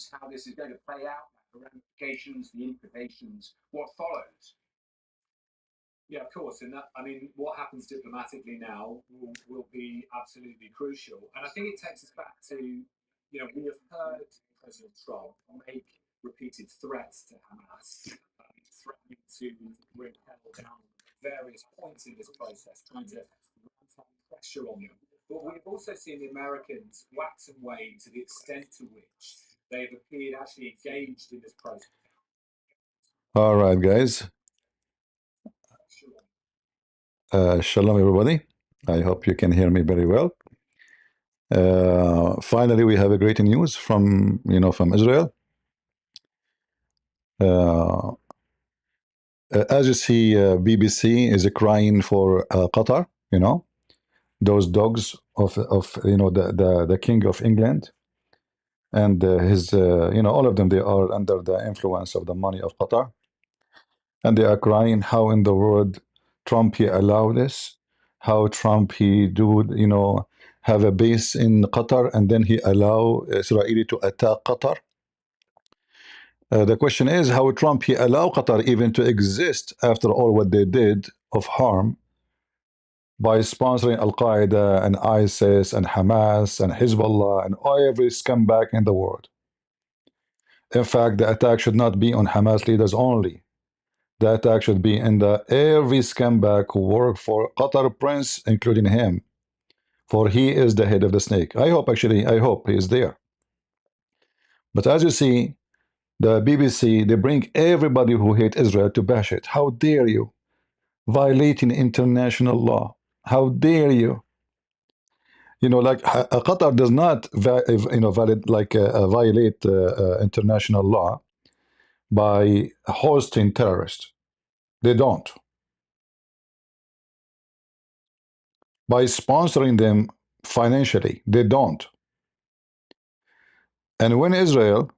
knows how this is going to play out, the ramifications, the implications, what follows. Yeah, of course. And that, I mean, what happens diplomatically now will be absolutely crucial. And I think it takes us back to, we have heard President Trump make repeated threats to Hamas, threatening to bring hell down at various points in this process, trying to ramp up pressure on them. But we've also seen the Americans wax and wane to the extent to which they've appeared actually engaged in this process. All right, guys. Shalom, everybody. I hope you can hear me very well. Finally, we have a great news from from Israel. As you see, BBC is crying for Qatar. Those dogs of the King of England and his all of them, they are under the influence of the money of Qatar, and they are crying how in the world Trump he allowed this, how Trump he do have a base in Qatar and then he allow Israeli to attack Qatar. The question is how Trump he allow Qatar even to exist after all what they did of harm by sponsoring Al-Qaeda and ISIS and Hamas and Hezbollah and every scumbag in the world. In fact, the attack should not be on Hamas leaders only. The attack should be in the every scumbag who work for Qatar Prince, including him, for he is the head of the snake. I hope he is there. But as you see, the BBC, they bring everybody who hate Israel to bash it. How dare you? Violating international law. How dare you? Like Qatar does not violate international law by hosting terrorists. They don't. By sponsoring them financially, they don't. And when Israel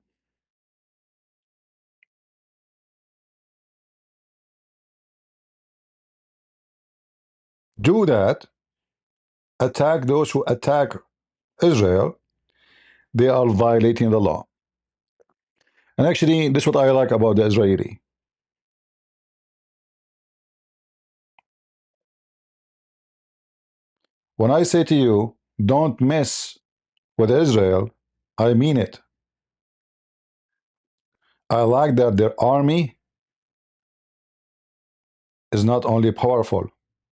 do that, attack those who attack Israel, they are violating the law. And actually, this is what I like about the Israeli. When I say to you, don't mess with Israel, I mean it. I like that their army is not only powerful,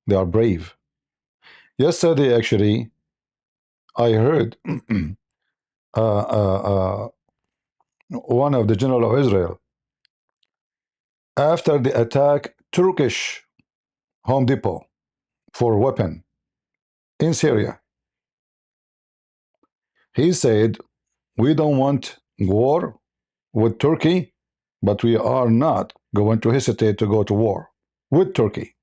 they are brave. Yesterday, actually, I heard one of the general of Israel, after the attack Turkish Home Depot for weapon in Syria, he said, we don't want war with Turkey, but we are not going to hesitate to go to war with Turkey.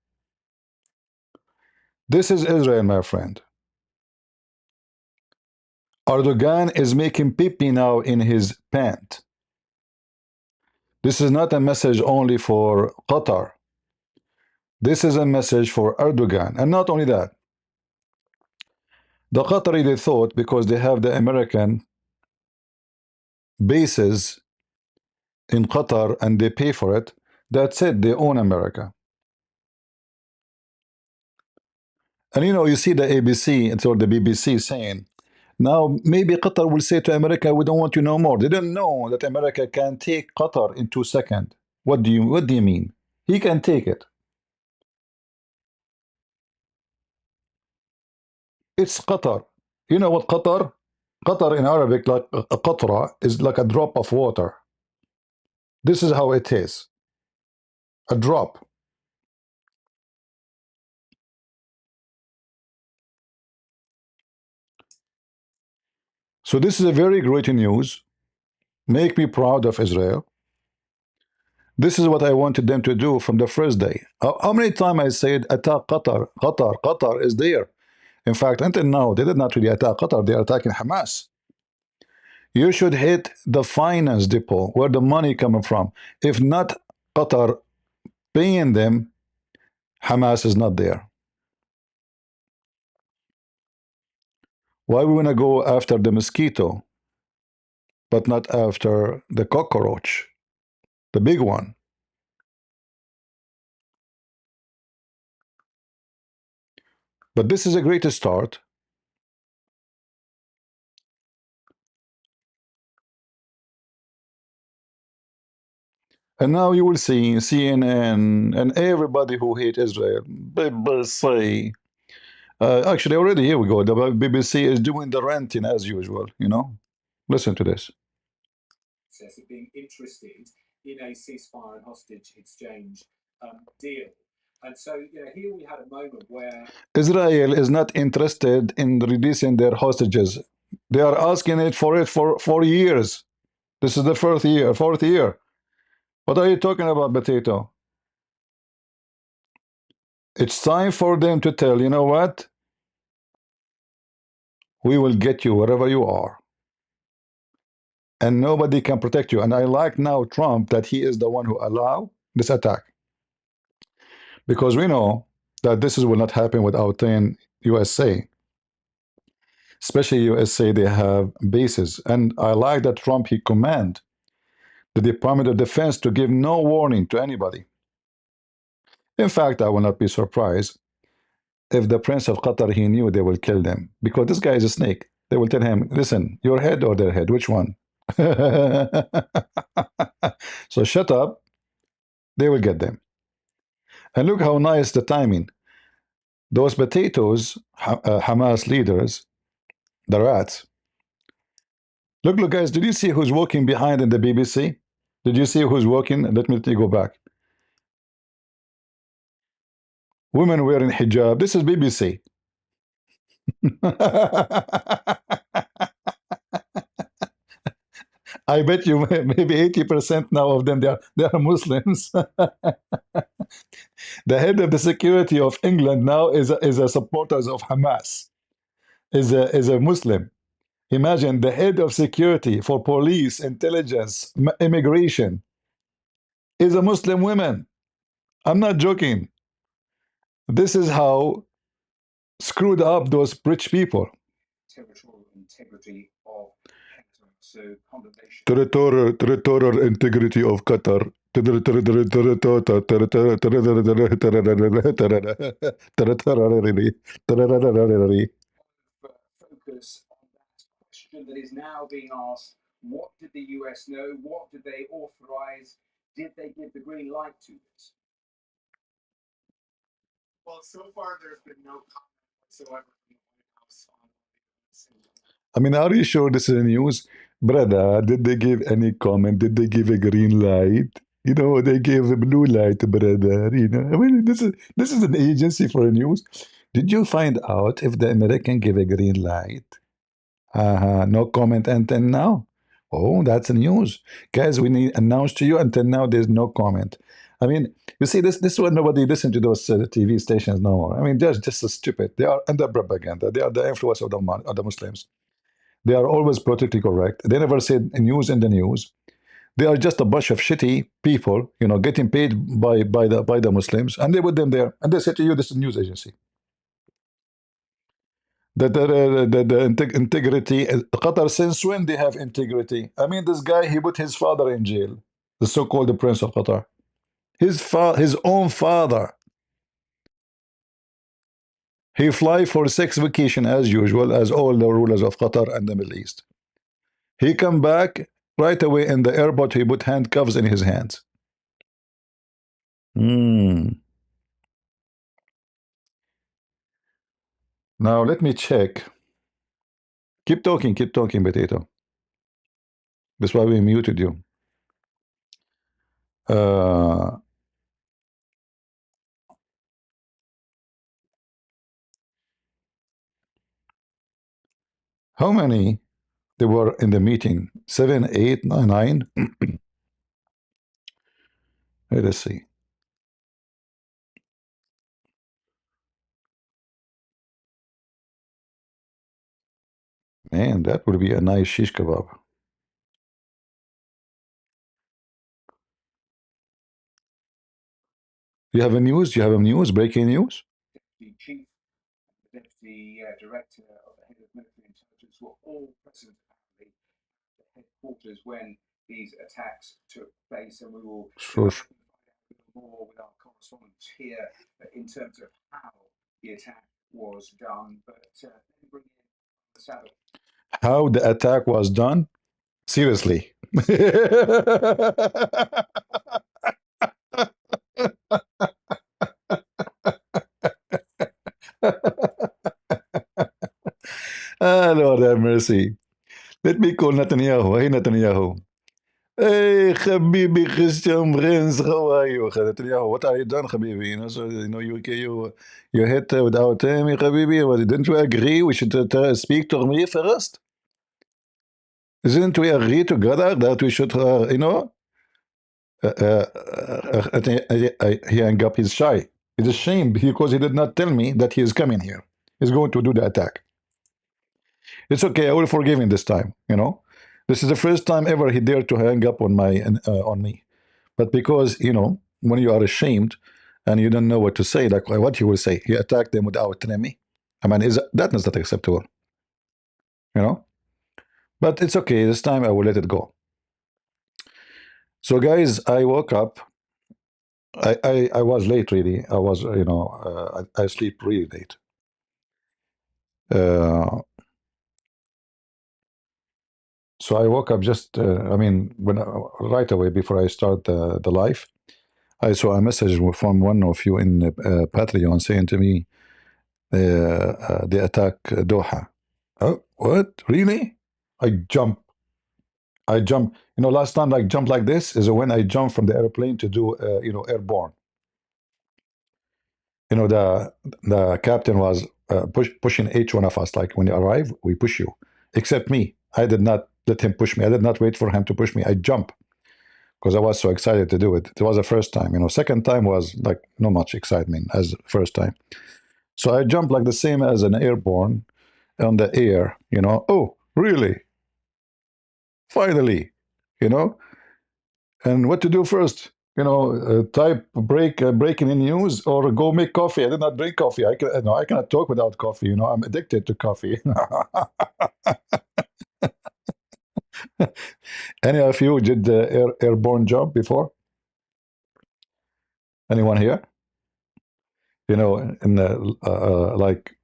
This is Israel, my friend. Erdogan is making pee-pee now in his pant. This is not a message only for Qatar. This is a message for Erdogan. And not only that, the Qatari, they thought because they have the American bases in Qatar and they pay for it, that's it, they own America. And you see the ABC or the BBC saying, now maybe Qatar will say to America, we don't want you no more. They don't know that America can take Qatar in 2 seconds. What do you mean? He can take it. It's Qatar. You know what Qatar? Qatar in Arabic, like a qatra, is like a drop of water. This is how it is. A drop. So this is a very great news. Make me proud of Israel. This is what I wanted them to do from the first day. How many times I said attack Qatar, Qatar, Qatar is there. In fact, until now, they did not really attack Qatar, they are attacking Hamas. You should hit the finance depot, where the money coming from. If not Qatar paying them, Hamas is not there. Why we want to go after the mosquito but not after the cockroach, the big one. But this is a great start. And now you will see CNN and everybody who hate Israel. BBC. Actually, already here we go. The BBC is doing the ranting as usual. Listen to this. Of being interested in a ceasefire and hostage exchange deal. And so, here we had a moment where Israel is not interested in releasing their hostages. They are asking it for years. This is the fourth year. What are you talking about, potato? It's time for them to tell, you know what? We will get you wherever you are. And nobody can protect you. And I like now Trump that he is the one who allow this attack. Because we know that this will not happen without USA. Especially USA, they have bases. And I like that Trump, he command the Department of Defense to give no warning to anybody. In fact, I will not be surprised if the Prince of Qatar, he knew they will kill them. Because this guy is a snake. They will tell him, listen, your head or their head, which one? So shut up. They will get them. And look how nice the timing. Those potatoes, Hamas leaders, the rats. Look, guys, did you see who's walking behind in the BBC? Did you see who's walking? Let me go back. Women wearing hijab. This is BBC. I bet you maybe 80% now of them they are Muslims. The head of the security of England now is a supporters of Hamas. Is a Muslim. Imagine the head of security for police, intelligence, immigration is a Muslim woman. I'm not joking. This is how screwed up those rich people. Territorial integrity of Qatar. So condemnation. Territorial integrity of Qatar. Focus on that question that is now being asked: what did the US know? What did they authorize? Did they give the green light to this? Well, so far there's been no comment whatsoever from the White House on this. I mean, are you sure this is a news? Brother, did they give any comment? Did they give a green light? They gave a blue light, brother. I mean, this is an agency for a news. Did you find out if the American gave a green light? No comment until now. Oh, that's a news. Guys, we need announce to you until now there's no comment. I mean, you see, this is why nobody listen to those TV stations no more. I mean, they're just so stupid. They are under propaganda. They are the influence of the Muslims. They are always politically correct. They never said news in the news. They are just a bunch of shitty people, getting paid by the Muslims, and they put them there, and they say to you, this is a news agency. The integrity. Qatar, since when they have integrity? I mean, this guy, he put his father in jail, the so-called Prince of Qatar. His own father. He fly for sex vacation as usual, as all the rulers of Qatar and the Middle East. He come back right away in the airport. He put handcuffs in his hands. Now let me check. Keep talking, potato. That's why we muted you. How many they were in the meeting? 7, 8, 9. Let us see. Man, that would be a nice shish kebab. You have a news? You have a news? Breaking news? The chief, the deputy director of the head of military intelligence were all present apparently at the headquarters when these attacks took place, and we will Sure. find out a little more with our correspondents here in terms of how the attack was done. But let me bring in the Sabbath. How the attack was done? Seriously. Lord have mercy. Let me call Netanyahu. Hey, Netanyahu. Hey, Habibi Christian Prince, how are you? Netanyahu, what are you done, Habibi? You hit without me, Habibi. Well, didn't we agree we should speak to me first? Didn't we agree together that we should, he hung up. He's shy. He's ashamed because he did not tell me that he is coming here. He's going to do the attack. It's okay. I will forgive him this time. This is the first time ever he dared to hang up on me. But because when you are ashamed and you don't know what to say, like what he will say, he attacked them without telling me. I mean, that is not acceptable. You know. But it's okay. This time I will let it go. So, guys, I woke up. I was late, really. I was, I sleep really late. Uh, so I woke up just, when right away before I start the live, I saw a message from one of you in Patreon saying to me, they attack Doha. Oh, what? Really? I jump. I jump. Last time I jumped like this is when I jumped from the airplane to do, airborne. The captain was pushing each one of us. Like when you arrive, we push you. Except me. I did not let him push me. I did not wait for him to push me. I jump because I was so excited to do it. It was the first time. Second time was like not much excitement as first time. So I jumped like the same as an airborne on the air. Oh, really? Finally, you know. And what to do first? Type breaking in news or go make coffee. I did not drink coffee. I cannot talk without coffee. I'm addicted to coffee. Any of you did the airborne jump before? Anyone here? In the like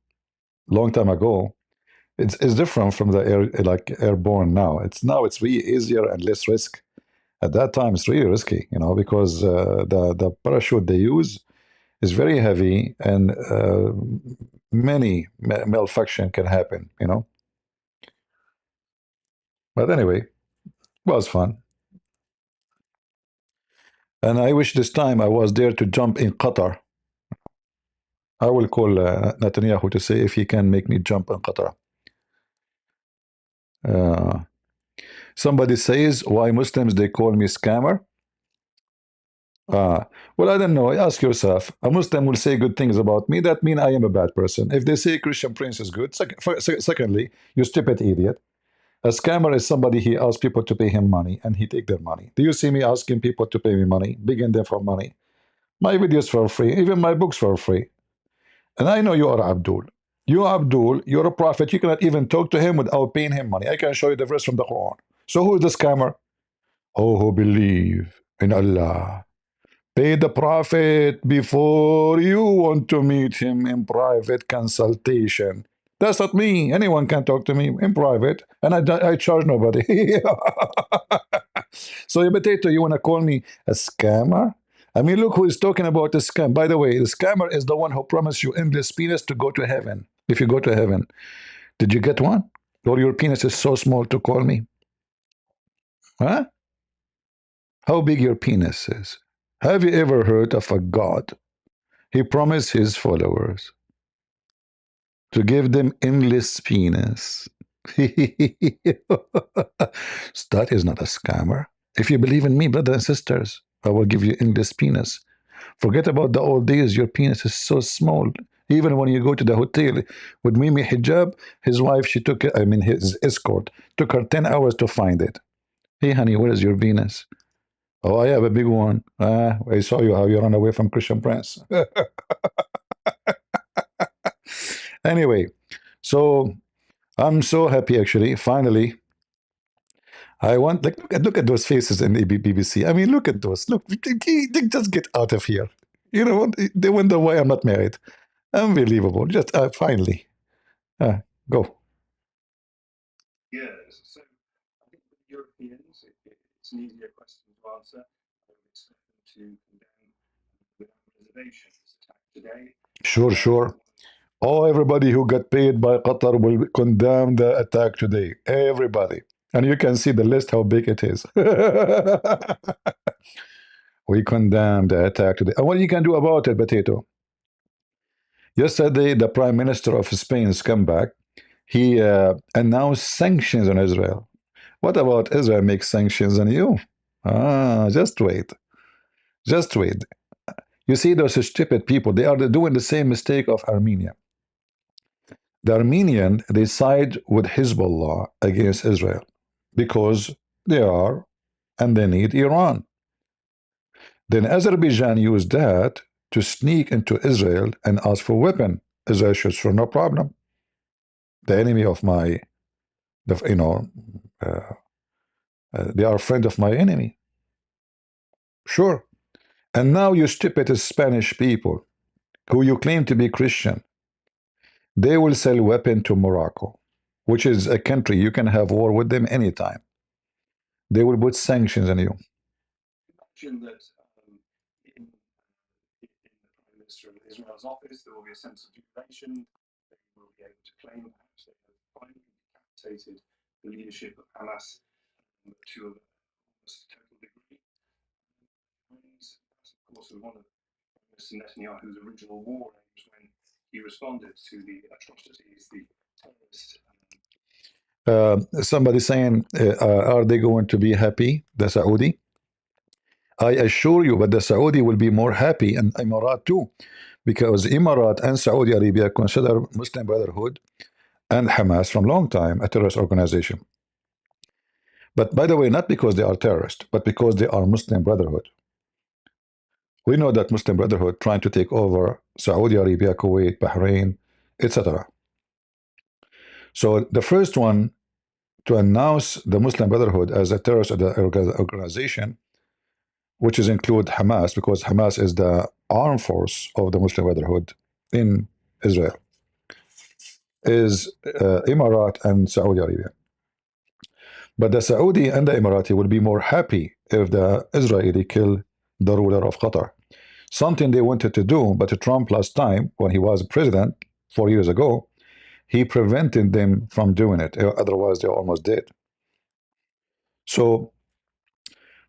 long time ago, it's different from the airborne now. It's really easier and less risk. At that time, it's really risky, because the parachute they use is very heavy and many malfunction can happen. But anyway, it was fun. And I wish this time I was there to jump in Qatar. I will call Netanyahu to say if he can make me jump in Qatar. Uh, somebody says, why Muslims, they call me scammer? Well, I don't know. Ask yourself. A Muslim will say good things about me. That means I am a bad person. If they say Christian Prince is good, secondly, you stupid idiot. A scammer is somebody he asks people to pay him money and he take their money. Do you see me asking people to pay me money, begging them for money? My videos for free, even my books for free. And I know you are Abdul. You Abdul, you're a prophet. You cannot even talk to him without paying him money. I can show you the verse from the Quran. So who is the scammer? Oh, who believe in Allah. Pay the prophet before you want to meet him in private consultation. That's not me. Anyone can talk to me in private, and I charge nobody. So, you potato, you want to call me a scammer? I mean, look who is talking about the scam. By the way, the scammer is the one who promised you endless penis to go to heaven. If you go to heaven, did you get one? Or your penis is so small to call me? Huh? How big your penis is? Have you ever heard of a god? He promised his followers to give them endless penis. That is not a scammer. If you believe in me, brothers and sisters, I will give you endless penis. Forget about the old days. Your penis is so small. Even when you go to the hotel with Mimi Hijab, his wife, his escort, took her 10 hours to find it. Hey, honey, where is your penis? Oh, I have a big one. I saw you how you run away from Christian Prince. Anyway, so I'm so happy actually. Finally, I want like look at those faces in the BBC. I mean, look at those. Look, they just get out of here. You know, they wonder why I'm not married. Unbelievable. Just finally, go. Yes. So I think with Europeans, it's an easier question to answer. I would expect them to condemn without reservations attack today. Sure, sure. Oh, everybody who got paid by Qatar will condemn the attack today. Everybody. And you can see the list how big it is. We condemn the attack today. And what you can do about it, Potato? Yesterday, the Prime Minister of Spain's comeback, he announced sanctions on Israel. What about Israel makes sanctions on you? Just wait. Just wait. You see those stupid people, they are doing the same mistake of Armenia. The Armenian, they side with Hezbollah against Israel because they are and they need Iran. Then Azerbaijan used that to sneak into Israel and ask for weapon. Israel should sure no problem. The enemy of my, uh, they are a friend of my enemy. Sure. And now you stupid Spanish people who you claim to be Christian, they will sell weapon to Morocco, which is a country you can have war with them anytime. They will put sanctions on you. Imagine that in the Prime Minister of Israel's office, there will be a sense of jubilation. They will be able to claim perhaps they have finally decapitated the leadership of Hamas to almost a total degree. And that's, of course, one of Mr. Netanyahu's original war aims when he responded to the atrocities, the terrorist. Somebody saying, are they going to be happy, the Saudi? I assure you, but the Saudi will be more happy, and Emirat too, because Emirat and Saudi Arabia consider Muslim Brotherhood and Hamas from long time a terrorist organization. But by the way, not because they are terrorists, but because they are Muslim Brotherhood. We know that Muslim Brotherhood trying to take over Saudi Arabia, Kuwait, Bahrain, etc. So the first one to announce the Muslim Brotherhood as a terrorist organization, which is include Hamas, because Hamas is the armed force of the Muslim Brotherhood in Israel, is Emirat and Saudi Arabia. But the Saudi and the Emirati will be more happy if the Israeli kill the ruler of Qatar. Something they wanted to do, but Trump last time, when he was president 4 years ago, he prevented them from doing it. Otherwise, they're almost dead. So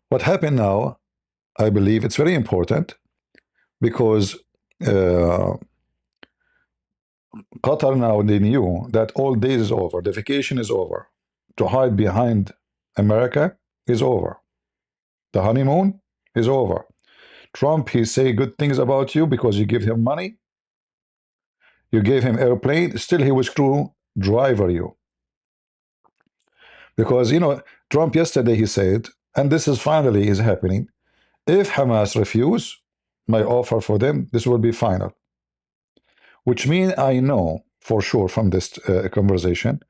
what happened now, I believe it's very important because Qatar now, they knew that all days is over. The vacation is over. To hide behind America is over. The honeymoon is over. Trump, he say good things about you because you give him money. You gave him airplane. Still, he will screw driver you. Because, Trump yesterday, he said, and this is finally is happening, if Hamas refuse my offer for them, this will be final. Which means I know for sure from this conversation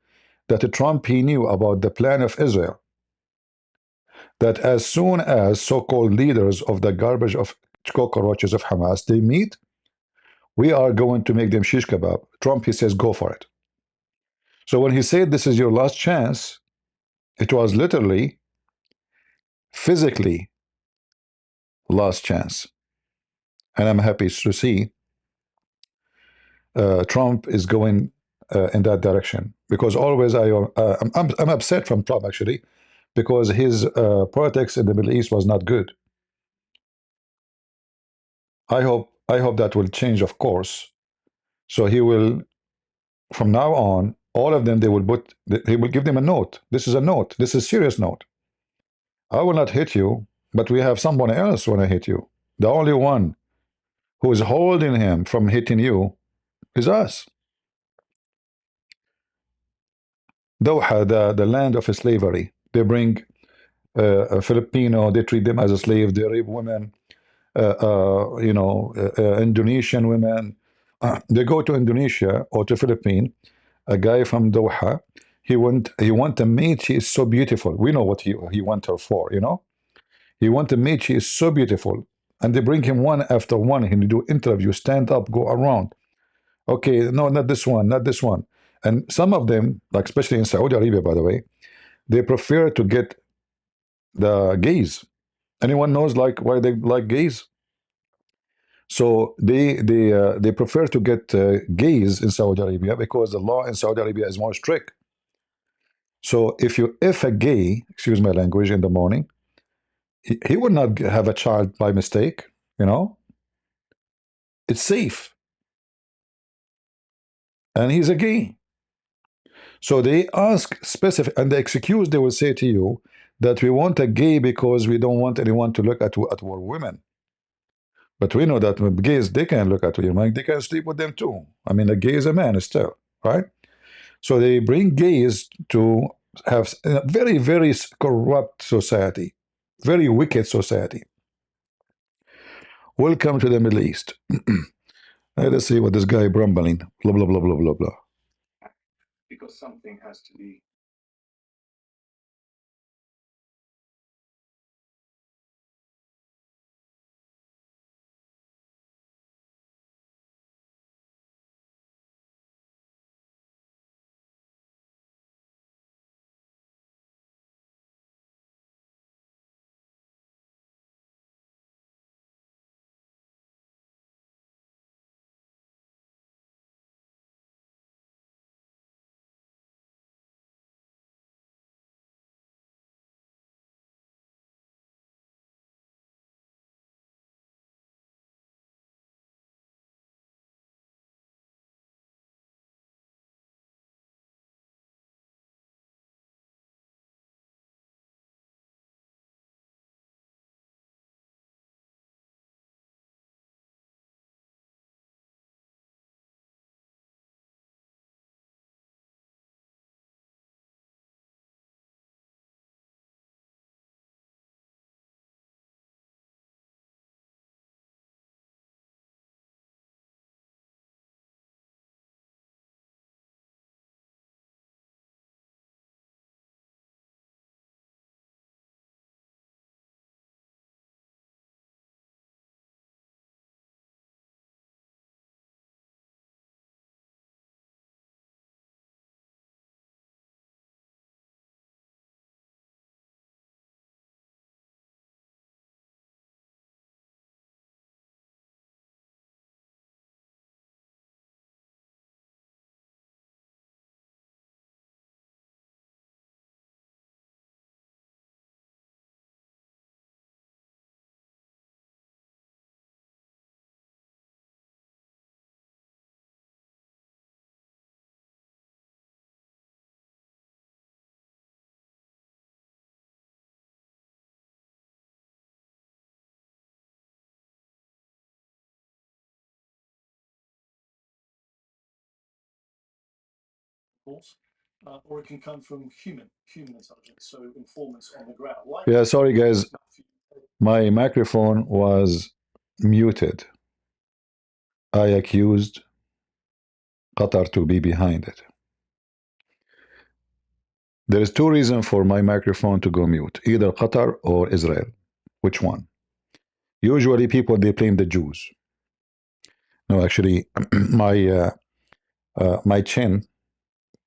that Trump, he knew about the plan of Israel, that as soon as so-called leaders of the garbage of cockroaches of Hamas, they meet, we are going to make them shish kebab. Trump, he says, go for it. So when he said this is your last chance, it was literally, physically last chance. And I'm happy to see Trump is going in that direction, because always I'm upset from Trump actually, because his politics in the Middle East was not good. I hope that will change, of course. So he will, from now on, all of them, he will give them a note. This is a note. This is a serious note. I will not hit you, but we have someone else when I hit you. The only one who is holding him from hitting you is us. Doha, the land of slavery. They bring a Filipino, they treat them as a slave, they rape women, Indonesian women. They go to Indonesia or to Philippines, a guy from Doha, He want a mate. She is so beautiful. We know what he want her for. He want a mate. She is so beautiful, and they bring him one after one. He do interview, stand up, go around. Okay, no, not this one, not this one. And some of them, like especially in Saudi Arabia, by the way, they prefer to get the gays. Anyone knows like why they like gays? So they prefer to get gays in Saudi Arabia because the law in Saudi Arabia is more strict. So if a gay, excuse my language, in the morning, he would not have a child by mistake. You know, it's safe, and he's a gay. So they ask specific, and the excuse they will say to you that we want a gay because we don't want anyone to look at our women. But we know that gays, they can look at women, they can sleep with them too. I mean, a gay is a man still, right? So they bring gays to have a very, very corrupt society, very wicked society. Welcome to the Middle East. Let's see what this guy grumbling. Blah, blah, blah, blah, blah, blah. Because something has to be. Or it can come from human intelligence, so informants on the ground. Like Yeah, sorry guys, my microphone was muted. I accused Qatar to be behind it. There is two reasons for my microphone to go mute, either Qatar or Israel. Which one? Usually people, they blame the Jews. No, actually, my chin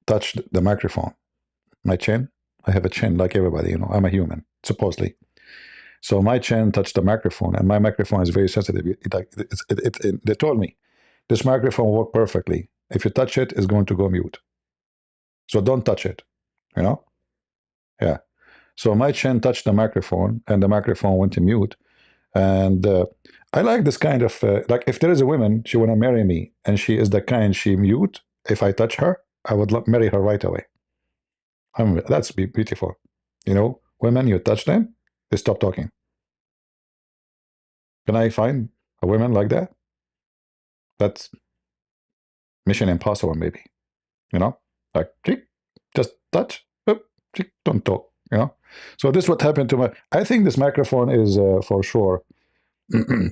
touched the microphone. My chin, I have a chin like everybody, I'm a human, supposedly. So my chin touched the microphone, and my microphone is very sensitive. They told me, this microphone worked perfectly. If you touch it, it's going to go mute. So don't touch it, you know? Yeah. So my chin touched the microphone, and the microphone went to mute. And I like this kind of, like if there is a woman, she want to marry me, and she is the kind she mute, if I touch her, I would marry her right away. That's beautiful. Women, you touch them, they stop talking. Can I find a woman like that? That's mission impossible, maybe. Like, just touch, don't talk. So this what happened to my. I think this microphone is for sure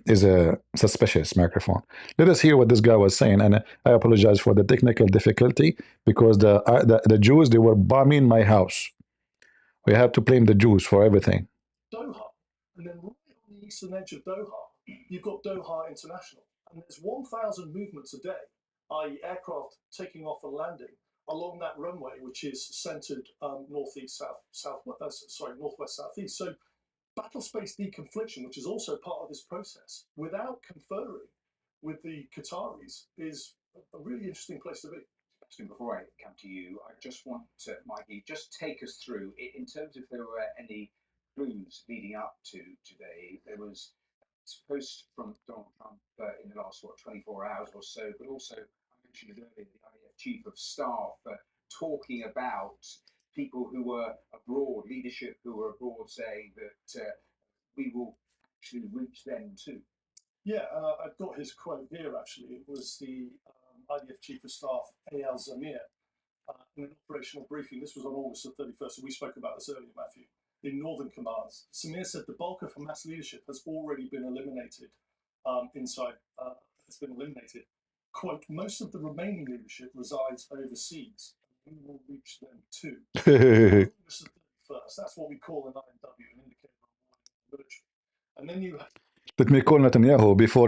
is a suspicious microphone. Let us hear what this guy was saying, and I apologize for the technical difficulty because the Jews, they were bombing my house. We have to blame the Jews for everything. Doha, and then right on the eastern edge of Doha, you've got Doha International, and there's 1,000 movements a day, i.e., aircraft taking off and landing along that runway, which is centered northwest, southeast. So battle space deconfliction, which is also part of this process, without conferring with the Qataris, is a really interesting place to be. Before I come to you, I just want to, Mikey, just take us through, in terms of if there were any clues leading up to today. There was a post from Donald Trump in the last, 24 hours or so, but also, I mentioned it earlier, the IDF Chief of Staff talking about people who were abroad, leadership who were abroad, saying that we will actually reach them too. Yeah, I've got his quote here, actually. It was the IDF Chief of Staff, Eyal Zamir, in an operational briefing. This was on August the 31st, and we spoke about this earlier, Matthew. In Northern Commands, Samir said the bulk of Hamas leadership has already been eliminated has been eliminated. Quote, most of the remaining leadership resides overseas, and we will reach them too. August the 31st, that's what we call an IMW, an indicator of military. And then you have let me call Netanyahu before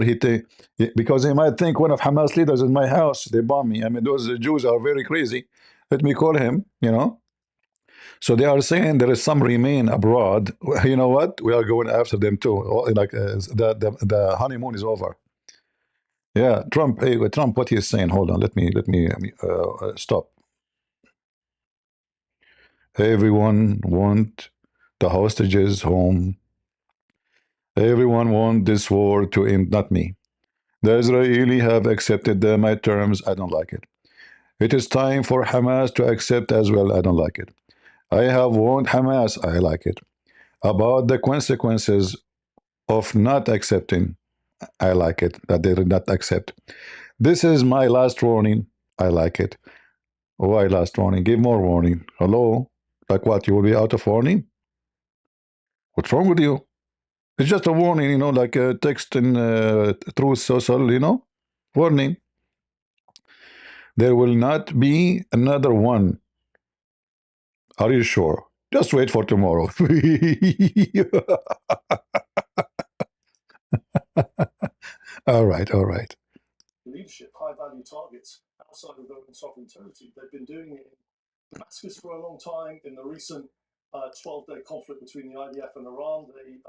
because he might think one of Hamas leaders in my house, they bomb me. I mean, those Jews are very crazy. Let me call him, So they are saying there is some remain abroad. You know what? We are going after them too. Like the honeymoon is over. Yeah, Trump. Hey, Trump, what he's saying? Hold on. Let me stop. Everyone want the hostages home. Everyone want this war to end, not me. The Israeli have accepted my terms. I don't like it. It is time for Hamas to accept as well. I don't like it. I have warned Hamas. I like it. About the consequences of not accepting. I like it. That they did not accept. This is my last warning. I like it. Why last warning? Give more warning. Hello? Like what? You will be out of warning? What's wrong with you? It's just a warning, like a text in Truth Social, warning. There will not be another one. Are you sure? Just wait for tomorrow. All right, all right. Leadership, high-value targets outside of their own sovereign territory. They've been doing it in Damascus for a long time. In the recent 12-day conflict between the IDF and Iran, they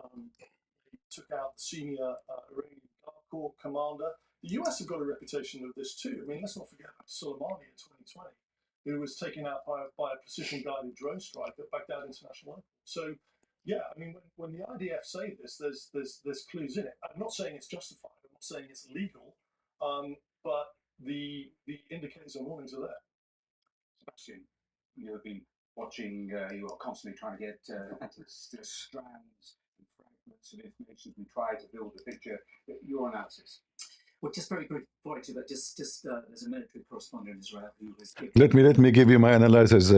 took out the senior Iranian Guard Corps commander. The US have got a reputation of this too. I mean, let's not forget about Soleimani in 2020, who was taken out by a precision-guided drone strike at Baghdad International Airport. So, yeah, I mean, when the IDF say this, there's clues in it. I'm not saying it's justified. I'm not saying it's legal, but the indicators and warnings are there. Sebastian, you have been watching. You are constantly trying to get strands and fragments of information. We try to build a picture. Your analysis. Well, just very quick before I do that, just there's a military correspondent in Israel who was giving. Let me give you my analysis.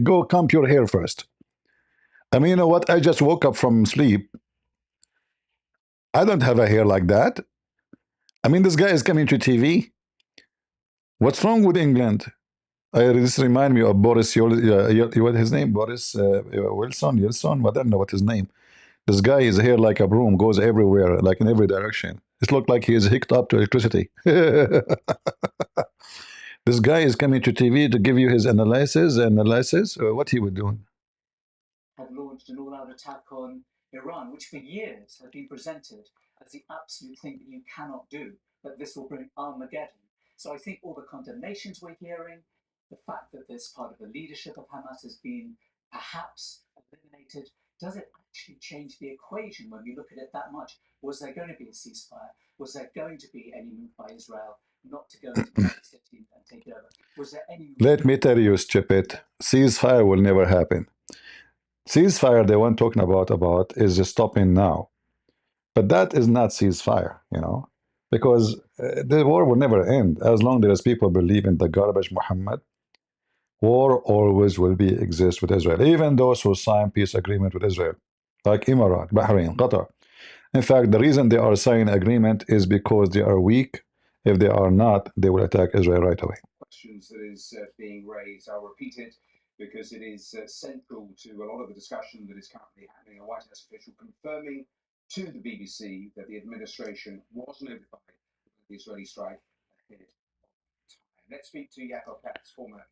Go comb your hair first. I mean, you know what? I just woke up from sleep. I don't have a hair like that. I mean, this guy is coming to TV. What's wrong with England? This reminds me of Boris. What his name? Boris Wilson. I don't know what his name. This guy is hair like a broom, goes everywhere, like in every direction. It looks like he is hooked up to electricity. This guy is coming to TV to give you his analysis. What he would do? Have launched an all-out attack on Iran, which for years has been presented as the absolute thing that you cannot do, that this will bring Armageddon. So I think all the condemnations we're hearing, the fact that this part of the leadership of Hamas has been perhaps eliminated, does it actually change the equation when you look at it that much? Was there going to be a ceasefire? Was there going to be any move by Israel not to go into the city and take it over? Was there any... Let me tell you, stupid, ceasefire will never happen. Ceasefire they weren't talking about is stopping now. But that is not ceasefire, because the war will never end. As long as people believe in the garbage Muhammad, war always will exist with Israel, even those who sign peace agreement with Israel. like Emirat, Bahrain, Qatar. In fact, the reason they are signing agreement is because they are weak. If they are not, they will attack Israel right away. Questions that is being raised. I'll repeat it because it is central to a lot of the discussion that is currently happening. A White House official confirming to the BBC that the administration was notified of the Israeli strike ahead of time. Let's speak to Yaakov Katz, former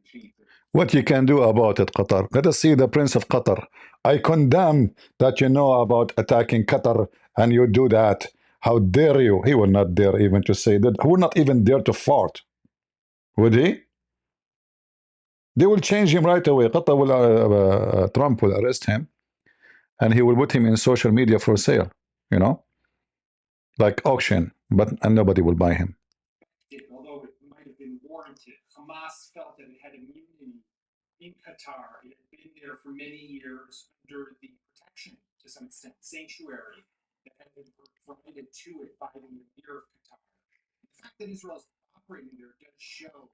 chief. What you can do about it, Qatar? Let us see the Prince of Qatar. I condemn that you know about attacking Qatar and you do that. How dare you? He will not dare even to say that. He will not even dare to fart. Would he? They will change him right away. Qatar will, Trump will arrest him and he will put him in social media for sale, you know, like auction, but and nobody will buy him. Although it might have been warranted, Hamas felt that it had immunity in Qatar. It had been there for many years under the protection, to some extent, sanctuary that had been provided to it by the emir of Qatar. The fact that Israel is operating there does show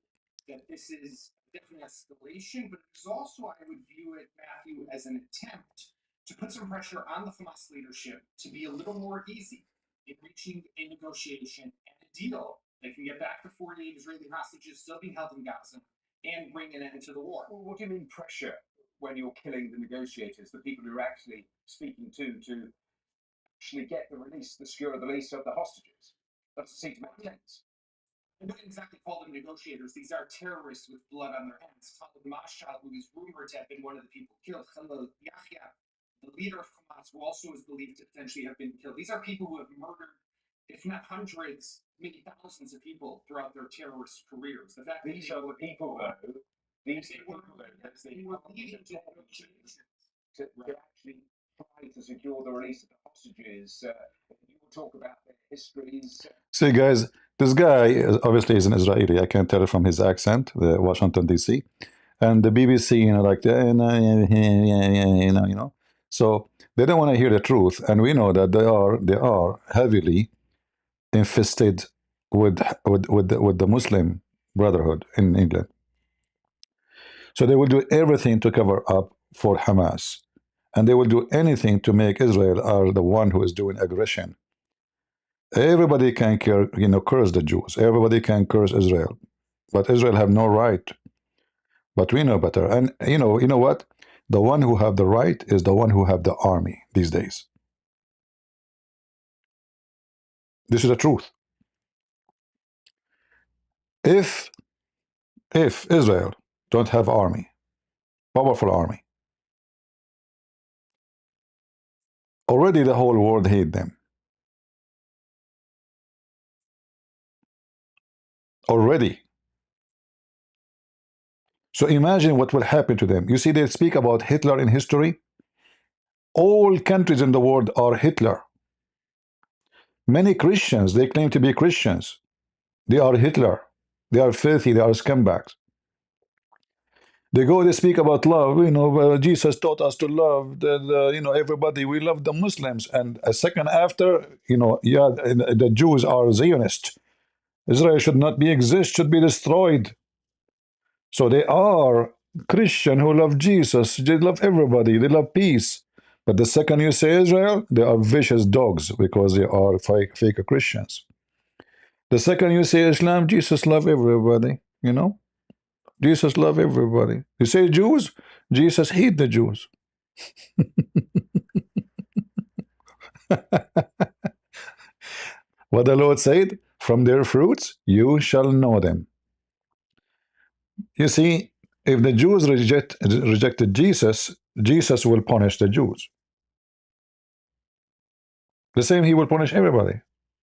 that this is definitely escalation, but it's also, I would view it, Matthew, as an attempt to put some pressure on the Hamas leadership to be a little more easy in reaching a negotiation and a deal that can get back to 48 Israeli hostages still being held in Gaza and bring an end to the war. Well, what do you mean pressure when you're killing the negotiators, the people who are actually speaking to actually get the release, the secure release of the hostages? That doesn't seem to make sense. I wouldn't exactly call them negotiators. These are terrorists with blood on their hands. Khalid Mashal, who is rumored to have been one of the people killed, Khalid Yahya, the leader of Hamas, who also is believed to potentially have been killed. These are people who have murdered, if not hundreds, maybe thousands of people throughout their terrorist careers. The fact These are the people, though. These they are were, the people, though, they were leading to negotiations. to actually try to secure the release of the hostages. You will talk about their histories. See, guys, this guy obviously is an Israeli. I can tell from his accent, the Washington D.C. and the BBC, you know, like you know. So they don't want to hear the truth, and we know that they are heavily infested with the Muslim Brotherhood in England. So they will do everything to cover up for Hamas, and they will do anything to make Israel are the one who is doing aggression. Everybody can curse the Jews. Everybody can curse Israel, but Israel have no right. But we know better. And you know what? The one who have the right is the one who have the army these days. This is the truth. If Israel don't have army, powerful army, already the whole world hate them. Already. So imagine what will happen to them. You see, they speak about Hitler in history. All countries in the world are Hitler. Many Christians, they claim to be Christians. They are Hitler. They are filthy. They are scumbags. They speak about love. Jesus taught us to love everybody. We love the Muslims. And a second after, the Jews are Zionists. Israel should not be exist, should be destroyed. So they are Christian who love Jesus. They love everybody. They love peace. But the second you say Israel, they are vicious dogs because they are fake Christians. The second you say Islam, Jesus love everybody, Jesus love everybody. You say Jews, Jesus hate the Jews. What the Lord said, from their fruits you shall know them. You see, if the Jews rejected Jesus, Jesus will punish the Jews. The same he will punish everybody.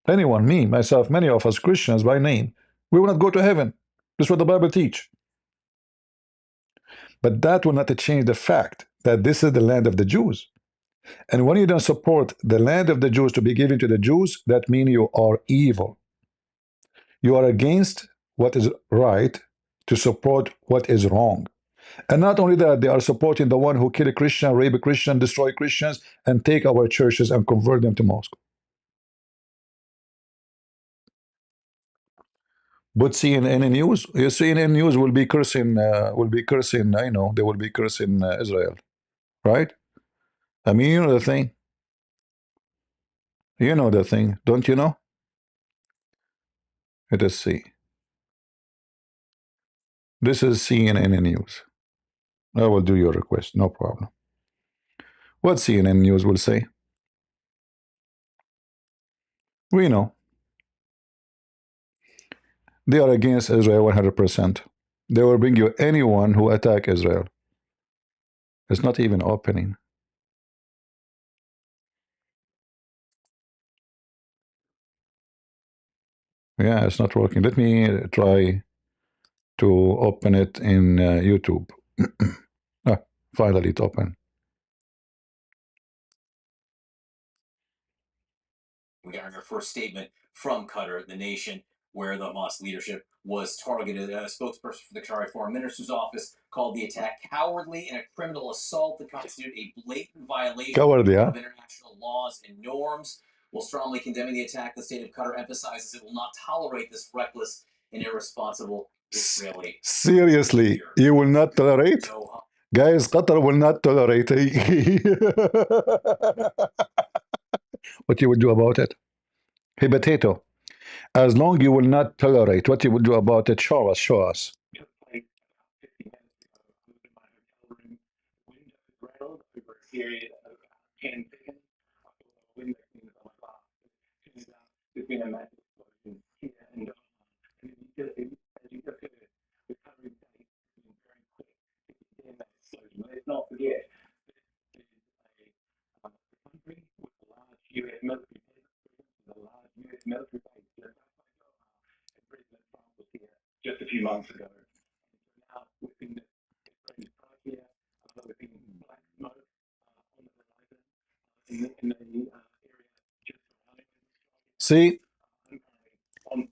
Anyone, me, myself, many of us Christians by name, we will not go to heaven. This is what the Bible teach. But that will not change the fact that this is the land of the Jews. And when you don't support the land of the Jews to be given to the Jews, that means you are evil. You are against what is right to support what is wrong. And not only that, they are supporting the one who kill a Christian, rape a Christian, destroy Christians, and take our churches and convert them to mosque. But CNN news, CNN news will be cursing, they will be cursing Israel, right? I mean, you know the thing. You know the thing, don't you know? Let us see. This is CNN News. I will do your request, no problem. What CNN News will say? We know. They are against Israel 100%. They will bring you anyone who attack Israel. It's not even opening. Yeah, it's not working. Let me try to open it in YouTube. Finally it opened. We got our first statement from Qatar, the nation where the Hamas leadership was targeted. A spokesperson for the Qatari Foreign Minister's office called the attack cowardly and a criminal assault that constituted a blatant violation Cowardly, huh? of international laws and norms. While strongly condemning the attack, the state of Qatar emphasizes it will not tolerate this reckless and irresponsible Israeli. Seriously, you will not tolerate? So, Guys, Qatar will not tolerate. What you would do about it? Hey, potato. As long you will not tolerate, what you will do about it? Show us, show us. Like 50 minutes ago, I was in my hotel room, window grilled over a period of 10 seconds. I saw the window cleaners on my bar. Turns out there's been a massive explosion here and and as you look at it, the recovery date has been very quick to contain that explosion. But let's not forget, this is a country with a large US military base, with a large US military base. Just outside Doha, and President Trump was here just a few months ago. Now we've seen this Israeli strike here, we've seen black smoke on the horizon in the area just surrounding See,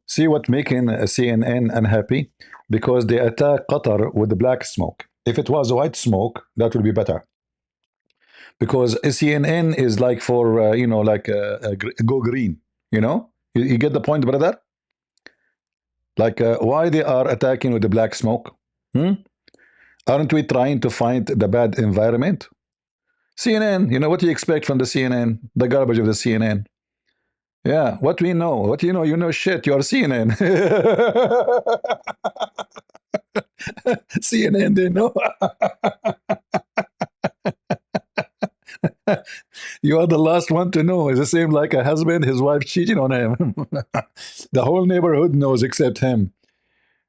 see what making CNN unhappy? Because they attack Qatar with the black smoke. If it was white smoke, that would be better. Because CNN is like for you know, like go green. You know, you get the point, brother. Like why they are attacking with the black smoke? Hmm? Aren't we trying to find the bad environment? CNN, you know what you expect from the CNN? The garbage of the CNN. Yeah, what we know, what you know shit, you're CNN. CNN, they know. You are the last one to know. It's the same like a husband, his wife cheating on him. The whole neighborhood knows except him.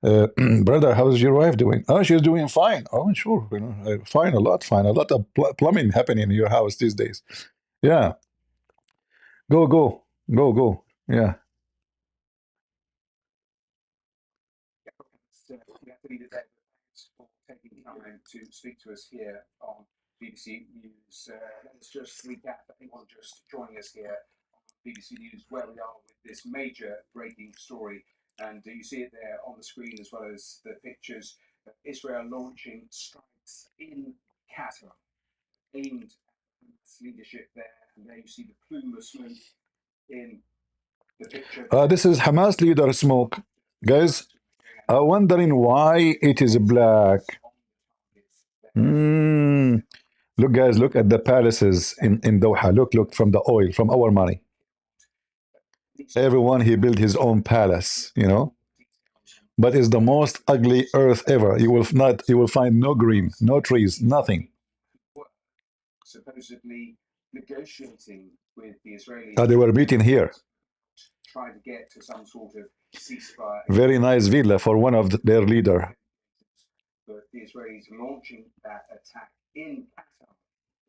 Brother, how's your wife doing? Oh, she's doing fine. Oh, sure. You know, fine, a lot fine. A lot of plumbing happening in your house these days. Yeah. Go, go, go, go. Yeah. Thanks for taking time to speak to us here on BBC News. Let's just recap for anyone just joining us here on BBC News where we are with this major breaking story. And you see it there on the screen as well as the pictures. Israel launching strikes in Qatar aimed at Hamas leadership there. And there you see the plume of smoke in the picture. This is Hamas leader smoke. Guys, I'm wondering why it is black. Look, guys, look at the palaces in Doha. Look from the oil, from our money. Everyone, he built his own palace, you know. But it's the most ugly earth ever. You will find no green, no trees, nothing. Supposedly negotiating with the Israelis. They were meeting here. Trying to get to some sort of ceasefire. Very nice villa for one of their leader. But the Israelis launching that attack in Qatar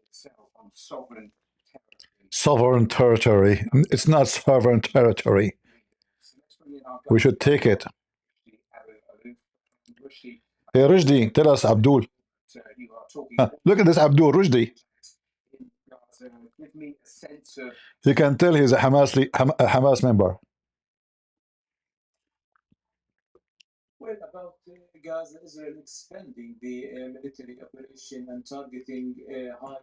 itself on sovereign territory. Sovereign territory. It's not sovereign territory. We should take it. Hey, Rushdie, tell us, Abdul. Look at this Abdul, Rushdie. Give me a sense of. You can tell he's a Hamas member. Well, about Gaza, Israel expanding the military operation and targeting high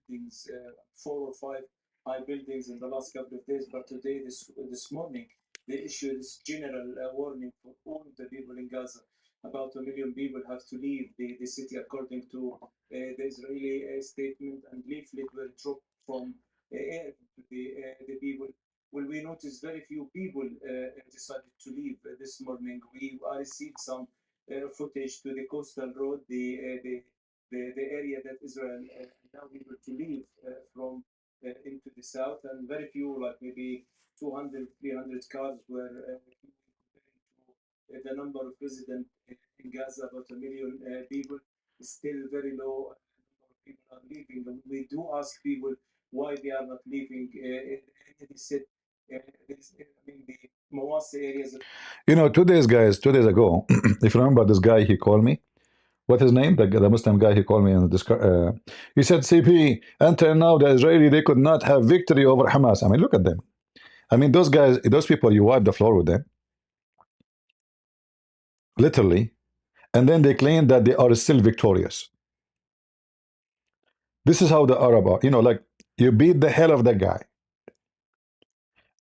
buildings, 4 or 5 high buildings in the last couple of days. But today, this morning, they issued this general warning for all the people in Gaza about 1 million people have to leave the city according to the Israeli statement, and leaflet were dropped from air to the people. Well, we noticed very few people decided to leave this morning. I received some footage to the coastal road, the area that Israel now able to leave from into the south, and very few, like maybe 200, 300 cars were the number of residents in Gaza, about 1 million people, is still very low. Number of people are leaving. And we do ask people why they are not leaving. They said, I mean, the Mawasi areas. You know, 2 days, guys, 2 days ago, if you remember this guy, he called me. What's his name? The Muslim guy, he called me and he said, CP, until now, the Israeli, they could not have victory over Hamas. I mean, look at them. I mean, those guys, those people, you wipe the floor with them. Literally. And then they claim that they are still victorious. This is how the Arab are. You know, like, you beat the hell of that guy.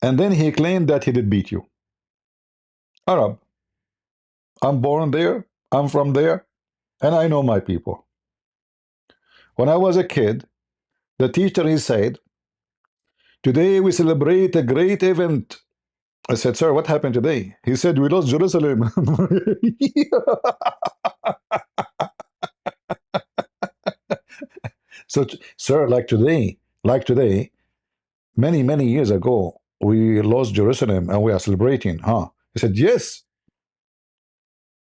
And then he claimed that he did beat you. Arab. I'm born there. I'm from there. And I know my people. When I was a kid, the teacher, he said, today we celebrate a great event. I said, sir, what happened today? He said, we lost Jerusalem. So, sir, like today, many years ago, we lost Jerusalem and we are celebrating, huh? He said, yes.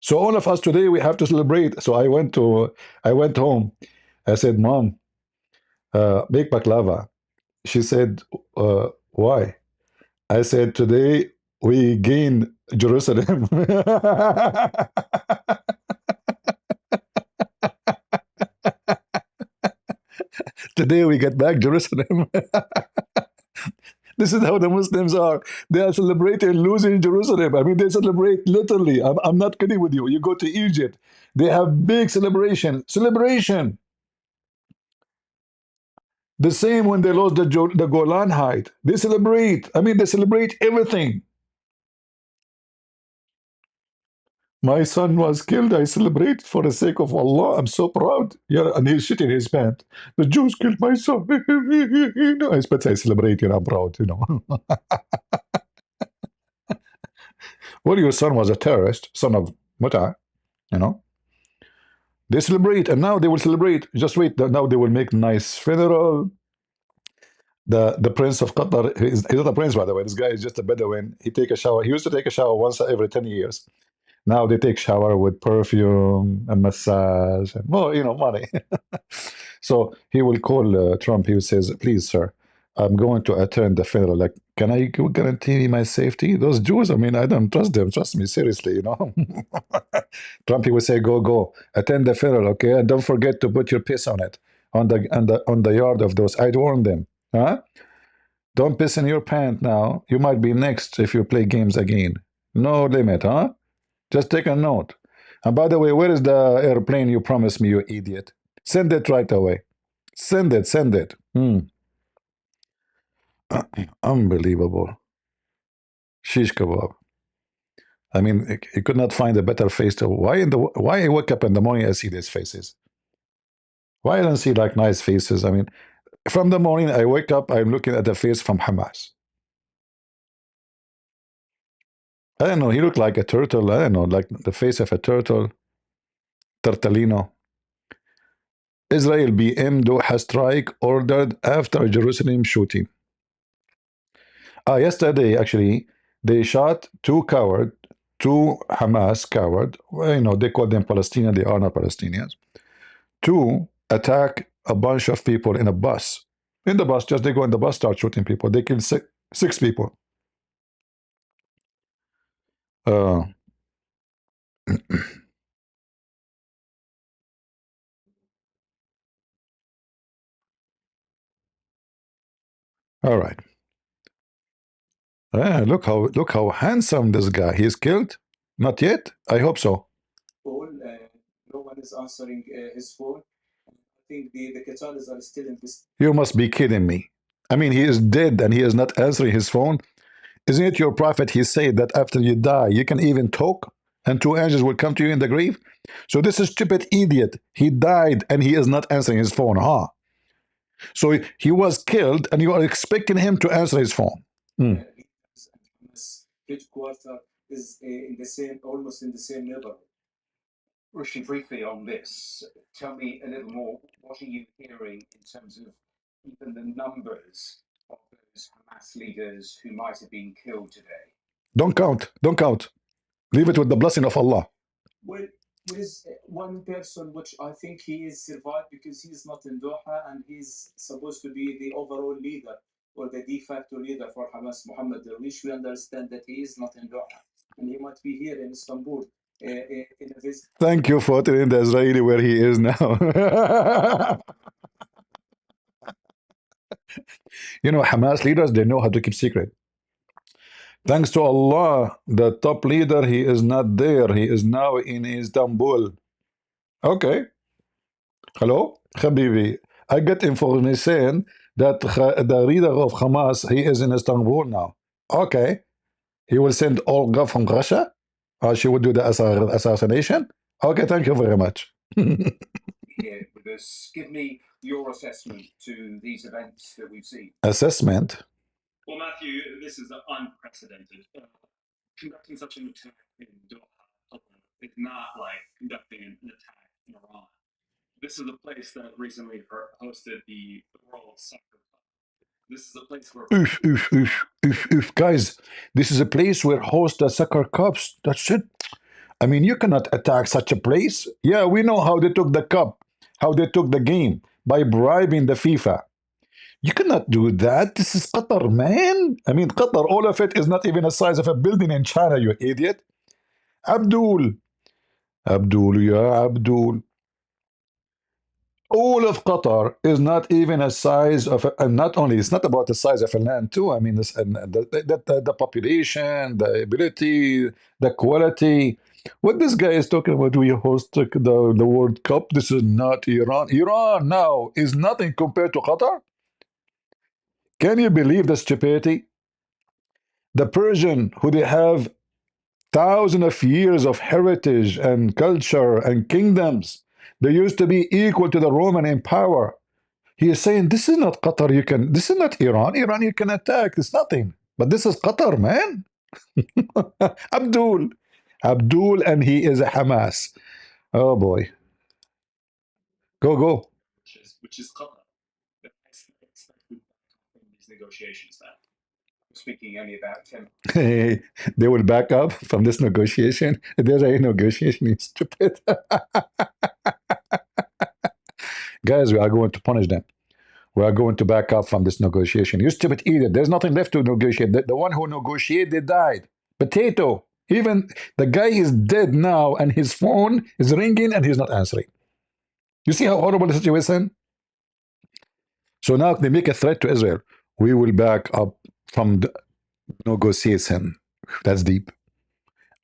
So all of us today, we have to celebrate. So I went home. I said, Mom, make baklava. She said, why? I said, today we gain Jerusalem. Today we get back Jerusalem. This is how the Muslims are. They are celebrating losing Jerusalem. I mean, they celebrate literally. I'm not kidding with you. You go to Egypt, they have big celebration. The same when they lost the Golan Height. They celebrate. I mean, they celebrate everything. My son was killed. I celebrate for the sake of Allah. I'm so proud. Yeah, and he's shitting his pants. The Jews killed my son. But I celebrate. I'm proud. Well, your son was a terrorist, son of Muta. They celebrate, and now they will celebrate. Just wait. Now they will make nice funeral. The Prince of Qatar, he's not a prince, by the way. This guy is just a Bedouin. He take a shower. He used to take a shower once every 10 years. Now they take shower with perfume and massage and more, money. So he will call Trump. He says, please, sir, I'm going to attend the funeral. Like, can I guarantee me my safety? Those Jews, I mean, I don't trust them. Trust me, seriously, Trump, he will say, go, attend the funeral, okay? And don't forget to put your piss on it, on the yard of those. I'd warn them. Huh? Don't piss in your pant now. You might be next if you play games again. No limit, huh? Just take a note. And by the way, where is the airplane you promised me, you idiot? Send it right away. Send it. Unbelievable. Shish kebab. I mean, you could not find a better face to. Why I wake up in the morning, I see these faces? Why I don't see like nice faces? I mean, from the morning I wake up, I'm looking at the face from Hamas. I don't know, he looked like a turtle. I don't know, like the face of a turtle. Turtolino. Israel BM Doha strike ordered after Jerusalem shooting. Yesterday, actually, they shot two Hamas coward. Well, they call them Palestinians. They are not Palestinians. Two attack a bunch of people in a bus. In the bus, just they go in the bus, start shooting people. They killed six people. All right. Look how handsome this guy. He's killed? Not yet. I hope so. No one is answering his phone. I think the Qataris are still in this. You must be kidding me. I mean, he is dead and he is not answering his phone. Isn't it your prophet? He said that after you die, you can even talk. and two angels will come to you in the grave. So this is stupid idiot. He died and he is not answering his phone, huh? So he was killed and you are expecting him to answer his phone. Hamas headquarter is in the same, almost in the same neighborhood. Rishi, briefly on this, tell me a little more. What are you hearing in terms of even the numbers of those Hamas leaders who might have been killed today? Don't count. Don't count. Leave it with the blessing of Allah. Well, there is one person which I think he is survived because he is not in Doha and he's supposed to be the overall leader or the de facto leader for Hamas, Mohammed Darwish. We understand that he is not in Doha and he might be here in Istanbul in a visit. Thank you for telling the Israeli where he is now. You know, Hamas leaders, they know how to keep secret. Thanks to Allah, the top leader, he is not there. He is now in Istanbul. Okay. Hello, Habibi. I get information that the leader of Hamas, he is in Istanbul now. Okay. He will send Olga from Russia. She will do the assassination. Okay, thank you very much. Here with us, give me your assessment to these events that we've seen. Assessment. Well, Matthew, this is unprecedented. Conducting such an attack in Doha is not like conducting an attack in Iran. This is a place that recently hosted the World Soccer Cup. This is a place where Guys, this is a place where host the soccer cups. That's it. I mean, you cannot attack such a place. Yeah, we know how they took the cup, how they took the game by bribing the FIFA. You cannot do that. This is Qatar, man. I mean, Qatar, all of it is not even the size of a building in China, you idiot. Abdul. Abdul, yeah, Abdul. All of Qatar is not even a size of, and not only, it's not about the size of a land too. I mean, this, and the population, the ability, the quality. What this guy is talking about, we host the World Cup. This is not Iran. Iran now is nothing compared to Qatar. Can you believe the stupidity? The Persian, who they have thousands of years of heritage and culture and kingdoms, they used to be equal to the Roman Empire. He is saying, this is not Qatar, you can, this is not Iran. Iran, you can attack, it's nothing. But this is Qatar, man. Abdul. Abdul, and he is a Hamas. Oh boy. Go. which is Qatar. I expect from these negotiations that. Speaking only about 10. They will back up from this negotiation. There's a negotiation, it's stupid. Guys, we are going to punish them. We are going to back up from this negotiation. You stupid idiot. There's nothing left to negotiate. The one who negotiated died. Potato. Even the guy is dead now and his phone is ringing and he's not answering. You see how horrible the situation? So now they make a threat to Israel. We will back up from the negotiation. That's deep.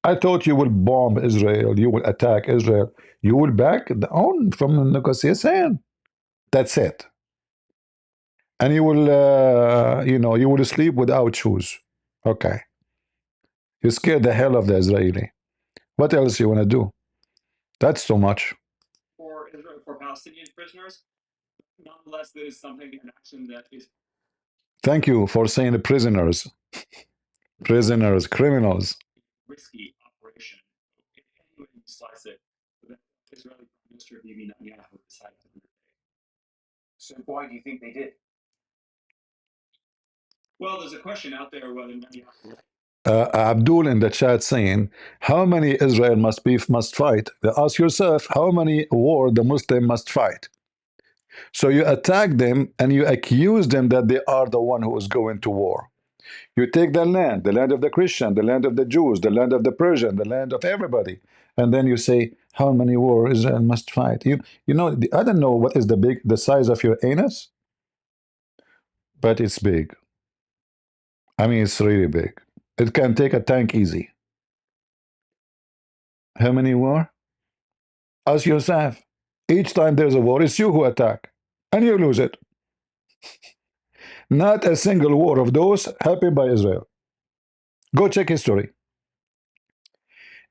I thought you will bomb Israel. You will attack Israel. You will back on from the negotiation. That's it. And you will, you will sleep without shoes. Okay. You scared the hell of the Israeli. What else you want to do? That's too much. For Israel, for Palestinian prisoners, nonetheless, there is something, an action that is. Thank you for saying the prisoners. Prisoners, criminals. Risky operation. Any way you slice it, the Israeli Prime Minister Bibi Netanyahu decided to undertake. So why do you think they did? Well, there's a question out there whether Netanyahu. Abdul in the chat saying, how many Israel must fight? Ask yourself, how many war the Muslim must fight? So you attack them and you accuse them that they are the one who is going to war. You take the land of the Christian, the land of the Jews, the land of the Persian, the land of everybody, and then you say, how many war Israel must fight? You know, I don't know what is the size of your anus, but it's big. I mean, it's really big. It can take a tank easy. How many war? Ask yourself. Each time there's a war, it's you who attack, and you lose it. Not a single war of those happened by Israel. Go check history.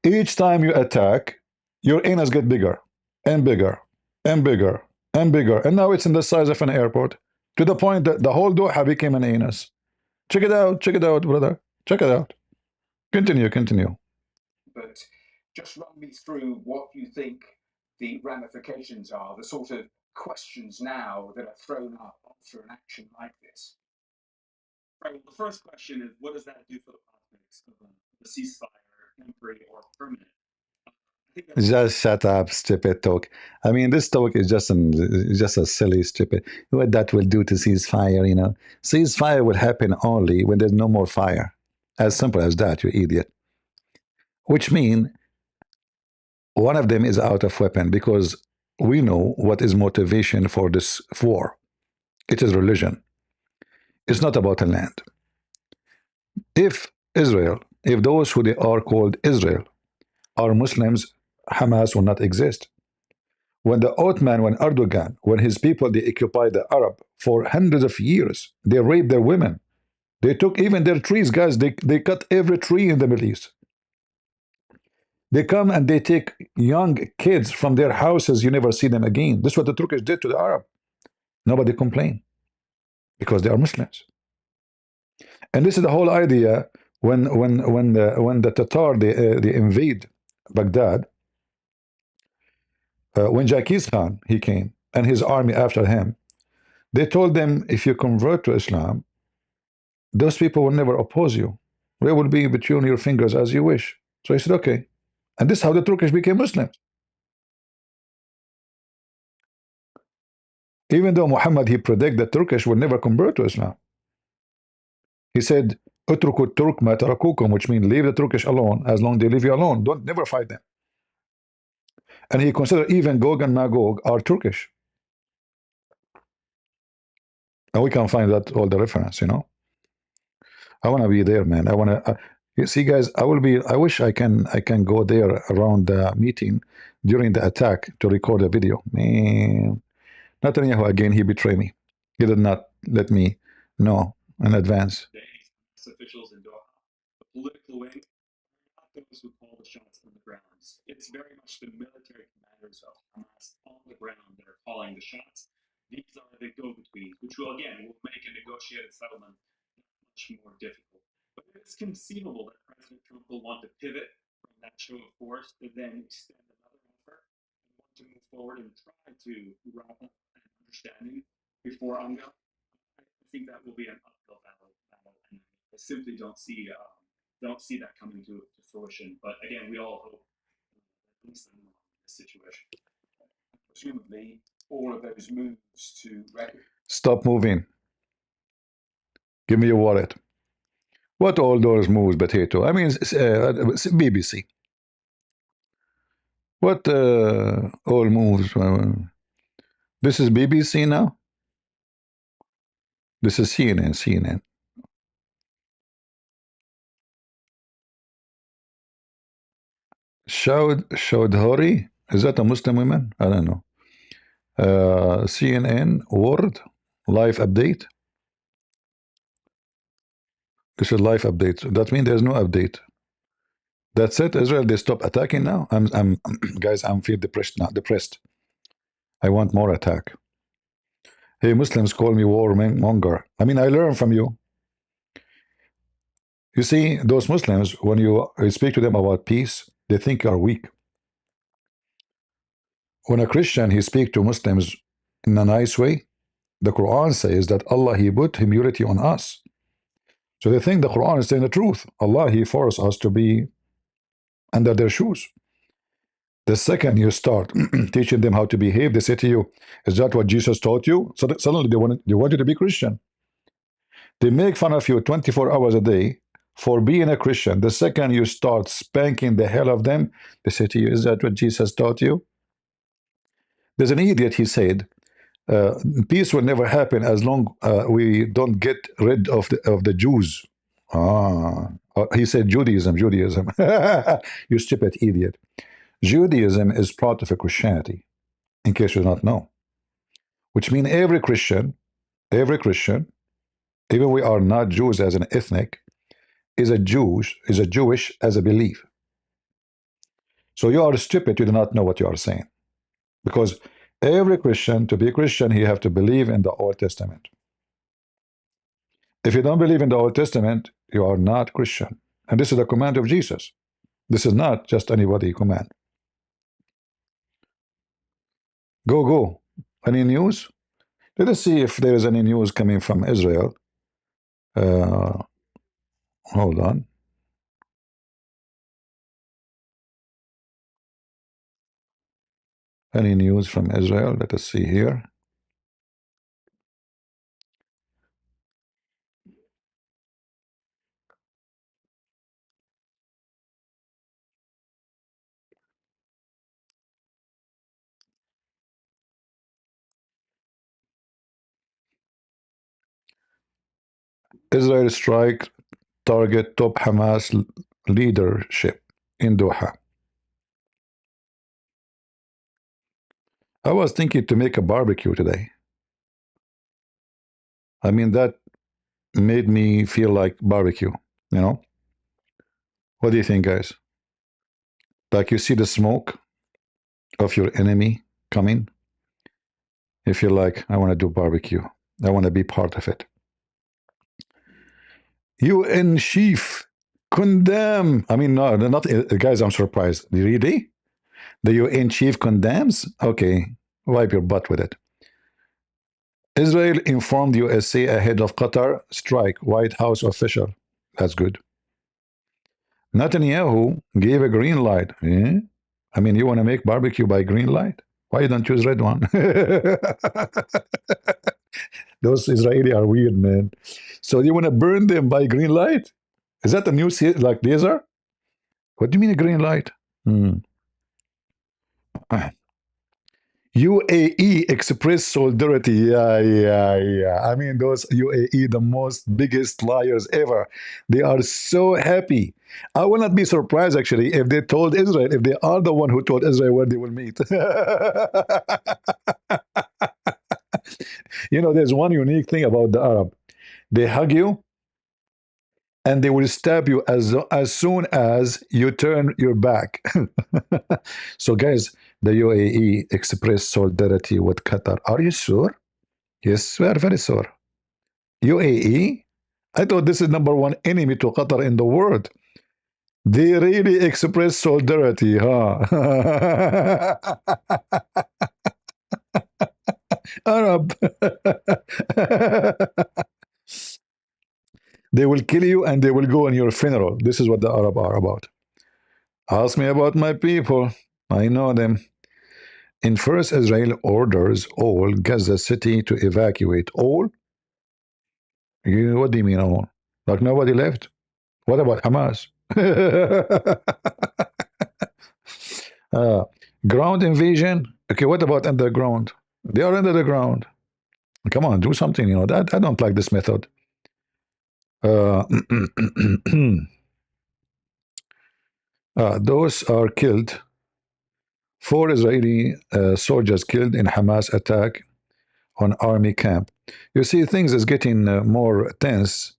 Each time you attack, your anus get bigger and bigger and bigger and bigger. And now it's in the size of an airport to the point that the whole Doha became an anus. Check it out, brother. Check it out. Continue, continue. But just run me through what you think the ramifications are, the sort of questions now that are thrown up after an action like this. Right. Well, the first question is, what does that do for the prospects of a ceasefire, temporary or permanent? I think that's Just shut up, stupid talk. I mean, this talk is just a silly, stupid. What that will do to ceasefire, you know? Ceasefire will happen only when there's no more fire. As simple as that, you idiot. Which means one of them is out of weapon because we know what is motivation for this war. It is religion. It's not about a land. If Israel, if those who they are called Israel are Muslims, Hamas will not exist. When the Ottoman, when Erdogan, when his people, they occupied the Arab for hundreds of years, they raped their women. They took even their trees, guys. They cut every tree in the Middle East. They come and they take young kids from their houses. You never see them again. This is what the Turkish did to the Arab. Nobody complained because they are Muslims. And this is the whole idea when the Tatar they invade Baghdad. When Genghis Khan he came and his army after him, they told them, if you convert to Islam, those people will never oppose you. They will be between your fingers as you wish. So he said, okay. And this is how the Turkish became Muslims. Even though Muhammad, he predicted that Turkish would never convert to Islam. He said, "Utruku Turk ma tarakukum," which means leave the Turkish alone as long as they leave you alone. Don't never fight them. And he considered even Gog and Magog are Turkish. And we can find that all the reference, you know. I want to be there, man. I want to. You see, guys, I will be. I wish I can go there around the meeting during the attack to record a video. Man, Netanyahu again. He betrayed me. He did not let me know in advance. officials in Doha. The political wing are not those who call the shots on the ground. It's very much the military commanders of Hamas on the ground that are calling the shots. These are the go-betweens, which will make a negotiated settlement much more difficult. But it's conceivable that President Trump will want to pivot from that show of force to then extend another offer and want to move forward and try to wrap up an understanding before UNGA. I think that will be an uphill battle, and I simply don't see that coming to fruition. But again, we all hope at least in this situation. Presumably, all of those moves to Stop moving. Give me your wallet. What all those moves, potato? I mean, BBC. What all moves? This is BBC now. This is CNN. CNN. Chaudhary? Is that a Muslim woman? I don't know. CNN World Live Update. This is live update. That means there's no update. That's it. Israel, they stop attacking now. I'm guys, I'm feel depressed now. Depressed. I want more attack. Hey, Muslims call me warmonger. I mean, I learn from you. You see, those Muslims, when you speak to them about peace, they think you are weak. When a Christian, he speaks to Muslims in a nice way, the Quran says that Allah, he put humility on us. So they think the Quran is saying the truth. Allah, he forced us to be under their shoes. The second you start teaching them how to behave, they say to you, is that what Jesus taught you? So that suddenly they want you to be Christian. They make fun of you 24 hours a day for being a Christian. The second you start spanking the hell of them, they say to you, is that what Jesus taught you? There's an idiot, he said, peace will never happen as long we don't get rid of the Jews. He said Judaism. You stupid idiot. Judaism is part of Christianity, in case you do not know. Which means every Christian, even we are not Jews as an ethnic, is Jewish as a belief. So you are stupid, you do not know what you are saying. Because every Christian, to be a Christian, you have to believe in the Old Testament. If you don't believe in the Old Testament, you are not Christian. And this is the command of Jesus. This is not just anybody command. Go. Any news? Let us see if there is any news coming from Israel. Hold on. Any news from Israel? Let us see here. Israel strike target top Hamas leadership in Doha. I was thinking to make a barbecue today. I mean, that made me feel like barbecue, you know? What do you think, guys? Like you see the smoke of your enemy coming. You feel like, I want to do barbecue. I want to be part of it. UN chief condemn. I mean, no, not guys. I'm surprised. Really? The UN chief condemns? Okay, wipe your butt with it. Israel informed USA ahead of Qatar strike. White House official. That's good. Netanyahu gave a green light. Eh? I mean, you want to make barbecue by green light? Why don't you use red one? Those Israeli are weird, man. So you want to burn them by green light? Is that a new like laser? What do you mean a green light? UAE express solidarity. Yeah. I mean, those UAE, the most biggest liars ever. They are so happy. I will not be surprised, actually, if they told Israel, if they are the one who told Israel where they will meet. You know, there's one unique thing about the Arab. They hug you, and they will stab you as soon as you turn your back. So, guys, the UAE expressed solidarity with Qatar. Are you sure? Yes, we are very sure. UAE? I thought this is number one enemy to Qatar in the world. They really express solidarity, huh? Arab. They will kill you and they will go on your funeral. This is what the Arab are about. Ask me about my people. I know them. In first, Israel orders all Gaza City to evacuate. All? What do you mean all? Like nobody left? What about Hamas? Ground invasion? Okay, what about underground? They are under the ground. Come on, do something. You know that I don't like this method. Those are killed. 4 Israeli soldiers killed in Hamas attack on army camp. You see, things is getting more tense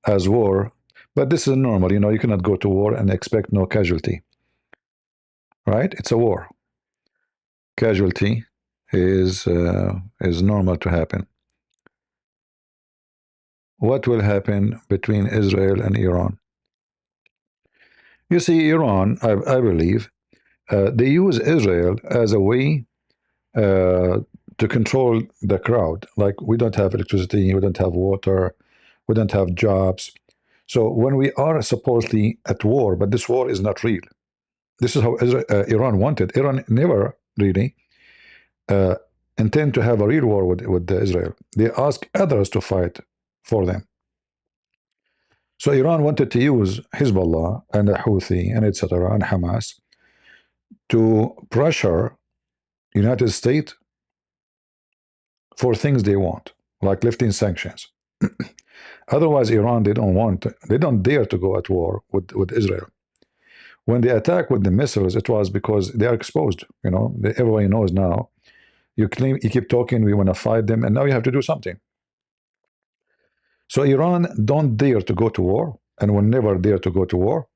as war, but this is normal. You know, you cannot go to war and expect no casualty, right? It's a war. Casualty is normal to happen. What will happen between Israel and Iran? You see, Iran, I believe, they use Israel as a way to control the crowd. Like, we don't have electricity, we don't have water, we don't have jobs. So when we are supposedly at war, but this war is not real. This is how Iran wanted. Iran never really intend to have a real war with Israel. They ask others to fight for them. So Iran wanted to use Hezbollah and the Houthi and etc. and Hamas to pressure United States for things they want, like lifting sanctions. Otherwise, Iran, they don't dare to go at war with Israel. When they attack with the missiles, it was because they are exposed. You know, everybody knows now. You keep talking, we want to fight them, and now you have to do something. So Iran don't dare to go to war, and will never dare to go to war.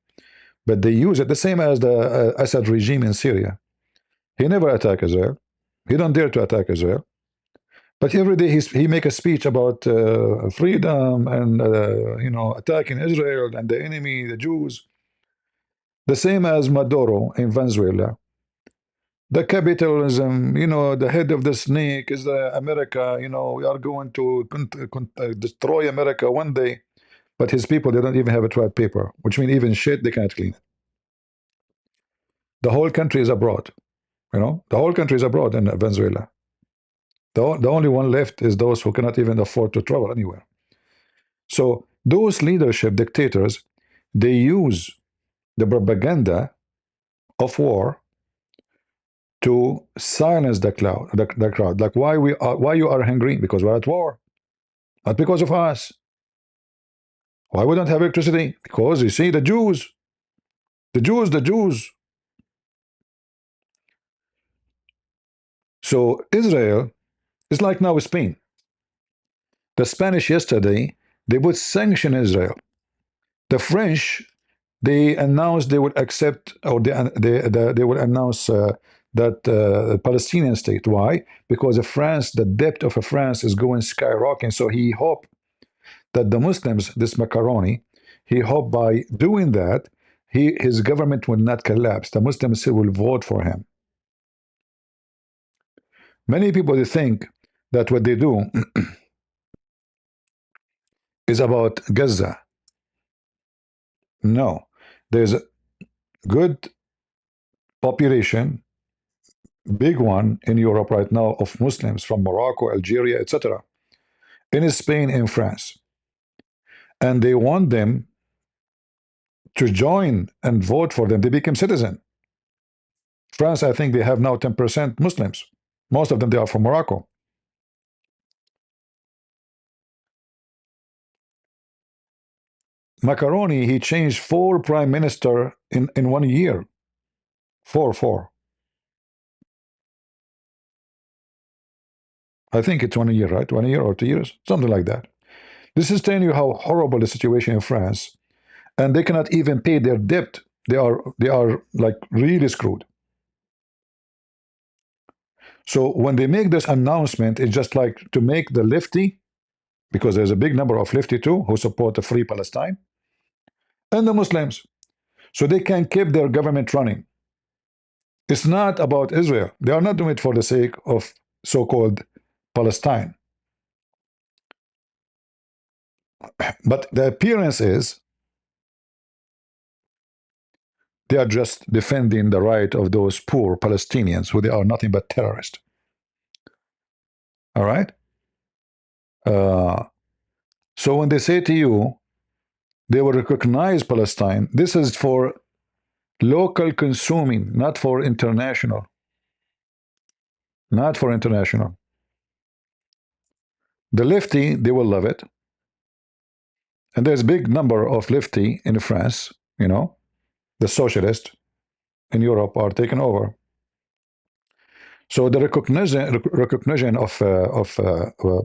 but they use it the same as the Assad regime in Syria. He never attacked Israel. He don't dare to attack Israel. But every day he make a speech about freedom and attacking Israel and the enemy, the Jews. The same as Maduro in Venezuela. The capitalism, the head of the snake is America. We are going to destroy America one day. But his people, they don't even have a toilet paper, which means even shit they can't clean it. The whole country is abroad. The whole country is abroad in Venezuela. The only one left is those who cannot even afford to travel anywhere. So those leadership dictators, they use the propaganda of war to silence the crowd. Like why you are hungry? Because we're at war, not because of us. Why we don't have electricity? Because you see the Jews, the Jews, the Jews. So Israel is like now Spain. The Spanish yesterday, they would sanction Israel. The French, they announced they would accept, or they would announce that Palestinian state. Why? Because France, the debt of France is going skyrocketing. So he hoped that the Muslims, this macaroni, he hoped by doing that, his government will not collapse. The Muslims will vote for him. Many people they think that what they do is about Gaza. No, there's a good population, big one in Europe right now of Muslims from Morocco, Algeria, etc., in Spain, in France, and they want them to join and vote for them. They become citizen. France, I think they have now 10% Muslims. Most of them they are from Morocco. Macaroni, he changed 4 prime minister in 1 year. Four. I think it's 1 year, right? 1 year or 2 years, something like that. This is telling you how horrible the situation in France, and they cannot even pay their debt. They are like really screwed. So when they make this announcement, it's just like to make the lefty, because there's a big number of lefty too who support a free Palestine, and the Muslims, so they can keep their government running. It's not about Israel. They are not doing it for the sake of so-called Palestine. But the appearance is they are just defending the right of those poor Palestinians who they are nothing but terrorists. All right? So when they say to you, they will recognize Palestine, this is for local consuming, not for international. Not for international. The lefty, they will love it. And there's a big number of lefty in France, the socialists in Europe are taken over. So the recognition of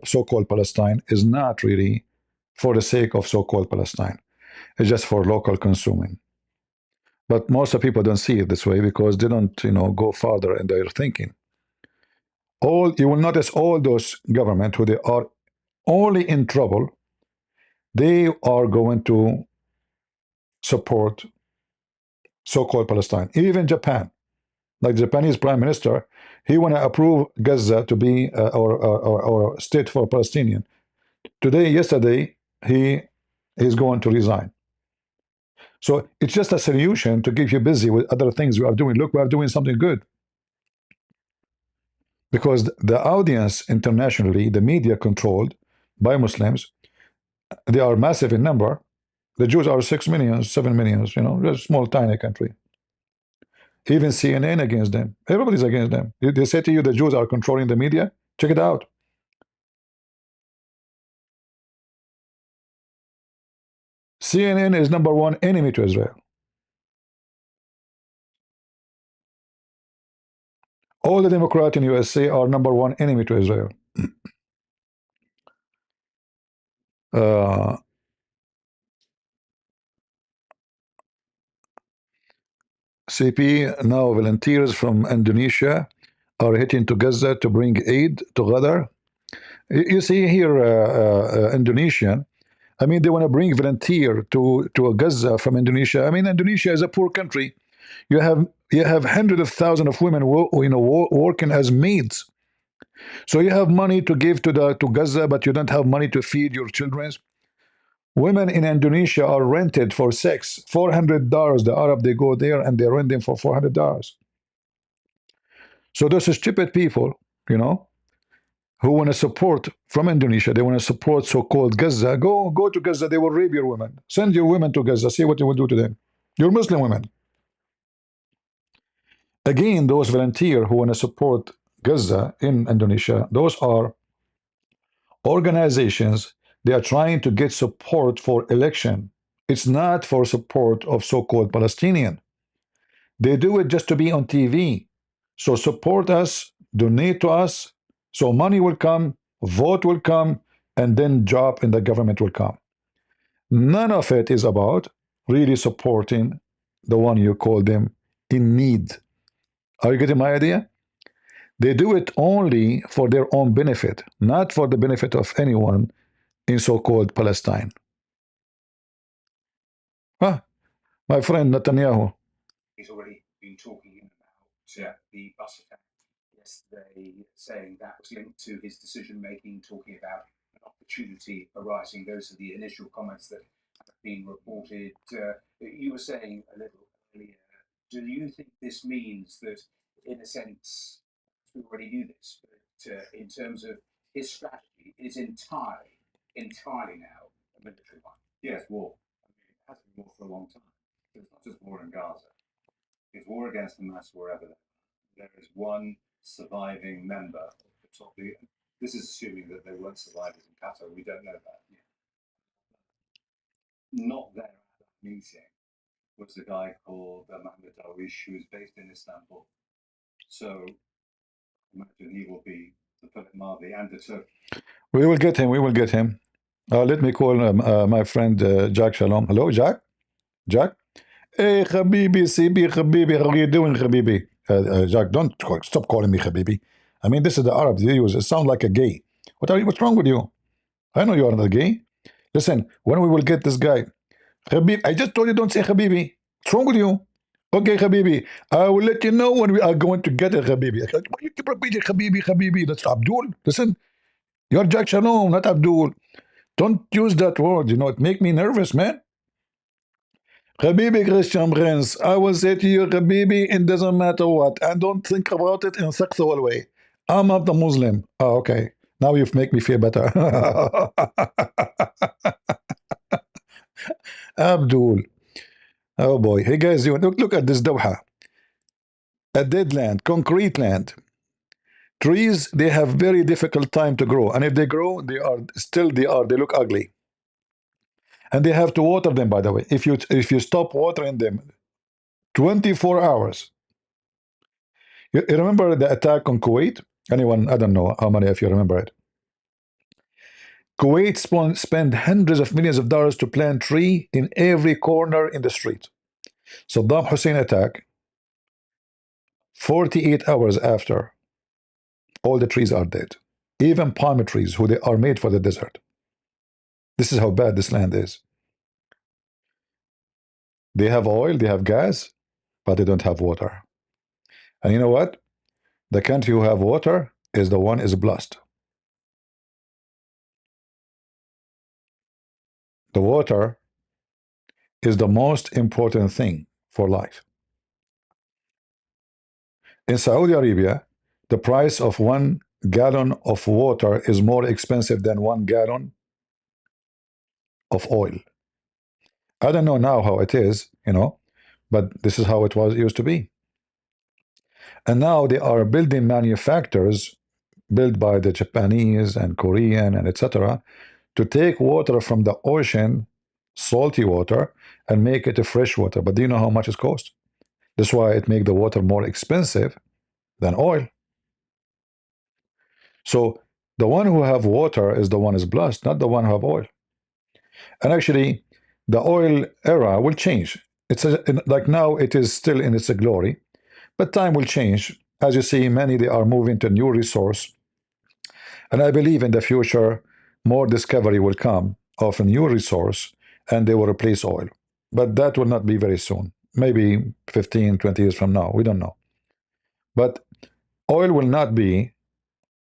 so-called Palestine is not really for the sake of so-called Palestine. It's just for local consuming. But most of people don't see it this way because they don't, go farther in their thinking. You will notice all those governments who they are only in trouble, they are going to support so-called Palestine. Even Japan, like the Japanese prime minister, he want to approve Gaza to be or state for Palestinian. Yesterday, he is going to resign. So it's just a solution to keep you busy with other things you are doing. Look, we are doing something good. Because the audience internationally, the media controlled by Muslims, they are massive in number. The Jews are 6 million, 7 million, a small, tiny country. Even CNN against them. Everybody's against them. They say to you the Jews are controlling the media. Check it out. CNN is #1 enemy to Israel. All the Democrats in USA are #1 enemy to Israel. Uh, CP, now volunteers from Indonesia are heading to Gaza to bring aid to Qatar. You see here, Indonesian. I mean, they want to bring volunteer to Gaza from Indonesia. I mean, Indonesia is a poor country. You have hundreds of thousands of women, working as maids. So you have money to give to Gaza, but you don't have money to feed your children. Women in Indonesia are rented for sex, $400. The Arab, they go there and they rent them for $400. So those stupid people, you know, who want to support from Indonesia, they want to support so-called Gaza. Go to Gaza. They will rape your women. Send your women to Gaza. See what you will do to them. Your Muslim women. Again, those volunteers who want to support Gaza in Indonesia, those are organizations. They are trying to get support for election. It's not for support of so-called Palestinian. They do it just to be on TV. So support us, donate to us, so money will come, vote will come, and then job in the government will come. None of it is about really supporting the one you call them in need. Are you getting my idea? They do it only for their own benefit, not for the benefit of anyone in so-called Palestine. Ah, my friend Netanyahu. He's already been talking about the bus attack yesterday, saying that was linked to his decision-making, talking about an opportunity arising. Those are the initial comments that have been reported. You were saying a little earlier, do you think this means that, in a sense, we already knew this, but in terms of his strategy, it is entirely now a military one? Yes, war. I mean, it has been war for a long time. It's not just war in Gaza. It's war against Hamas wherever there is one surviving member of the top leader. This is assuming that there weren't survivors in Qatar. We don't know that. Yeah. Not there at that meeting was a guy called Mohammed Darwish, who is based in Istanbul. So imagine he will be the Philip Marley and the Turk. We will get him. We will get him. Let me call my friend Jack Shalom. Hello, Jack? Jack? Hey, Habibi, CB, Habibi. How are you doing, Habibi? Jack, don't stop calling me Habibi. I mean, this is the Arab they use. It sounds like a gay. What's wrong with you? I know you are not gay. Listen, when we will get this guy, Habib, I just told you don't say Habibi. What's wrong with you? Okay, Habibi. I will let you know when we are going to get a Habibi. You keep repeating Habibi, Habibi. That's Abdul. Listen, you're Jack Shalom, not Abdul. Don't use that word. You know, it make me nervous, man. Habibi Christian Prince, I will say to you, Habibi, it doesn't matter what. And don't think about it in a sexual way. I'm not the Muslim. Oh, okay. Now you've make me feel better. Abdul. Oh boy. Hey guys, you look at this Doha. A dead land, concrete land. Trees, they have very difficult time to grow. And if they grow, they look ugly. And they have to water them, by the way. If you stop watering them 24 hours. You remember the attack on Kuwait? Anyone? I don't know how many of you remember it. Kuwait spent hundreds of millions of dollars to plant tree in every corner in the street. Saddam Hussein attack, 48 hours after, all the trees are dead. Even palm trees, who they are made for the desert. This is how bad this land is. They have oil, they have gas, but they don't have water. And you know what? The country who have water is the one is blessed. The water is the most important thing for life. In Saudi Arabia, the price of 1 gallon of water is more expensive than 1 gallon of oil. I don't know now how it is, you know, but this is how it used to be. And now they are building manufacturers built by the Japanese and Korean and etc. to take water from the ocean, salty water, and make it a fresh water. But do you know how much it costs? That's why it makes the water more expensive than oil. So the one who have water is the one is blessed, not the one who have oil. And actually, the oil era will change. like now it is still in its glory, but time will change. As you see, many they are moving to new resource, and I believe in the future more discovery will come of a new resource, and they will replace oil. But that will not be very soon. Maybe 15, 20 years from now. We don't know. But oil will not be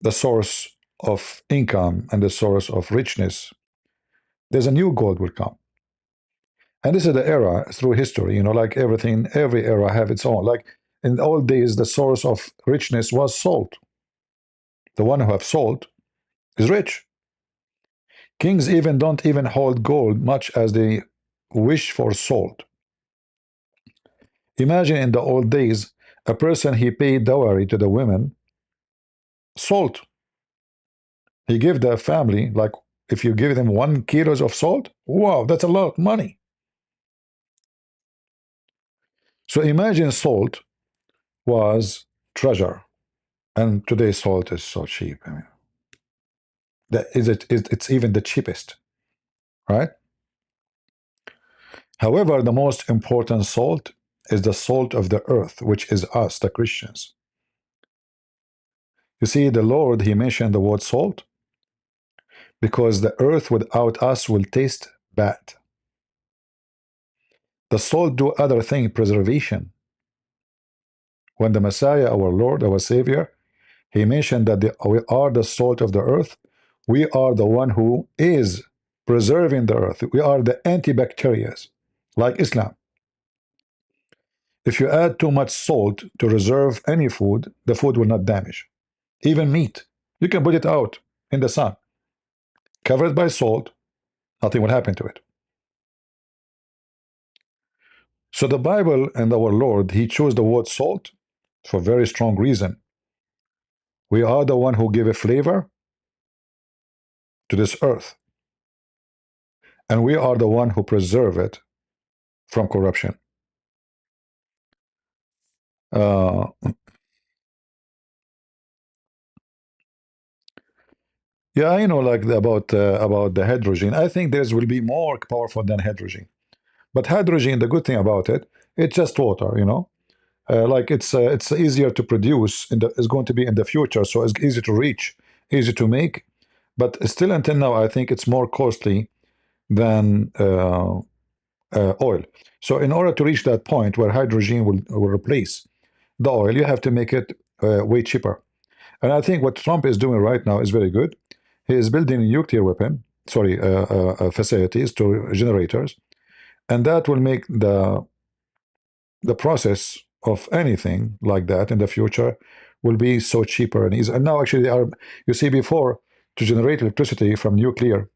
the source of income and the source of richness. There's a new gold will come. And this is the era through history, like everything, every era have its own. Like in the old days, the source of richness was salt. The one who have salt is rich. Kings even don't even hold gold much as they wish for salt. Imagine in the old days, a person he paid dowry to the women, salt. He gave the family, like if you give them 1 kilos of salt, wow, that's a lot of money. So imagine salt was treasure, and today salt is so cheap. I mean, it's even the cheapest, right? However, the most important salt is the salt of the earth, which is us, the Christians. You see, the Lord, he mentioned the word salt because the earth without us will taste bad. The salt do other thing, preservation. When the Messiah, our Lord, our Savior, he mentioned that we are the salt of the earth. We are the one who is preserving the earth. We are the antibacterials, like Islam. If you add too much salt to reserve any food, the food will not damage. Even meat, you can put it out in the sun, cover it by salt, nothing will happen to it. So the Bible and our Lord, he chose the word salt for a very strong reason. We are the one who give a flavor to this earth, and we are the one who preserve it from corruption. Uh, yeah, I know, like about the hydrogen. I think this will be more powerful than hydrogen. But hydrogen, the good thing about it, it's just water. Like it's easier to produce. It's going to be in the future, so it's easy to reach, easy to make. But still, until now, I think it's more costly than oil. So, in order to reach that point where hydrogen will replace the oil, you have to make it way cheaper. And I think what Trump is doing right now is very good. He is building nuclear facilities to generators, and that will make the process of anything like that in the future will be so cheaper and easy. And now actually they are, you see, before to generate electricity from nuclear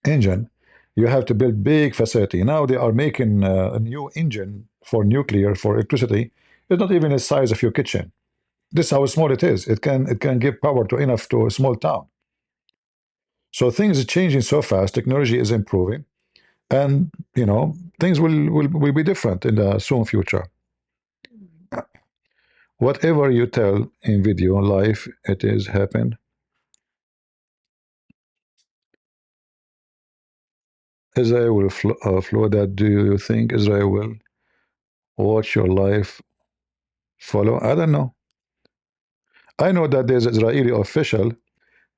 engine, you have to build big facility. Now they are making a new engine for nuclear for electricity. It's not even the size of your kitchen. This is how small it is. It can give power to enough to a small town. So things are changing so fast. Technology is improving, and things will be different in the soon future. Whatever you tell in video live, it is happen. Israel will flow that. Do you think Israel will watch your life follow? I don't know. I know that there's Israeli official.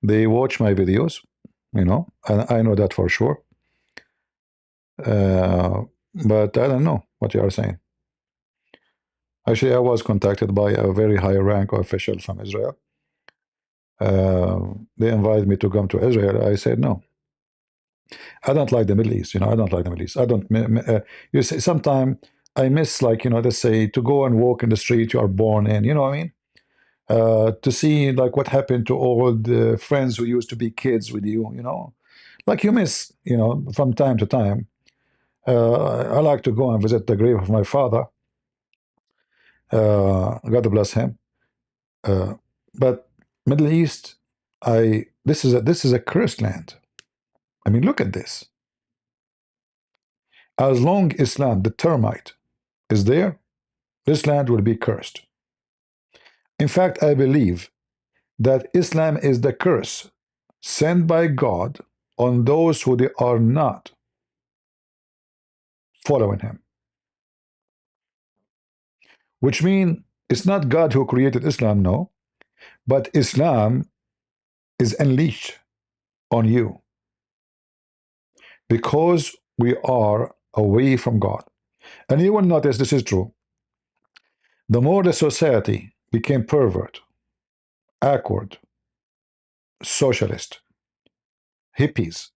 They watch my videos, and I know that for sure. But I don't know what you are saying. Actually, I was contacted by a very high rank official from Israel. They invited me to come to Israel. I said no. I don't like the Middle East. I don't like the Middle East. I don't. You see, sometimes I miss, like, let's say, to go and walk in the street you are born in. You know what I mean? To see like what happened to all the friends who used to be kids with you. Like you miss. From time to time. I like to go and visit the grave of my father. God bless him. But Middle East, this is a cursed land. I mean, look at this. As long Islam, the termite, is there, this land will be cursed. In fact, I believe that Islam is the curse sent by God on those who they are not following him. which means it's not God who created Islam, no, but Islam is unleashed on you because we are away from God. And you will notice this is true. The more the society became pervert, awkward, socialist, hippies,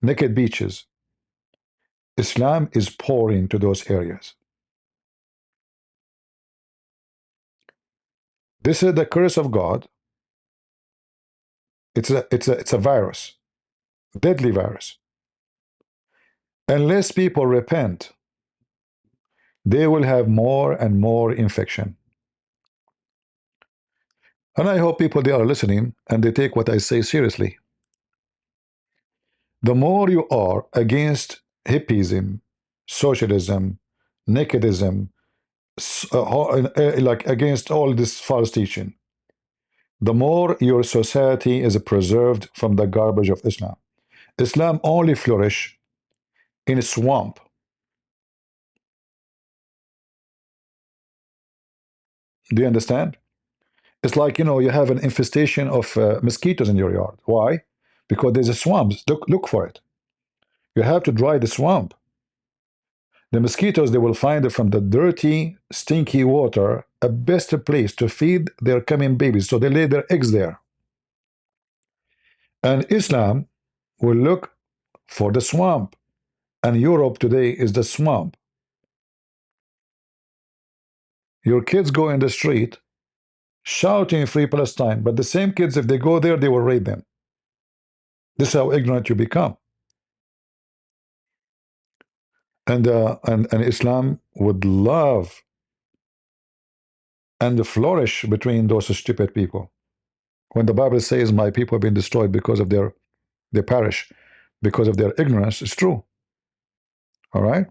naked beaches, Islam is pouring to those areas. This is the curse of God. It's a virus, deadly virus. Unless people repent, they will have more and more infection. And I hope people they are listening and they take what I say seriously. The more you are against hippism, socialism, nakedism, like against all this false teaching, the more your society is preserved from the garbage of Islam. Islam only flourish in a swamp. Do you understand? It's like, you know, you have an infestation of mosquitoes in your yard. Why? Because there's a swamp. Look for it. You have to dry the swamp. The mosquitoes, they will find it from the dirty, stinky water a best place to feed their coming babies. So they lay their eggs there. And Islam will look for the swamp. And Europe today is the swamp. Your kids go in the street shouting Free Palestine, but the same kids, if they go there, they will rape them. This is how ignorant you become. And Islam would love and flourish between those stupid people. When the Bible says, my people have been destroyed because of they perish because of their ignorance, it's true. All right?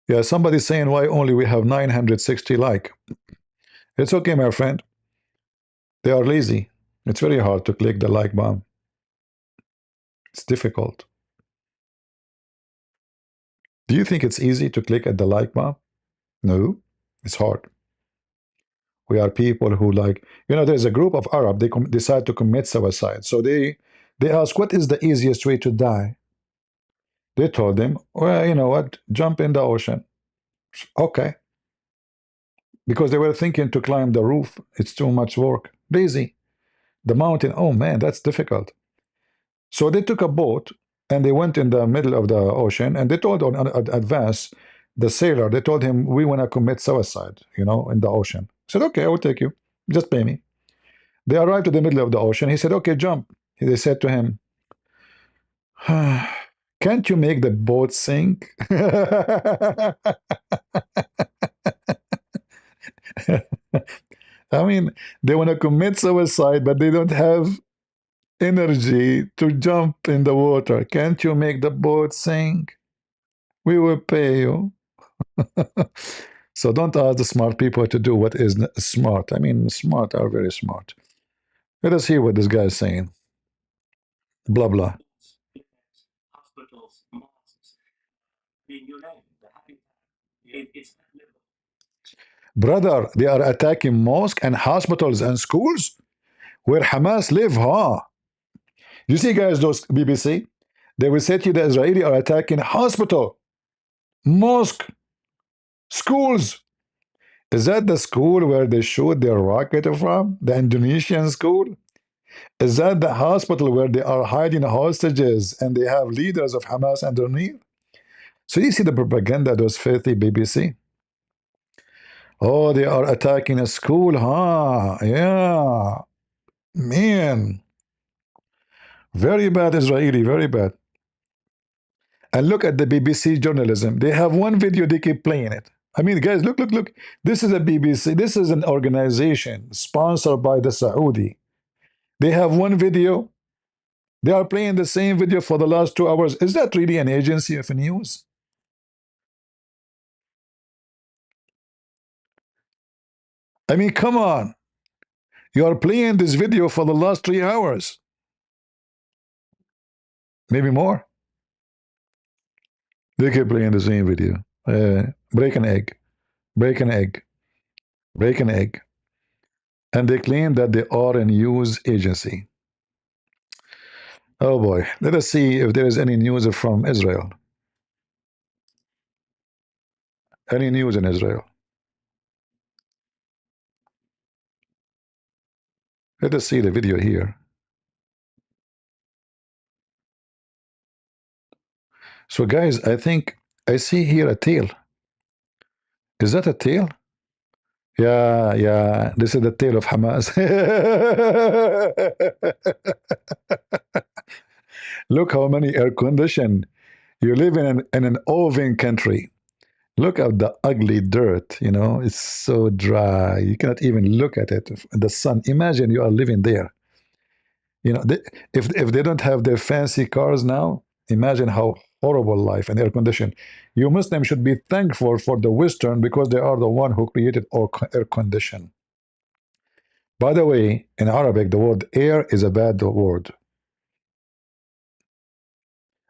Yeah, somebody's saying why only we have 960 like. It's okay, my friend. They are lazy. It's very hard to click the like button. It's difficult. Do you think it's easy to click at the like button? No, it's hard. We are people who like, you know, there's a group of Arab, they decide to commit suicide. So they ask, what is the easiest way to die? They told them, well, you know what, jump in the ocean. Okay. Because they were thinking to climb the roof, it's too much work. Lazy. The mountain, oh man, that's difficult. So they took a boat and they went in the middle of the ocean and they told on advance the sailor, they told him, we want to commit suicide, you know, in the ocean. He said, okay, I will take you. Just pay me. They arrived to the middle of the ocean. He said, okay, jump. They said to him, can't you make the boat sink? I mean, they want to commit suicide, but they don't have energy to jump in the water. Can't you make the boat sink? We will pay you. So don't ask the smart people to do what is smart. I mean, smart are very smart. Let us hear what this guy is saying. Blah, blah. Hospitals, mosques, you name it, it's Brother, they are attacking mosques and hospitals and schools where Hamas live, huh? You see, guys, those BBC, they will say to you the Israeli are attacking hospital, mosque, schools. Is that the school where they shoot their rocket from? The Indonesian school? Is that the hospital where they are hiding hostages and they have leaders of Hamas underneath? So you see the propaganda, those filthy BBC? Oh, they are attacking a school, huh? Yeah. Man. Very bad Israeli, very bad. And look at the BBC journalism. They have one video, they keep playing it. I mean, guys, look, look, look. This is a BBC. This is an organization sponsored by the Saudi. They have one video. They are playing the same video for the last 2 hours. Is that really an agency of news? I mean, come on. You are playing this video for the last 3 hours. Maybe more. They keep playing the same video. Break an egg, break an egg, break an egg. And they claim that they are a news agency. Oh boy, let us see if there is any news from Israel. Any news in Israel? Let us see the video here. So guys, I think I see here a tail. Is that a tail? Yeah, yeah. This is the tail of Hamas. Look how many air conditioned. You live in an oven country. Look at the ugly dirt, you know, it's so dry. You cannot even look at it. The sun. Imagine you are living there. You know, if they don't have their fancy cars now, imagine how horrible life and air condition. You Muslims should be thankful for the Western because they are the one who created air condition. By the way, in Arabic, the word air is a bad word.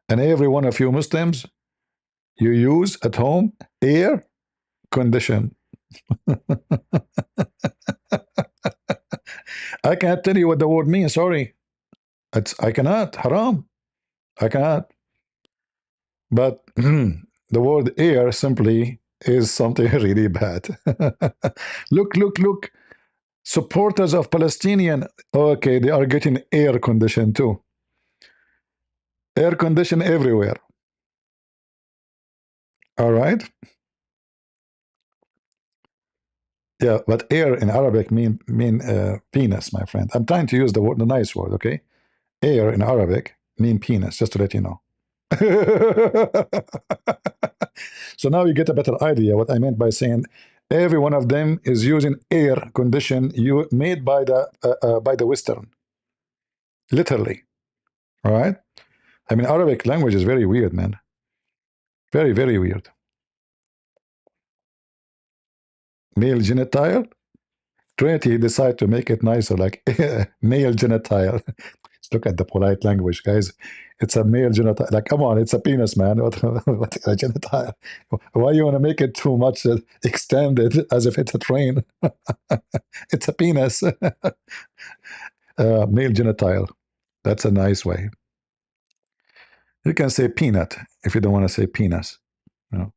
And every one of you Muslims, you use at home air condition. I can't tell you what the word means, sorry. I cannot, haram. I cannot. But the word air simply is something really bad. Look, look, look. Supporters of Palestinian, okay, they are getting air condition too. Air condition everywhere. All right. Yeah, but air in Arabic mean penis, my friend. I'm trying to use the nice word, okay? Air in Arabic mean penis, just to let you know. So now you get a better idea what I meant by saying every one of them is using air condition made by the Western, literally. All right. I mean, Arabic language is very weird, man. Very, very weird. Male genital. Trinity decide to make it nicer, like male genital. Look at the polite language, guys. It's a male genital. Like, come on, it's a penis, man. What a genital? Why you want to make it too much extended as if it's a train? It's a penis. Male genital. That's a nice way. You can say peanut if you don't want to say penis. You know?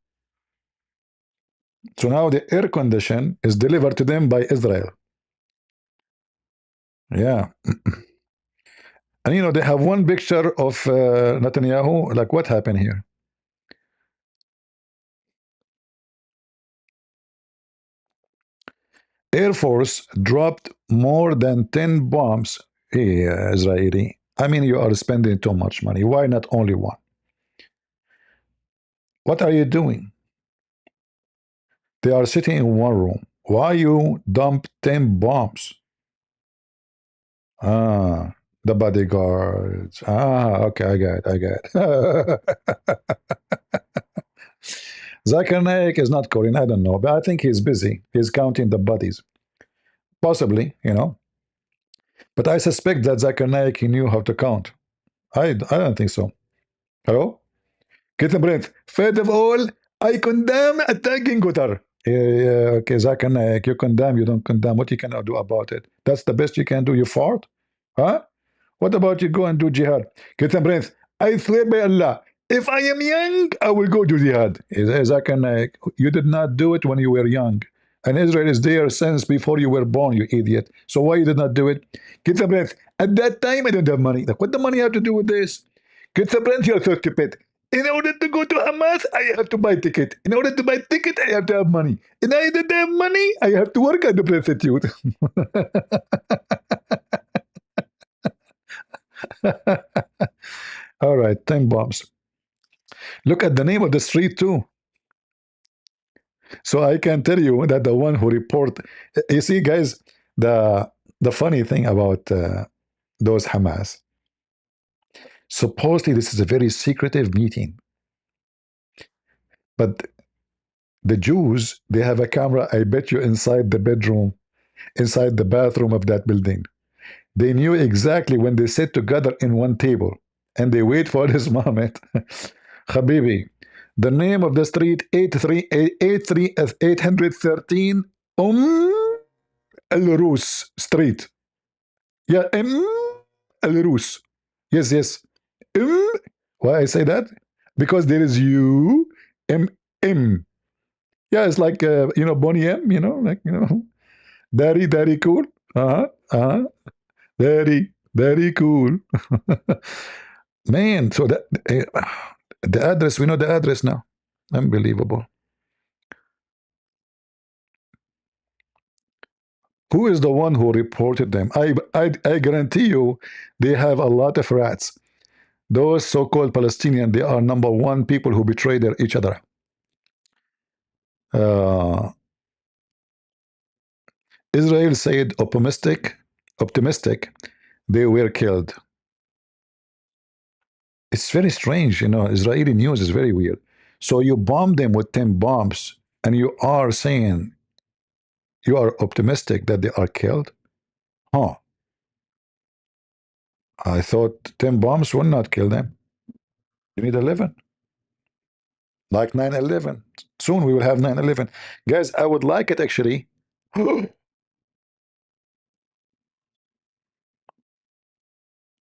So now the air condition is delivered to them by Israel. Yeah. And you know, they have one picture of Netanyahu. Like, what happened here? Air Force dropped more than 10 bombs. Hey, Israeli. I mean, you are spending too much money. Why not only one? What are you doing? They are sitting in one room. Why you dump 10 bombs? Ah, the bodyguards. Ah, okay, I got it. Zakir Naik is not Korean, I don't know, but I think he's busy. He's counting the bodies. Possibly, you know. But I suspect that Zakir Naik, he knew how to count. I don't think so. Hello? Captain Brent, first of all, I condemn attacking Qatar. Yeah, okay, Zakir Naik, you condemn, you don't condemn. What you cannot do about it? That's the best you can do. You fart? Huh? What about you go and do jihad? Captain Brent, I swear by Allah, if I am young, I will go to jihad. Zakir Naik, you did not do it when you were young. And Israel is there since before you were born, you idiot. So why you did not do it? Captain Brent, at that time, I didn't have money. Like, what the money have to do with this? Captain Brent, you're so stupid. In order to go to Hamas, I have to buy ticket. In order to buy ticket, I have to have money. And I didn't have money, I have to work at the prostitute. All right, 10 bombs. Look at the name of the street too. So I can tell you that the one who report, you see, guys, the funny thing about those Hamas, supposedly this is a very secretive meeting, but the Jews, they have a camera, I bet you, inside the bedroom, inside the bathroom of that building. They knew exactly when they sit together in one table and they wait for this moment. Habibi, The name of the street 813 El Rus Street. Yeah, El Rus. Yes, yes. Why I say that? Because there is M. Yeah, it's like Bonnie M. Like daddy cool. Daddy cool. Man, so the address, we know the address now. Unbelievable. Who is the one who reported them? I guarantee you they have a lot of rats. Those so-called Palestinians, they are number one people who betray each other. Israel said optimistic, they were killed. It's very strange, Israeli news is very weird. So you bomb them with 10 bombs, and you are saying you are optimistic that they are killed? Huh. I thought 10 bombs will not kill them. You need 11. Like 9/11. Soon we will have 9/11. Guys, I would like it actually.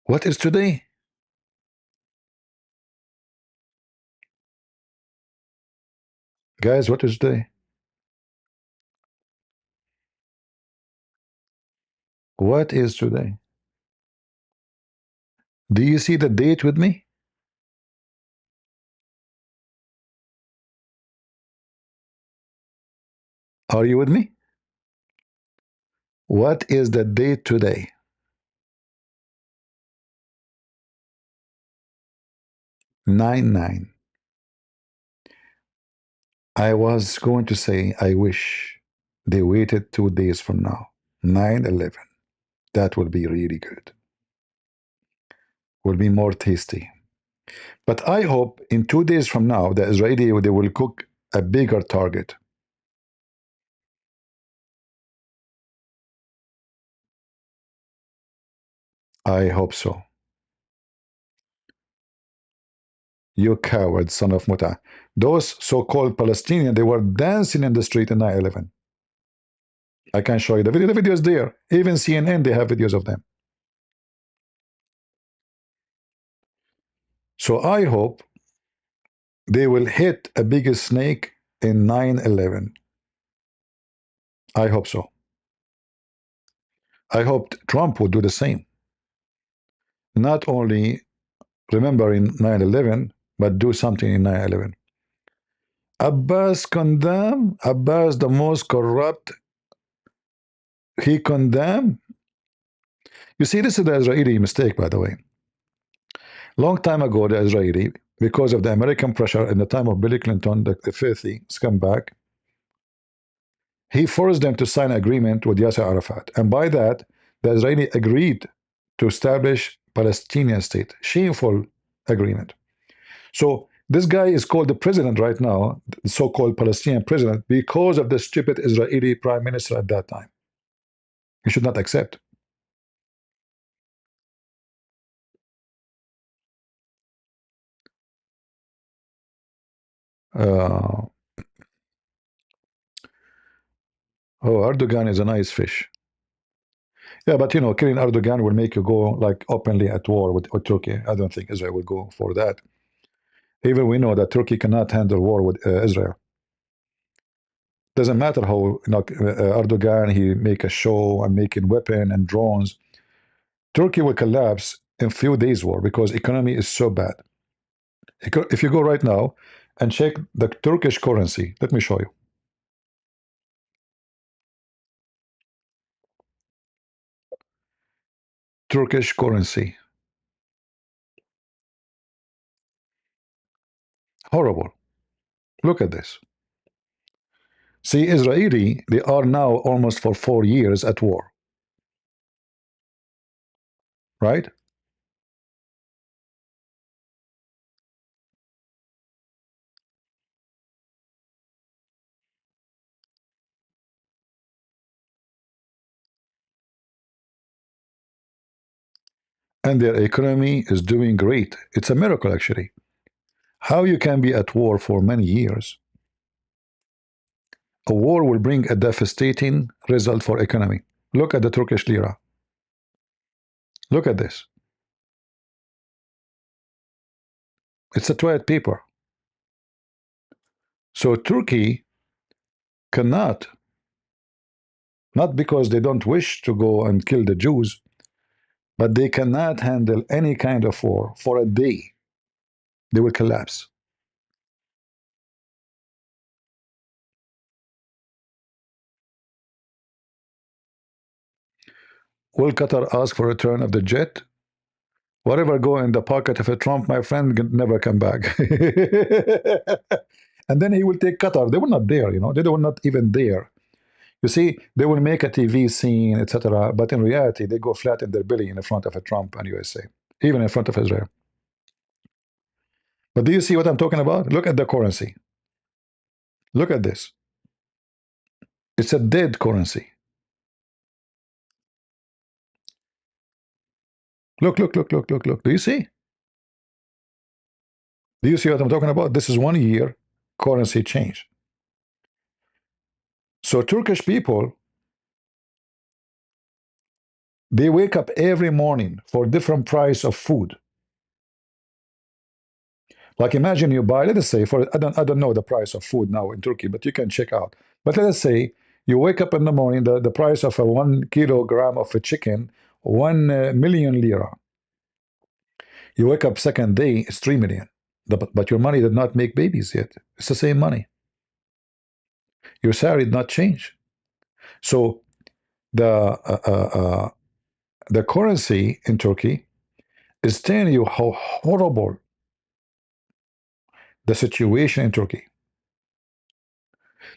What is today? Guys, what is today? What is today? Do you see the date with me? Are you with me? What is the date today? 9/9. I was going to say, I wish they waited 2 days from now. 9/11. That would be really good. Will be more tasty. But I hope in 2 days from now, the Israeli, they will cook a bigger target. I hope so. You coward, son of Muta. Those so-called Palestinians, they were dancing in the street in 9/11. I can show you the video. The video is there. Even CNN, they have videos of them. So I hope they will hit a bigger snake in 9/11. I hope so. I hope Trump would do the same. Not only remember in 9/11, but do something in 9/11. Abbas condemned. Abbas, the most corrupt, he condemned. You see, this is the Israeli mistake, by the way. Long time ago, the Israeli, because of the American pressure in the time of Bill Clinton, the filthy scumbag, he forced them to sign an agreement with Yasser Arafat. And by that, the Israeli agreed to establish Palestinian state. Shameful agreement. So this guy is called the president right now, the so-called Palestinian president, because of the stupid Israeli prime minister at that time. He should not accept. Oh, Erdogan is a nice fish. Yeah, but killing Erdogan will make you go like openly at war with Turkey. I don't think Israel will go for that. Even we know that Turkey cannot handle war with Israel. Doesn't matter how Erdogan he make a show and making weapon and drones. Turkey will collapse in few days war because economy is so bad. If you go right now and check the Turkish currency, let me show you. Turkish currency. Horrible. Look at this. See, Israeli, they are now almost for 4 years at war. Right? And their economy is doing great. It's a miracle, actually. How you can be at war for many years? A war will bring a devastating result for economy. Look at the Turkish lira. Look at this. It's a toilet paper. So Turkey cannot, not because they don't wish to go and kill the Jews, but they cannot handle any kind of war for a day. They will collapse. Will Qatar ask for return of the jet? Whatever go in the pocket of a Trump, my friend, can never come back. And then he will take Qatar. They were not there, you know. They were not even there. You see, they will make a TV scene, etc. But in reality, they go flat in their belly in front of a Trump and USA, even in front of Israel. But do you see what I'm talking about? Look at the currency. Look at this. It's a dead currency. Look, look, look, look, look, look. Do you see? Do you see what I'm talking about? This is 1 year currency change. So Turkish people, they wake up every morning for different price of food. Like imagine you buy, let us say, for I don't know the price of food now in Turkey, but you can check out. But let us say you wake up in the morning, the price of a 1 kilogram of a chicken, 1 million lira. You wake up second day, it's 3 million. But your money did not make babies yet. It's the same money. Your salary did not change. So the currency in Turkey is telling you how horrible the situation in Turkey.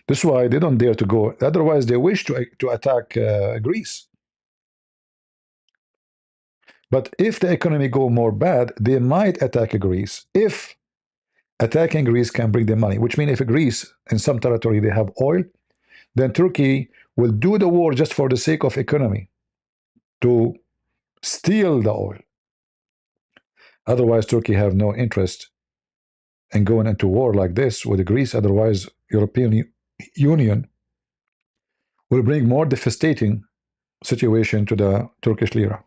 This is why they don't dare to go. Otherwise, they wish to attack Greece. But if the economy go more bad, they might attack Greece. If attacking Greece can bring them money, which means if Greece, in some territory, they have oil, then Turkey will do the war just for the sake of economy, to steal the oil. Otherwise, Turkey have no interest in going into war like this with Greece. Otherwise, European Union will bring more devastating situation to the Turkish lira.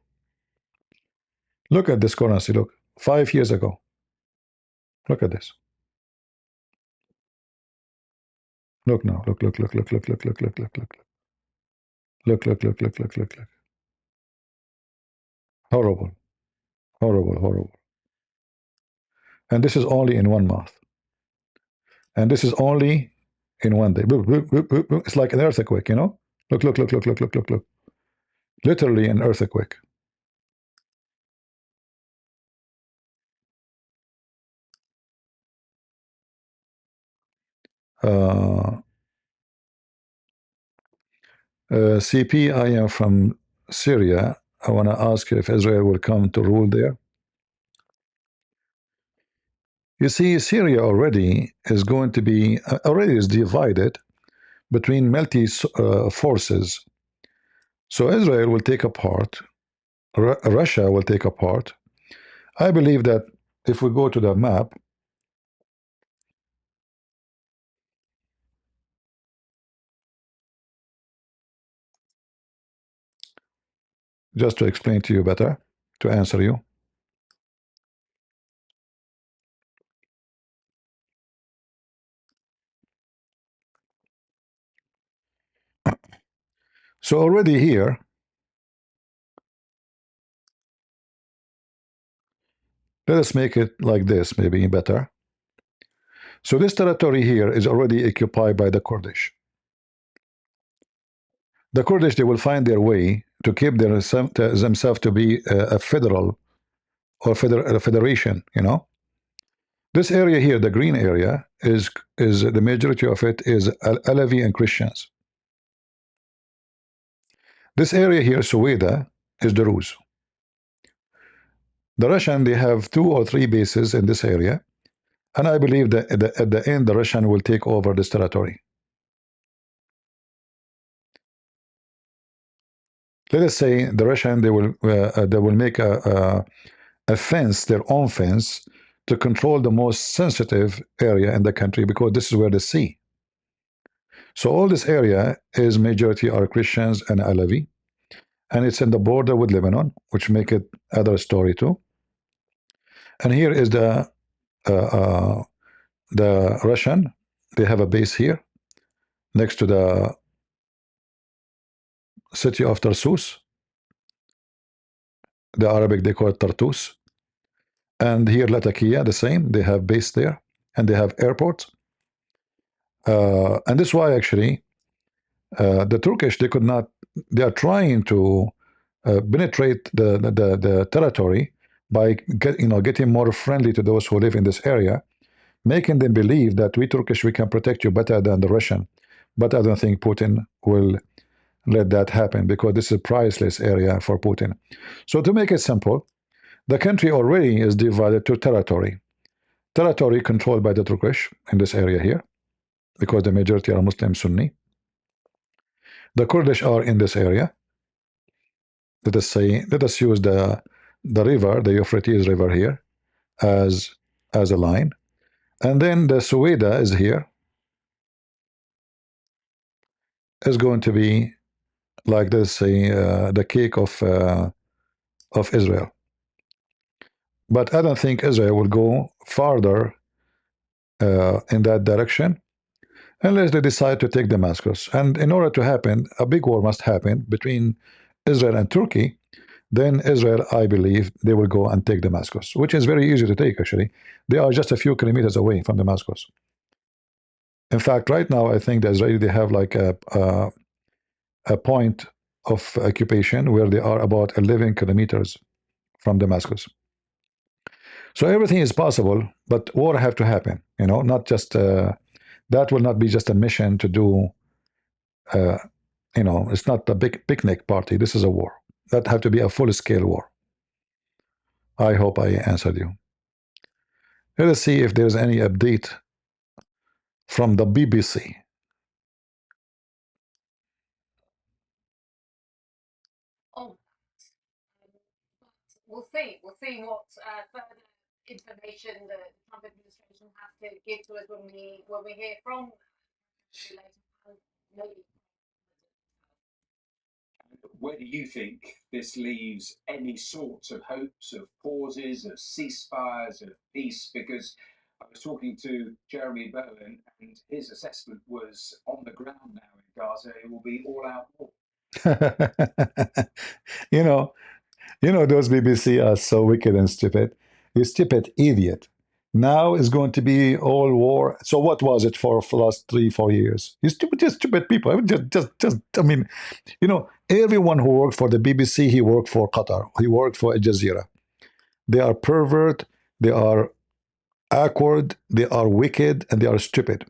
Look at this currency. Look, 5 years ago. Look at this. Look now. Look, look, look, look, look, look, look, look, look, look. Look, look, look, look, look, look, look. Horrible. Horrible, horrible. And this is only in 1 month. And this is only in 1 day. It's like an earthquake, you know? Look, look, look, look, look, look, look, look. Literally an earthquake. CP, I am from Syria. I want to ask you if Israel will come to rule there. You see, Syria already is going to be, already is divided between multi forces. So Israel will take a part, Russia will take a part. I believe that if we go to the map, just to explain to you better, to answer you. So already here, let us make it like this, maybe better. So this territory here is already occupied by the Kurdish. The Kurdish, they will find their way to keep themselves to be a federal or a federation, you know. This area here, the green area, is the majority of it is Alawi and Christians. This area here, Suweda, is Druze. The Russian, they have 2 or 3 bases in this area, and I believe that at the end, the Russian will take over this territory. Let us say the Russian, they will make a fence, their own fence, to control the most sensitive area in the country, because this is where the sea. So all this area is majority are Christians and Alawi, and it's in the border with Lebanon, which make it other story too. And here is the Russian. They have a base here next to the city of Tarsus. The Arabic they call it Tartus. And here Latakia, the same. They have base there, and they have airports. And this is why actually the Turkish, they could not. They are trying to penetrate the territory by getting more friendly to those who live in this area, making them believe that we Turkish, we can protect you better than the Russian. But I don't think Putin will let that happen, because this is a priceless area for Putin. So to make it simple, the country already is divided to territory. Territory controlled by the Turkish in this area here, because the majority are Muslim Sunni. The Kurdish are in this area. Let us use the river, the Euphrates River here, as a line, and then the Suweda is here, is going to be like this, the cake of Israel. But I don't think Israel will go farther in that direction unless they decide to take Damascus. And in order to happen, a big war must happen between Israel and Turkey. Then Israel, I believe, they will go and take Damascus, which is very easy to take, actually. They are just a few kilometers away from Damascus. In fact, right now, I think the Israelis, they have like a point of occupation where they are about 11 kilometers from Damascus. So everything is possible, but war have to happen, not just, that will not be just a mission to do, it's not a big picnic party. This is a war. That have to be a full-scale war. I hope I answered you. Let us see if there's any update from the BBC. Oh, we'll see. We'll see what further information the Trump administration has to give to us when we hear from maybe. Where do you think this leaves any sorts of hopes of pauses, of ceasefires, of peace? Because I was talking to Jeremy Bowen, and his assessment was on the ground now in Gaza, it will be all-out war. Those BBC are so wicked and stupid. You stupid idiot. Now it's going to be all war. So what was it for the last 3-4 years? You stupid people. I mean, everyone who worked for the BBC, he worked for Qatar. He worked for Al Jazeera. They are pervert. They are awkward. They are wicked, and they are stupid.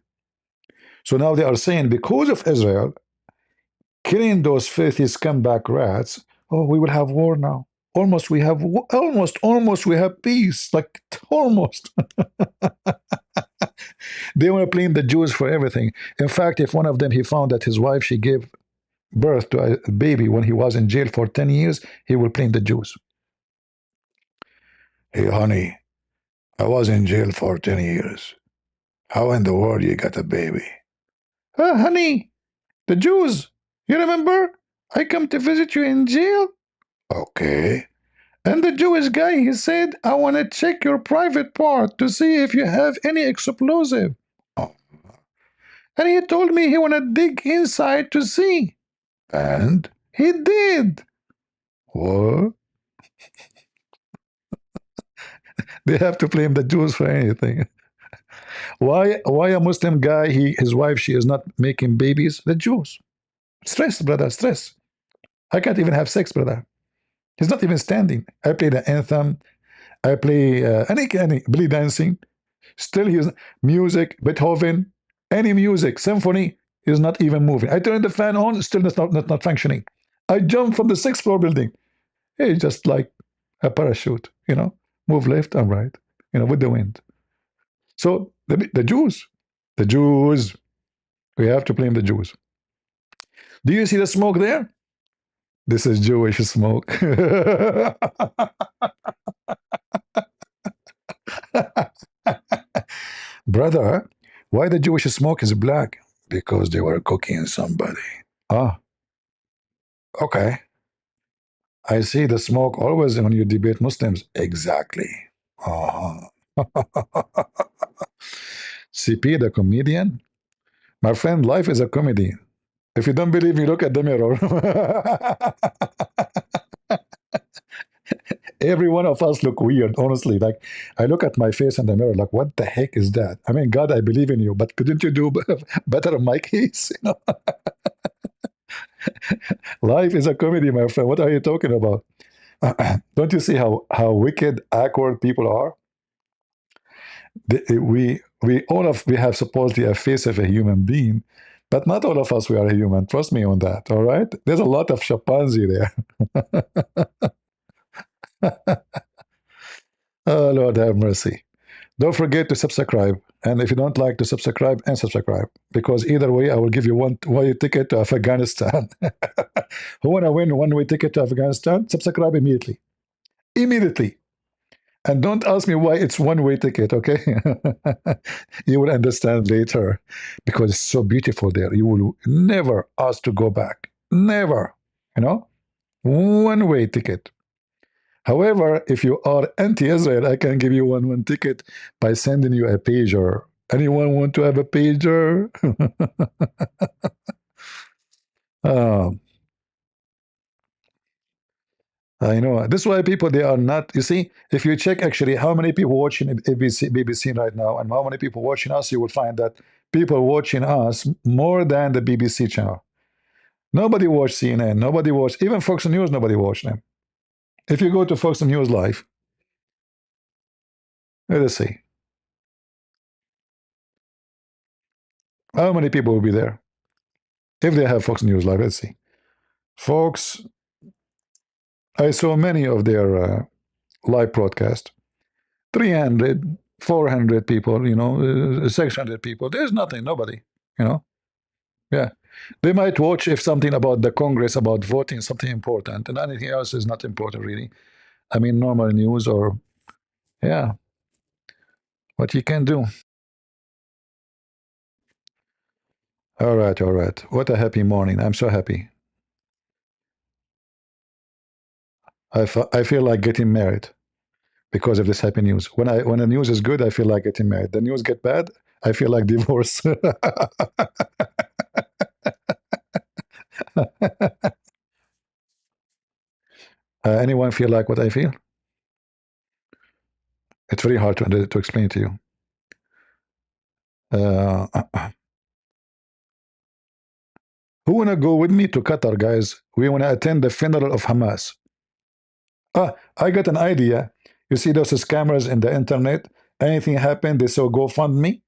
So now they are saying, because of Israel killing those filthy scumbag rats, oh, we will have war now. Almost we have peace. Like almost. They want to blame the Jews for everything. In fact, if one of them, he found that his wife, she gave birth to a baby when he was in jail for 10 years, he will blame the Jews. Hey, honey, I was in jail for 10 years. How in the world you got a baby? Honey, the Jews, you remember? I come to visit you in jail. Okay. And the Jewish guy, he said, I want to check your private part to see if you have any explosive. Oh. And he told me he want to dig inside to see. And he did. What? They have to blame the Jews for anything. Why a Muslim guy, his wife, she is not making babies? The Jews. Stress, brother, stress. I can't even have sex, brother. He's not even standing. I play the anthem. I play any belly dancing. Still, he's music, Beethoven, any music, symphony, is not even moving. I turn the fan on, still it's not functioning. I jump from the 6th floor building. It's just like a parachute, move left and right, with the wind. So the Jews, we have to blame the Jews. Do you see the smoke there? This is Jewish smoke. Brother, why the Jewish smoke is black? Because they were cooking somebody. Ah, okay. I see the smoke always when you debate Muslims. Exactly. Uh-huh. CP, the comedian? My friend, life is a comedy. If you don't believe me, look at the mirror. Every one of us look weird, honestly. Like, I look at my face in the mirror, like, what the heck is that? I mean, God, I believe in you, but couldn't you do better in my case? You know? Life is a comedy, my friend. What are you talking about? Don't you see how wicked, awkward people are? We have supposedly a face of a human being, but not all of us we are a human. Trust me on that. All right. There's a lot of chimpanzee there. Oh Lord have mercy. Don't forget to subscribe. And if you don't like to subscribe, and subscribe. Because either way, I will give you one-way ticket to Afghanistan. Who want to win one-way ticket to Afghanistan? Subscribe immediately. Immediately. And don't ask me why it's one-way ticket, okay? You will understand later. Because it's so beautiful there. You will never ask to go back. Never. You know? One-way ticket. However, if you are anti-Israel, I can give you one ticket by sending you a pager. Anyone want to have a pager? um, I know. This is why people, they are not, you see, if you check actually how many people watching BBC right now and how many people watching us, you will find that people watching us more than the BBC channel. Nobody watch CNN. Nobody watch, even Fox News, nobody watch them. If you go to Fox News Live, let us see. How many people will be there? If they have Fox News Live, let's see. Fox, I saw many of their live broadcast. 300, 400 people, 600 people. There's nothing, nobody, you know. Yeah. They might watch if something about the Congress, about voting, something important, and anything else is not important, really. I mean, normal news or, yeah, what you can do. All right, all right. What a happy morning. I'm so happy. I feel like getting married because of this happy news. When the news is good, I feel like getting married. The news get bad, I feel like divorce. Anyone feel like what I feel? It's very hard to explain to you. Uh, who wanna go with me to Qatar, guys? We wanna attend the funeral of Hamas. I got an idea. You see those scammers in the internet? Anything happened, they say GoFundMe.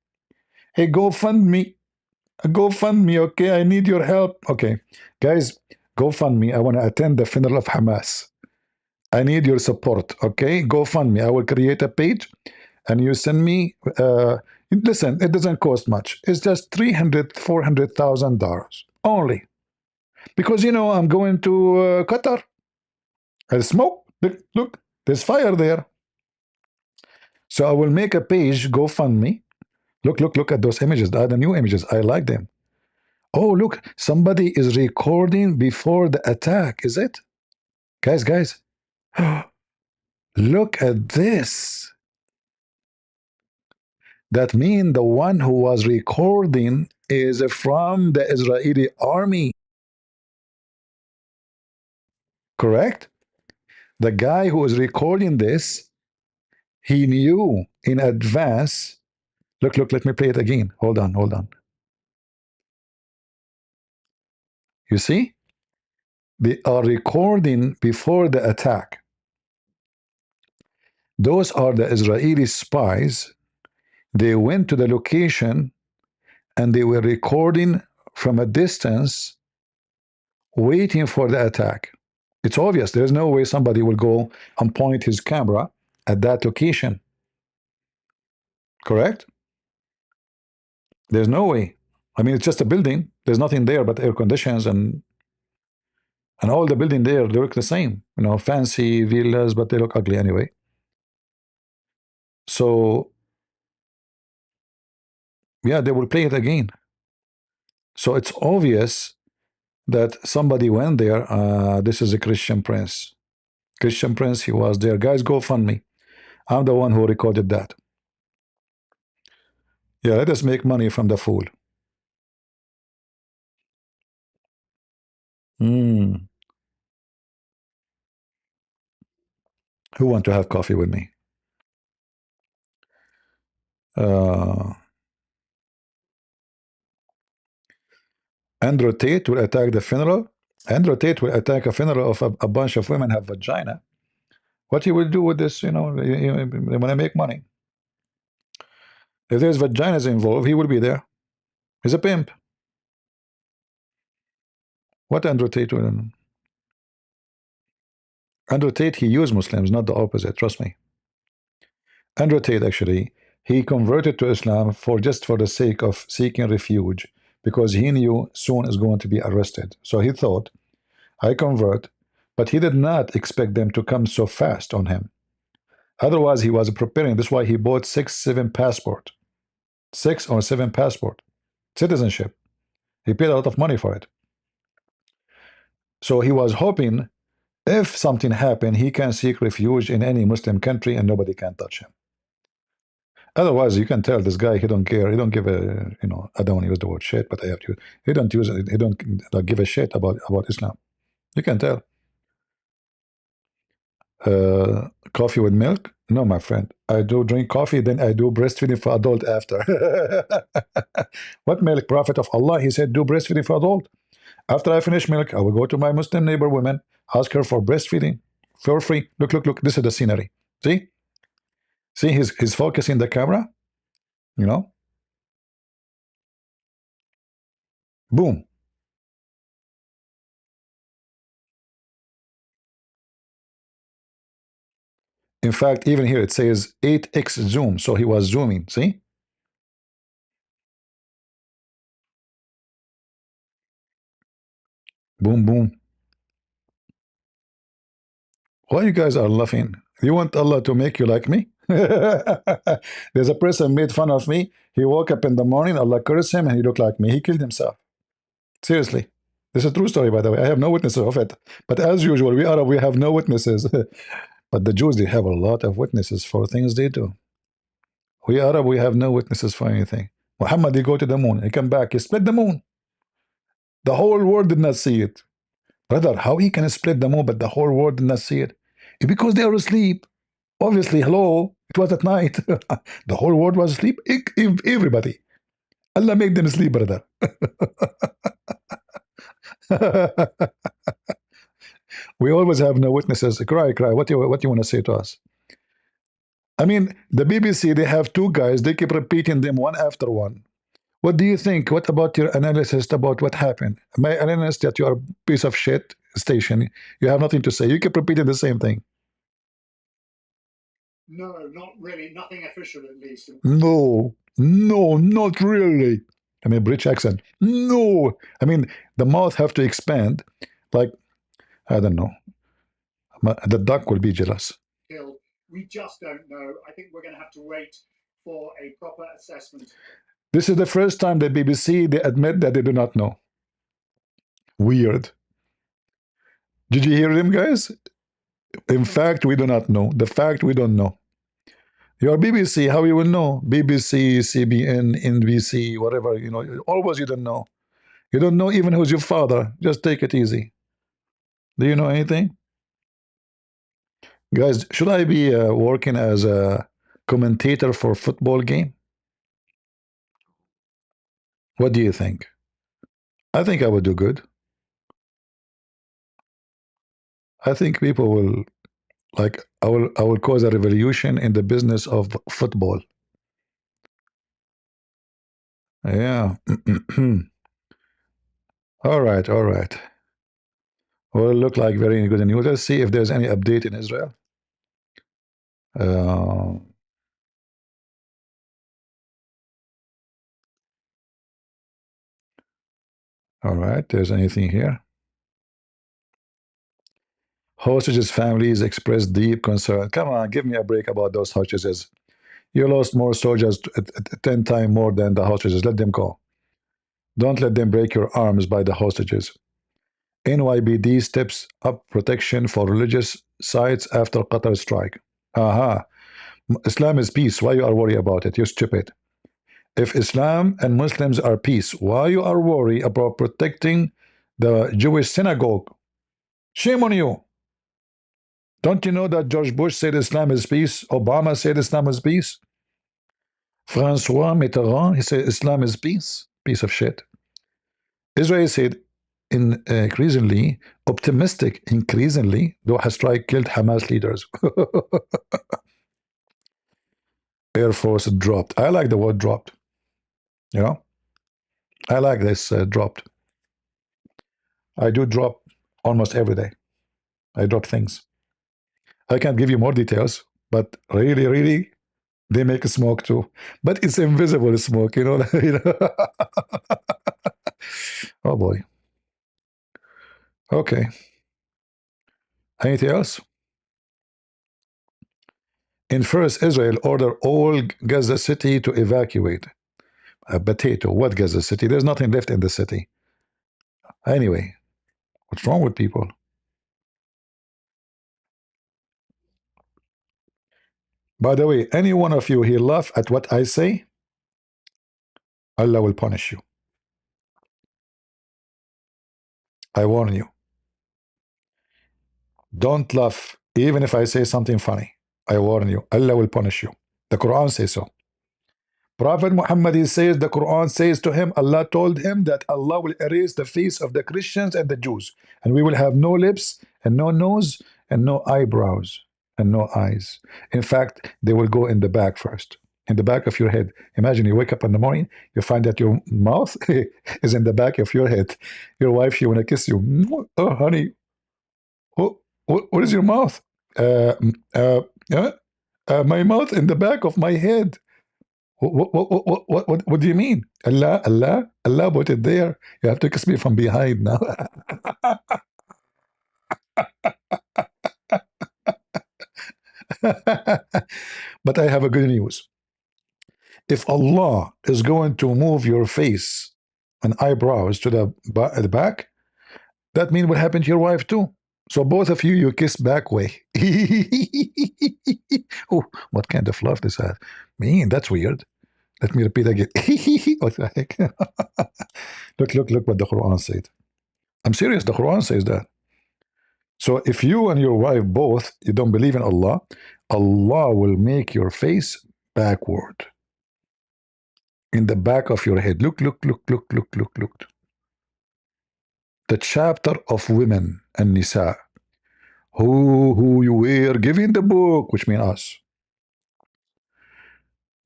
Hey, GoFundMe, okay? I need your help. Okay, guys, GoFundMe. I wanna attend the funeral of Hamas. I need your support, okay? GoFundMe. I will create a page, and you send me. Listen, it doesn't cost much. It's just $300,000-$400,000 only, because I'm going to Qatar. I smoke. Look, there's fire there. So I will make a page, GoFundMe. Look at those images. They are the new images. I like them. Oh, look, somebody is recording before the attack. Is it? Guys. Look at this. That means the one who was recording is from the Israeli army. Correct? The guy who is recording this, he knew in advance. Look, let me play it again. Hold on. You see? They are recording before the attack. Those are the Israeli spies. They went to the location and they were recording from a distance, waiting for the attack. It's obvious. There's no way somebody will go and point his camera at that location. Correct? There's no way. I mean, it's just a building. There's nothing there but air conditions and all the building there, they look the same. Fancy villas, but they look ugly anyway. So Yeah, they will play it again. So it's obvious that somebody went there. This is a Christian Prince. Christian Prince, he was there. Guys, go fund me. I'm the one who recorded that. Yeah, let us make money from the fool. Who want to have coffee with me? Andrew Tate will attack the funeral. Andrew Tate will attack a funeral of a bunch of women have vagina. What he will do with this, they want to make money. If there's vaginas involved, he will be there. He's a pimp. What Andrew Tate will? Andrew Tate, he used Muslims, not the opposite. Trust me. Andrew Tate, actually, he converted to Islam just for the sake of seeking refuge, because he knew soon is going to be arrested. So he thought, I convert, but he did not expect them to come so fast on him. Otherwise, he was preparing. That's why he bought 6, 7 passport, 6 or 7 passport, citizenship. He paid a lot of money for it. So he was hoping if something happened, he can seek refuge in any Muslim country and nobody can touch him. Otherwise, you can tell this guy, he don't care. He don't give a, I don't want to use the word shit, but I have to. He don't use it. He don't give a shit about Islam. You can tell. Coffee with milk? No, my friend. I do drink coffee, then I do breastfeeding for adult after. What milk? Prophet of Allah, he said, do breastfeeding for adult. After I finish milk, I will go to my Muslim neighbor woman, ask her for breastfeeding for free. Look, look, look. This is the scenery. See? See, he's focusing the camera. Boom. In fact, even here it says 8x zoom. So he was zooming. See? Boom, boom. Why you guys are laughing? You want Allah to make you like me? There's a person made fun of me. He woke up in the morning, Allah cursed him, and he looked like me. He killed himself. Seriously. This is a true story, by the way. I have no witnesses of it. But as usual, we Arab, we have no witnesses. But the Jews, they have a lot of witnesses for things they do. We Arab, we have no witnesses for anything. Muhammad, he go to the moon. He come back. He split the moon. The whole world did not see it. Brother, how he can split the moon, but the whole world did not see it? Because they are asleep. Obviously, hello, it was at night. The whole world was asleep. Everybody. Allah made them sleep, brother. We always have no witnesses. Cry, cry. What you want to say to us? I mean, the BBC, they have 2 guys. They keep repeating them one after one. What do you think? What about your analysis about what happened? My analysis that you are a piece of shit station. You have nothing to say. You keep repeating the same thing. No, not really. Nothing official, at least. No, no, not really. I mean, British accent. No. I mean, the mouth have to expand. Like, I don't know. The duck will be jealous. We just don't know. I think we're going to have to wait for a proper assessment. This is the first time the BBC, they admit that they do not know. Weird. Did you hear them, guys? In fact, we do not know. The fact, we don't know. Your BBC, how you will know? BBC, CBN, NBC, whatever, always you don't know. You don't know even who's your father. Just take it easy. Do you know anything? Guys, should I be working as a commentator for a football game? What do you think? I think I would do good. I think people will, like, I will cause a revolution in the business of football. Yeah. All right, all right. Well, look like very good news. Let's see if there's any update in Israel. All right, there's anything here. Hostages' families express deep concern. Come on, give me a break about those hostages. You lost more soldiers, 10 times more than the hostages. Let them go. Don't let them break your arms by the hostages. NYPD steps up protection for religious sites after Qatar strike. Aha. Islam is peace. Why you are worried about it? You stupid. If Islam and Muslims are peace, why you are worried about protecting the Jewish synagogue? Shame on you. Don't you know that George Bush said Islam is peace? Obama said Islam is peace. Francois Mitterrand, he said Islam is peace. Piece of shit. Israel said increasingly optimistic, Doha strike killed Hamas leaders. Air Force dropped. I like the word dropped. You know, I like this dropped. I do drop almost every day. I drop things. I can't give you more details, but really, they make smoke too. But it's invisible smoke, you know. Oh boy. Okay. Anything else? In first, Israel ordered all Gaza City to evacuate. A potato. What Gaza City? There's nothing left in the city. Anyway, what's wrong with people? By the way, any one of you here laugh at what I say, Allah will punish you. I warn you. Don't laugh, even if I say something funny. I warn you. Allah will punish you. The Quran says so. Prophet Muhammad, he says, the Quran says to him, Allah told him that Allah will erase the face of the Christians and the Jews, and we will have no lips and no nose and no eyebrows and no eyes. In fact, they will go in the back first, in the back of your head. Imagine you wake up in the morning, you find that your mouth is in the back of your head. Your wife, she want to kiss you. Oh, honey, what is your mouth? Uh, uh, uh, my mouth in the back of my head. What do you mean? Allah put it there. You have to kiss me from behind now. But I have a good news. If Allah is going to move your face and eyebrows to the back, that means what happened to your wife too. So both of you kiss back way. Oh, what kind of love this has? Man, that's weird. Let me repeat again. What the heck? Look what the Quran said. I'm serious, the Quran says that. So if you and your wife both, you don't believe in Allah, Allah will make your face backward. In the back of your head. Look. The chapter of women and Nisa, who you were given the book, which means us.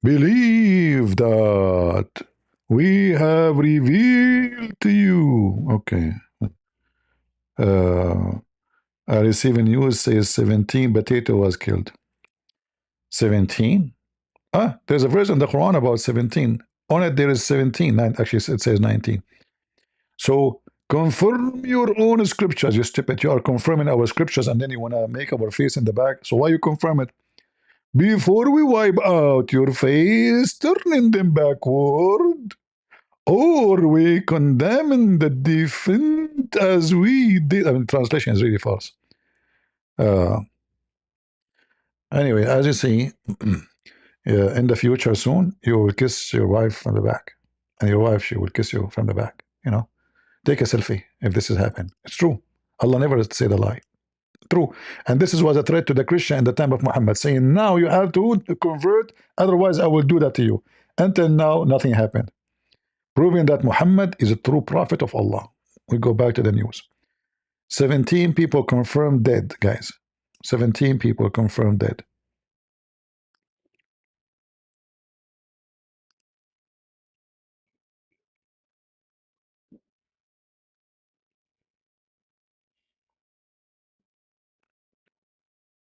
Believe that we have revealed to you. Okay. I receive a news says 17 potato was killed. 17? There's a verse in the Quran about 17. On it there is 17. Actually, it says 19. So confirm your own scriptures, you stupid. You are confirming our scriptures and then you want to make our face in the back. So why you confirm it? Before we wipe out your face, turning them backward, or we condemn the defend as we did. I mean, translation is really false. Anyway, as you see, in the future soon, you will kiss your wife from the back, and your wife, she will kiss you from the back. You know, take a selfie if this has happened. It's true. Allah never said a lie. True. And this was a threat to the Christian in the time of Muhammad, saying, now you have to convert, otherwise I will do that to you. Until now, nothing happened. Proving that Muhammad is a true prophet of Allah. We go back to the news. 17 people confirmed dead, guys. 17 people confirmed dead.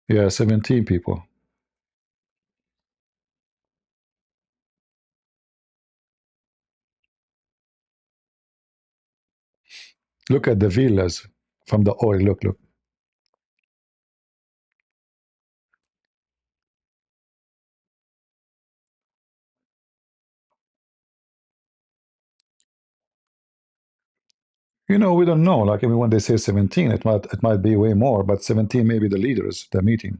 Yeah, 17 people. Look at the villas from the oil. Look. You know, we don't know. Like, I mean, when they say 17, it might be way more, but 17 maybe the leaders, the meeting.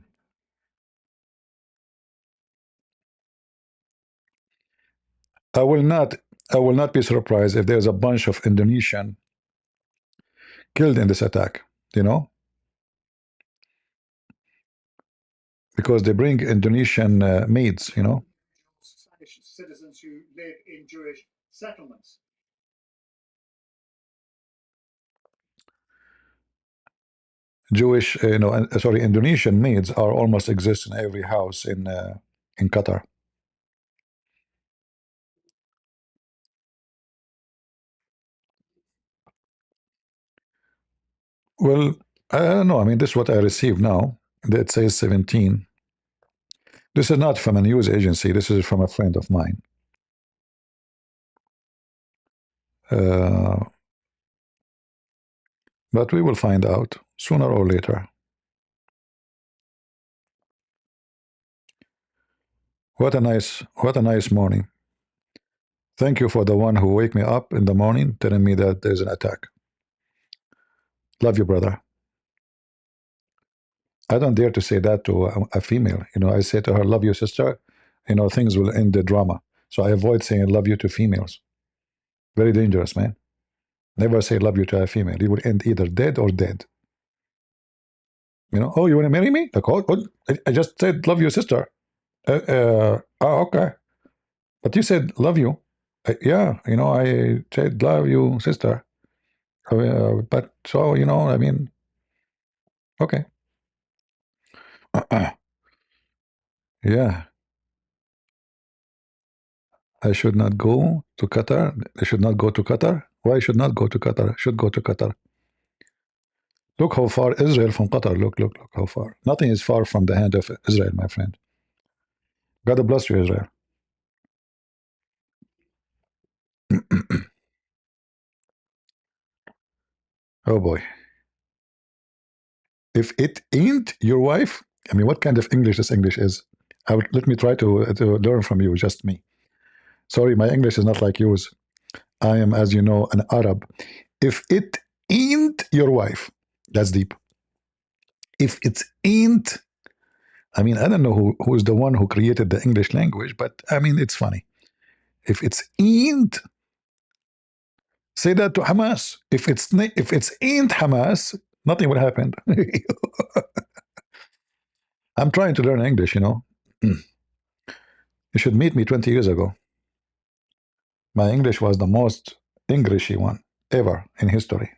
I will not be surprised if there's a bunch of Indonesian killed in this attack, you know, because they bring Indonesian maids, you know. Spanish citizens who live in Jewish settlements. Jewish, sorry, Indonesian maids are almost exist in every house in Qatar. Well, I don't know. I mean, this is what I received now. That says 17. This is not from a news agency. This is from a friend of mine. But we will find out sooner or later. What a nice morning. Thank you for the one who wake me up in the morning telling me that there's an attack. Love you, brother. I don't dare to say that to a female. You know, I say to her, love you, sister. You know, things will end the drama. So I avoid saying love you to females. Very dangerous, man. Never say love you to a female. You will end either dead or dead. You know, oh, you want to marry me? Like, oh, I just said love you, sister. Oh, okay. But you said love you. Yeah, you know, I said love you, sister. But so, you know, I mean, okay. Yeah, I should not go to Qatar. I should not go to Qatar. Why should not go to Qatar? I should go to Qatar. Look how far Israel from Qatar. Look how far. Nothing is far from the hand of Israel, my friend. God bless you, Israel. Oh boy. If it ain't your wife, I mean, what kind of English this English is? Let me try to learn from you, just me. Sorry, my English is not like yours. I am, as you know, an Arab. If it ain't your wife, that's deep. If it ain't, I mean, I don't know who's the one who created the English language, but I mean, it's funny. If it's ain't, say that to Hamas. If it's ain't Hamas, nothing will happen. I'm trying to learn English, you know. You should meet me 20 years ago. My English was the most Englishy one ever in history.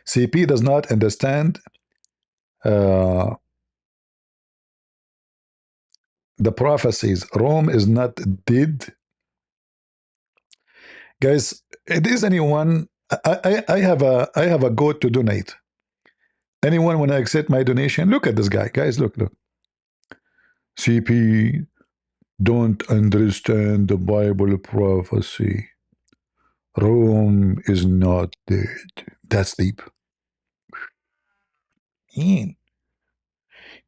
CP does not understand the prophecies. Rome is not dead. Guys, it is anyone. I have a goat to donate. Anyone want to accept my donation? Look at this guy. Guys, look. CP don't understand the Bible prophecy. Rome is not dead. That's deep. Ian,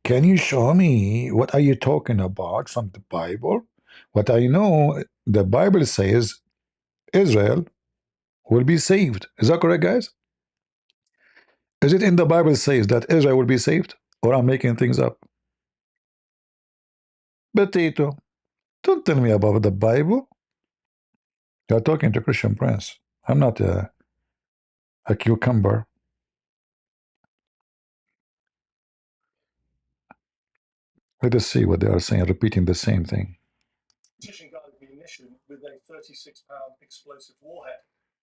can you show me what are you talking about from the Bible? What I know, the Bible says Israel will be saved. Is that correct, guys? Is it in the Bible says that Israel will be saved? Or I'm making things up? Potato, don't tell me about the Bible. You're talking to Christian Prince. I'm not a cucumber. Let us see what they are saying, repeating the same thing. Guided munition with a 36-pound explosive warhead.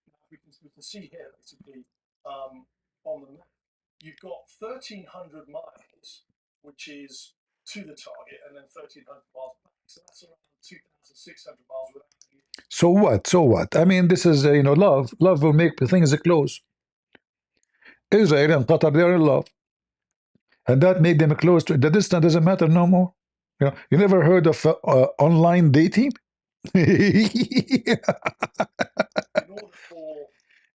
Now, we can see here basically on the map, you've got 1,300 miles, which is to the target, and then 1,300 miles back. So that's around 2,600 miles without. So what? So what? I mean, this is love. Love will make things close. Israel and Qatar, they are in love, and that made them close. To the distance doesn't matter no more. You never heard of online dating?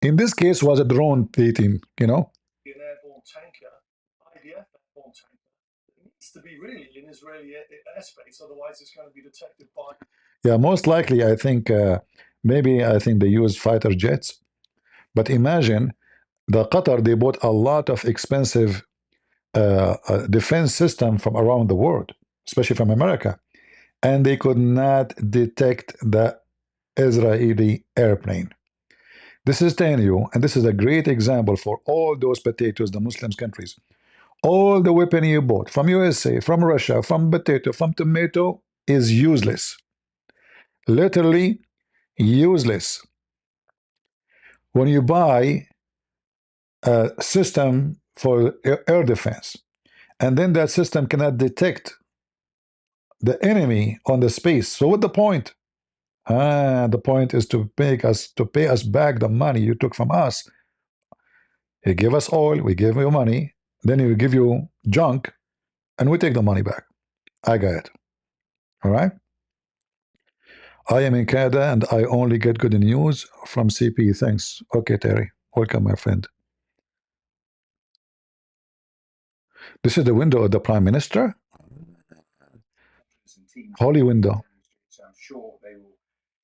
In this case, was a drone dating. An airborne tanker, IDF airborne tanker, that needs to be really in Israeli airspace, otherwise it's going to be detected by. Yeah, most likely, I think I think they use fighter jets. But imagine the Qatar, they bought a lot of expensive defense system from around the world, especially from America, and they could not detect the Israeli airplane. This is telling you, and this is a great example for all those potatoes, the Muslim countries. All the weapon you bought from USA, from Russia, from potato, from tomato is useless. Literally useless. When you buy a system for air defense, and then that system cannot detect the enemy on the space. So what the point? The point is to pay us back the money you took from us. You give us oil, we give you money, then we give you junk, and we take the money back. I got it. All right. I am in Canada and I only get good news from CP. Thanks. Okay, Terry. Welcome, my friend. This is the window of the Prime Minister. Holy window. So I'm sure they will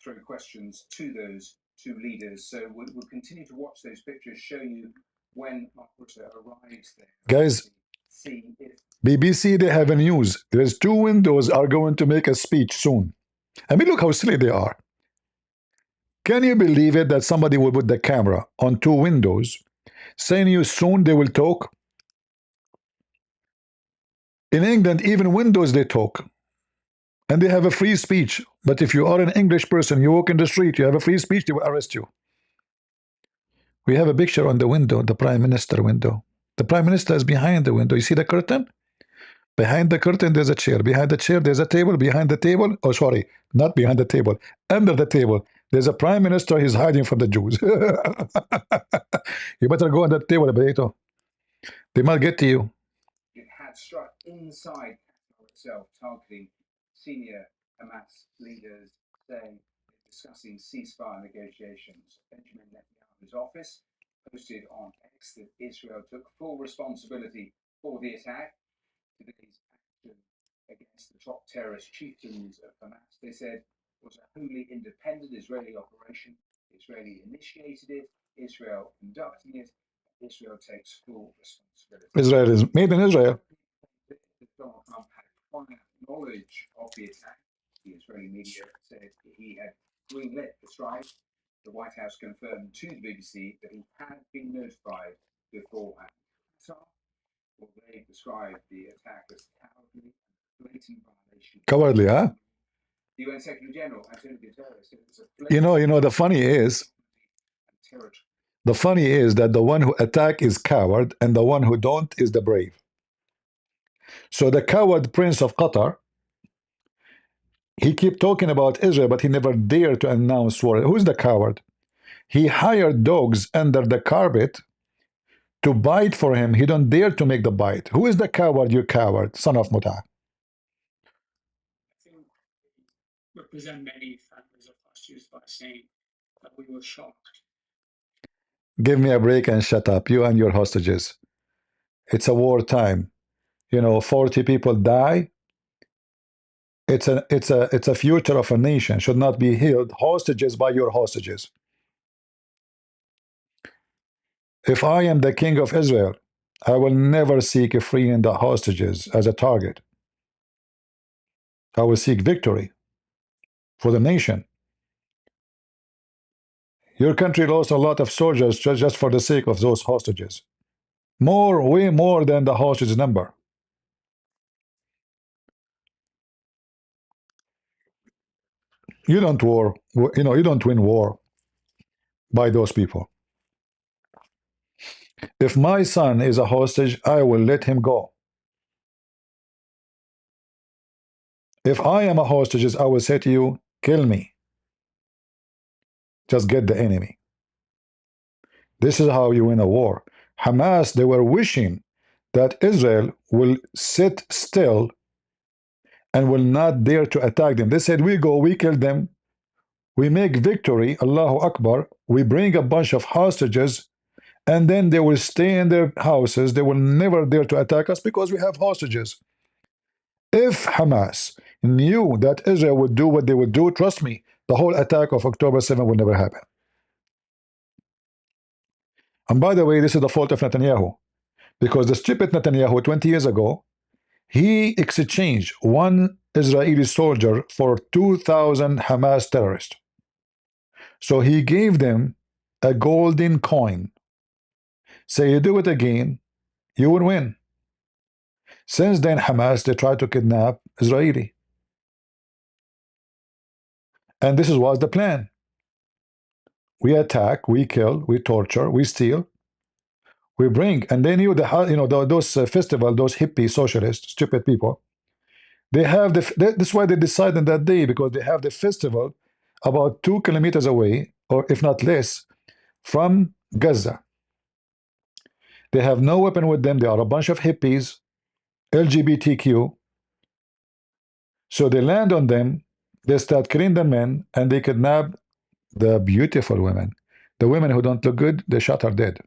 throw questions to those two leaders. So we'll continue to watch those pictures, show you when Mark Rutte arrives there. Guys, see if BBC, they have a news. There's two windows are going to make a speech soon. I mean, look how silly they are. Can you believe it that somebody will put the camera on two windows saying you soon they will talk? In England, even windows they talk. And they have a free speech. But if you are an English person, you walk in the street, you have a free speech, they will arrest you. We have a picture on the window, the Prime Minister window. The Prime Minister is behind the window. You see the curtain? Behind the curtain, there's a chair. Behind the chair, there's a table. Behind the table, oh, sorry, not behind the table. Under the table, there's a Prime Minister. He's hiding from the Jews. You better go on that table, Benito. They might get to you. it had struck inside Qatar itself, targeting senior Hamas leaders, saying they're discussing ceasefire negotiations. Benjamin Netanyahu's office posted on X that Israel took full responsibility for the attack. Today's action against the top terrorist chieftains of Hamas, they said, was a wholly independent Israeli operation. Israeli initiated it, Israel conducting it, Israel takes full responsibility. Israel is made in Israel. Donald Trump had prior knowledge of the attack. The Israeli media said he had greenlit the strike. The White House confirmed to the BBC that he had been notified beforehand. Well, they described the attack as cowardly and blatant violation. Cowardly, huh? The UN Secretary General, Antonio Guterres, said it was a The funny is that the one who attack is coward and the one who don't is the brave. So the coward prince of Qatar, he keep talking about Israel, but he never dared to announce war. Who's the coward? He hired dogs under the carpet to bite for him. He don't dare to make the bite. Who is the coward? You coward, son of Muta. I think we represent many families of hostages by saying that we were shocked. Give me a break and shut up, you and your hostages. It's a war time. 40 people die. It's a future of a nation. Should not be held hostages by your hostages. If I am the king of Israel, I will never seek freeing the hostages as a target. I will seek victory for the nation. Your country lost a lot of soldiers just for the sake of those hostages. Way more than the hostage number. You don't win war by those people. If my son is a hostage, I will let him go. If I am a hostage, I will say to you, kill me. Just get the enemy. This is how you win a war. Hamas, they were wishing that Israel will sit still and will not dare to attack them. They said, we go, we kill them, we make victory, Allahu Akbar, we bring a bunch of hostages, and then they will stay in their houses. They will never dare to attack us because we have hostages. If Hamas knew that Israel would do what they would do, trust me, the whole attack of October 7 would never happen. And by the way, this is the fault of Netanyahu, because the stupid Netanyahu 20 years ago, he exchanged one Israeli soldier for 2,000 Hamas terrorists. So he gave them a golden coin. Say you do it again, you will win. Since then, Hamas, they tried to kidnap Israeli. And this was the plan. We attack, we kill, we torture, we steal, we bring. And they knew that, you know, those festival, those hippie socialist, stupid people, they have that's why they decided that day, because they have the festival about 2 kilometers away, or if not less, from Gaza. They have no weapon with them. They are a bunch of hippies, LGBTQ. So they land on them, they start killing the men, and they kidnap the beautiful women. The women who don't look good, they shot her dead.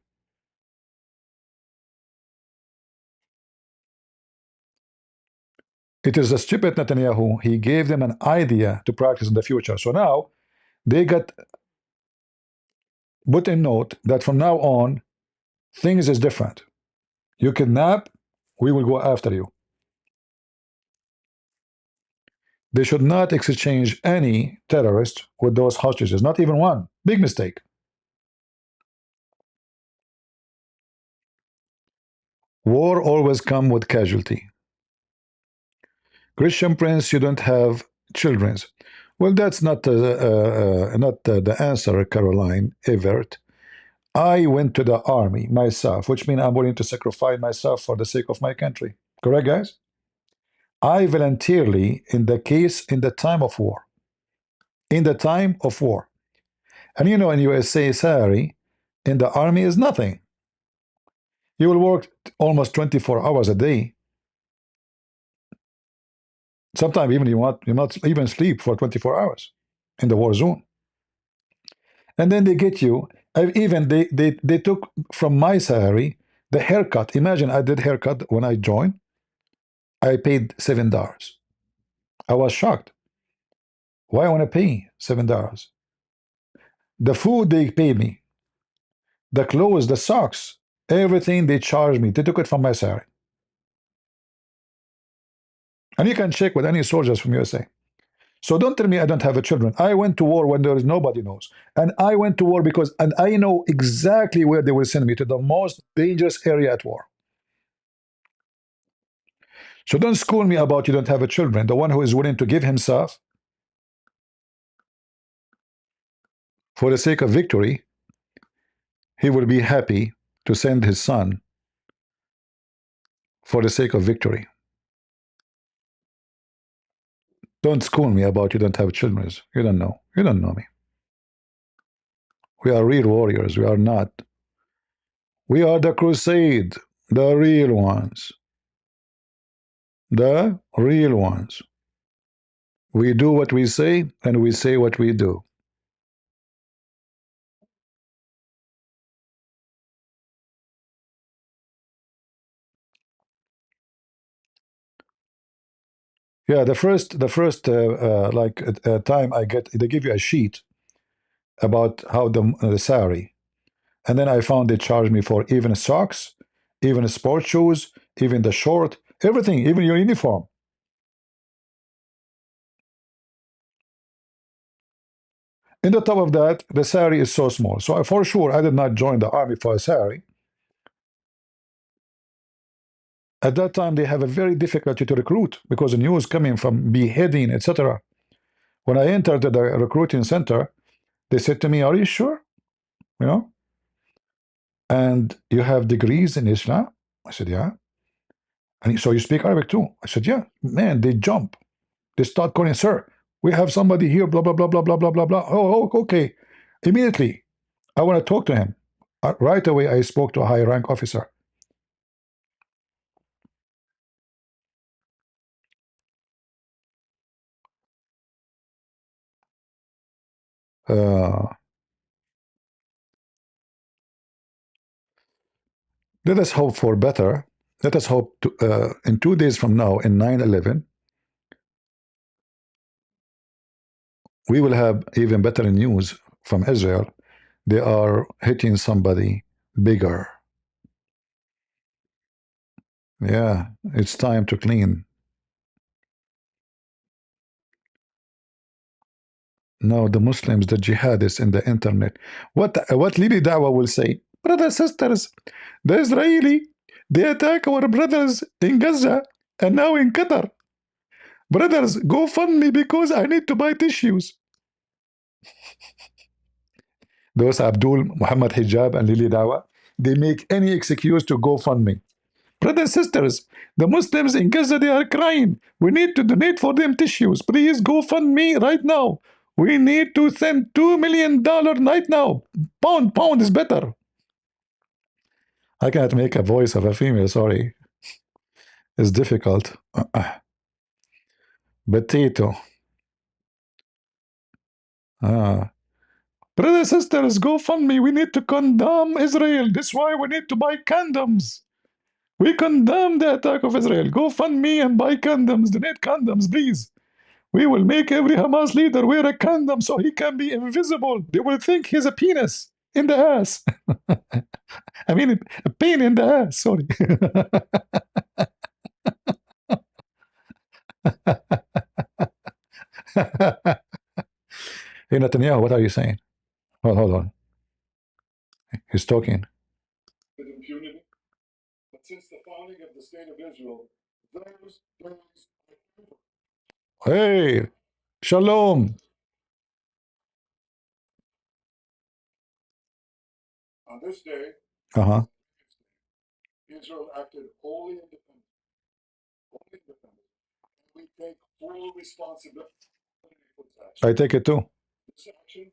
It is a stupid Netanyahu. He gave them an idea to practice in the future. So now they got put in note that from now on, things is different. You kidnap, we will go after you. They should not exchange any terrorist with those hostages, not even one. Big mistake. War always come with casualty. Christian Prince, you don't have children. Well, that's not the answer, Caroline Everett. I went to the army myself, which means I'm willing to sacrifice myself for the sake of my country. Correct, guys? I voluntarily, in the time of war. In the time of war. And you know, in USA, salary in the army is nothing. You will work almost 24 hours a day. Sometimes even you not even sleep for 24 hours in the war zone. And then they get you. Even they took from my salary the haircut. Imagine I did haircut when I joined. I paid $7. I was shocked. Why I want to pay $7? The food they paid me, the clothes, the socks, everything they charged me. They took it from my salary. And you can check with any soldiers from USA. So don't tell me I don't have a children. I went to war when there is nobody knows. And I went to war because, and I know exactly where they will send me, to the most dangerous area at war. So don't school me about you don't have a children. The one who is willing to give himself for the sake of victory, he will be happy to send his son for the sake of victory. Don't school me about you don't have children. You don't know. You don't know me. We are real warriors. We are not. We are the crusade, the real ones. The real ones. We do what we say, and we say what we do. Yeah, the first time I get, they give you a sheet about how the salary, and then I found they charge me for even socks, even sport shoes, even the short, everything, even your uniform. In the top of that, the salary is so small. So for sure, I did not join the army for a salary. At that time, they have a very difficulty to recruit because the news coming from beheading, etc. When I entered the recruiting center, they said to me, "Are you sure? You know, and you have degrees in Islam?" I said, "Yeah." And so you speak Arabic too? I said, "Yeah." Man, they jump. They start calling, "Sir, we have somebody here, blah, blah, blah, blah, blah, blah, blah, blah." Oh, okay. Immediately, I want to talk to him. Right away, I spoke to a high rank officer. Uh, let us hope for better. Let us hope to, in 2 days from now, in 9/11, we will have even better news from Israel. They are hitting somebody bigger. Yeah, it's time to clean. No, the Muslims, the jihadists in the internet. What Lili Dawah will say? Brothers, sisters, the Israeli, they attack our brothers in Gaza and now in Qatar. Brothers, go fund me because I need to buy tissues. Those Abdul, Muhammad Hijab, and Lili Dawah, they make any excuse to go fund me. Brothers, sisters, the Muslims in Gaza, they are crying. We need to donate for them tissues. Please go fund me right now. We need to send $2 million right now. Pound is better. I can't make a voice of a female, sorry. It's difficult. Potato. Brothers, sisters, go fund me. We need to condemn Israel. That's why we need to buy condoms. We condemn the attack of Israel. Go fund me and buy condoms. Donate condoms, please. We will make every Hamas leader wear a condom so he can be invisible. They will think he's a penis in the ass. I mean, a pain in the ass, sorry. Hey, Netanyahu, what are you saying? Hold on. He's talking. With impunity. But since the founding of the State of Israel, those days are over. Hey, shalom. On this day, Israel acted wholly independent. And we take full responsibility for this action. I take it too. This action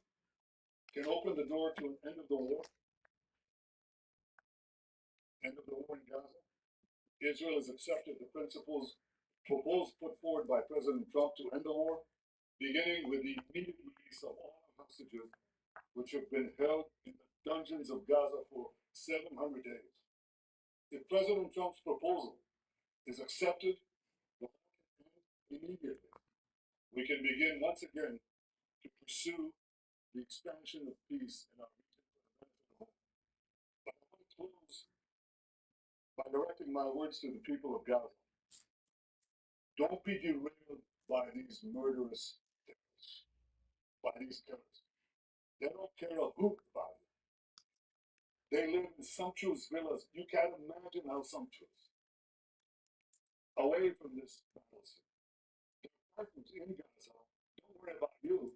can open the door to an end of the war. End of the war in Gaza. Israel has accepted the principles proposed put forward by President Trump to end the war, beginning with the immediate release of all hostages which have been held in the dungeons of Gaza for 700 days. If President Trump's proposal is accepted immediately, we can begin once again to pursue the expansion of peace in our region for the benefit of all. But I want to close by directing my words to the people of Gaza. Don't be derailed by these murderous terrorists, by these terrorists. They don't care a hoot about you. They live in sumptuous villas. You can't imagine how sumptuous. Away from this battlefield. The apartments in Gaza don't worry about you.